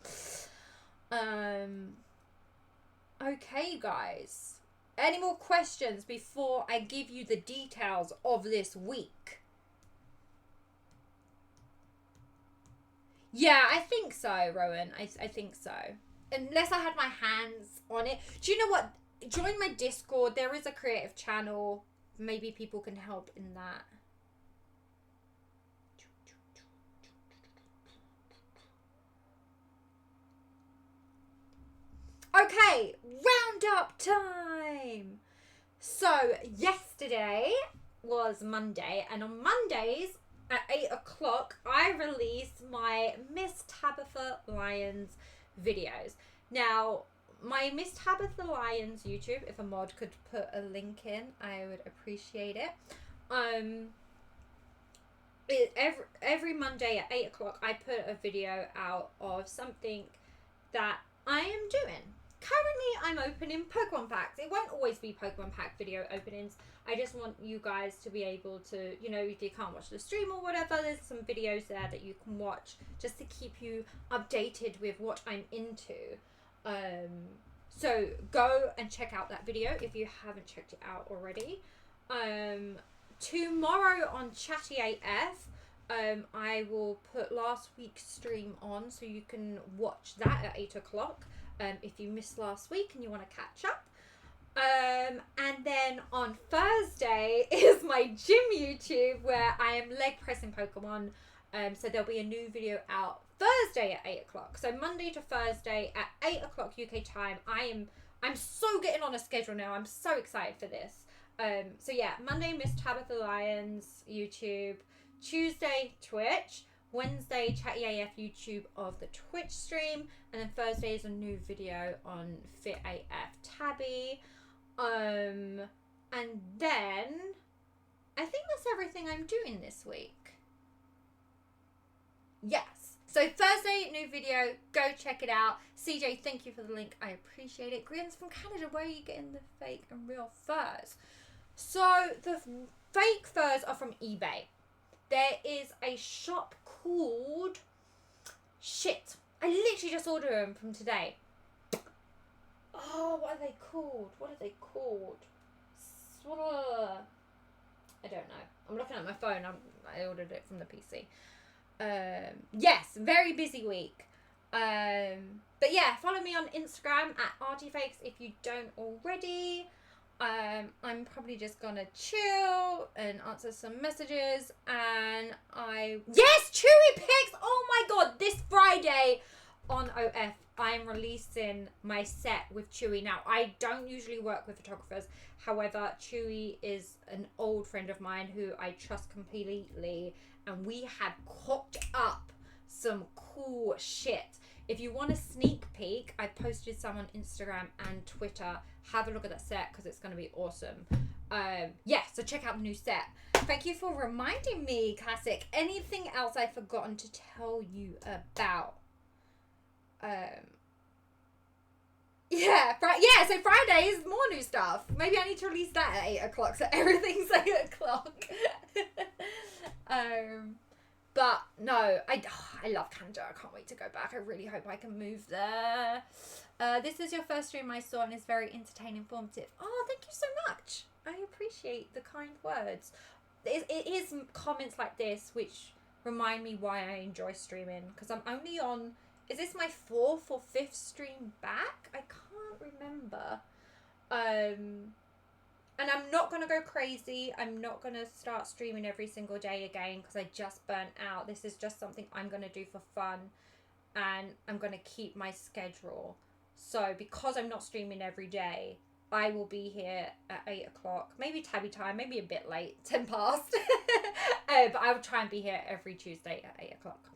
Okay, guys. Any more questions before I give you the details of this week? Yeah, I think so, Rowan. I think so. Unless I had my hands on it. Do you know what? Join my Discord. There is a creative channel. Maybe people can help in that. Okay, roundup time. So yesterday was Monday, and on Mondays at 8 o'clock I release my Miss Tabitha Lyons videos. Now, my Miss Tabitha Lyons YouTube, if a mod could put a link in, I would appreciate it. Every Monday at 8 o'clock I put a video out of something that I am doing. Currently, I'm opening Pokemon packs. It won't always be Pokemon pack video openings. I just want you guys to be able to, you know, if you can't watch the stream or whatever, there's some videos there that you can watch just to keep you updated with what I'm into. So go and check out that video if you haven't checked it out already. Tomorrow on Chatty AF, I will put last week's stream on so you can watch that at 8 o'clock. If you missed last week and you want to catch up. And then on Thursday is my gym YouTube where I am leg pressing Pokemon. So there'll be a new video out Thursday at 8 o'clock. So Monday to Thursday at 8 o'clock UK time. I'm so getting on a schedule now. I'm so excited for this. So yeah, Monday Miss Tabitha Lyons YouTube, Tuesday Twitch, Wednesday Chatty AF YouTube of the Twitch stream, and then Thursday is a new video on Fit AF Tabby. And then I think that's everything I'm doing this week. Yes. So Thursday, new video. Go check it out. CJ, thank you for the link. I appreciate it. Green's from Canada. Where are you getting the fake and real furs? So the fake furs are from eBay. There is a shop called... Shit. I literally just ordered them from today. Oh, what are they called? What are they called? I don't know. I'm looking at my phone. I ordered it from the PC. Yes, very busy week. But yeah, follow me on Instagram at Artifakes if you don't already. I'm probably just gonna chill and answer some messages, and yes, Chewy Pics. Oh my god, this Friday on OF, I'm releasing my set with Chewy. Now, I don't usually work with photographers. However, Chewy is an old friend of mine who I trust completely, and we have cooked up some cool shit. If you want a sneak peek, I posted some on Instagram and Twitter. Have a look at that set because it's going to be awesome. Yeah, so check out the new set. Thank you for reminding me, Classic. Anything else I've forgotten to tell you about? So Friday is more new stuff. Maybe I need to release that at 8 o'clock, so everything's 8 o'clock. But no, I love Canada. I can't wait to go back. I really hope I can move there. This is your first stream I saw and it's very entertaining, informative. Oh, thank you so much. I appreciate the kind words. It is comments like this which remind me why I enjoy streaming, because I'm only on, is this my 4th or 5th stream back? I can't remember. And I'm not going to go crazy. I'm not going to start streaming every single day again because I just burnt out. This is just something I'm going to do for fun, and I'm going to keep my schedule. So because I'm not streaming every day, I will be here at 8 o'clock, maybe tabby time, maybe a bit late, 10 past. But I will try and be here every Tuesday at 8 o'clock.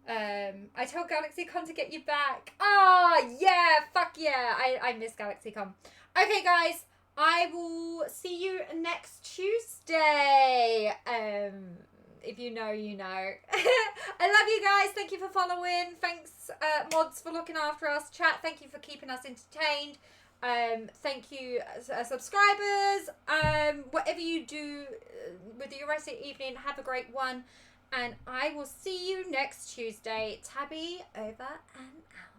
I told GalaxyCon to get you back. Oh, yeah, fuck yeah. I miss GalaxyCon. Okay, guys, I will see you next Tuesday. If you know, you know. I love you guys. Thank you for following. Thanks, mods, for looking after us. Chat, thank you for keeping us entertained. Thank you, subscribers. Whatever you do with your rest of the evening, have a great one. And I will see you next Tuesday. Tabby over and out.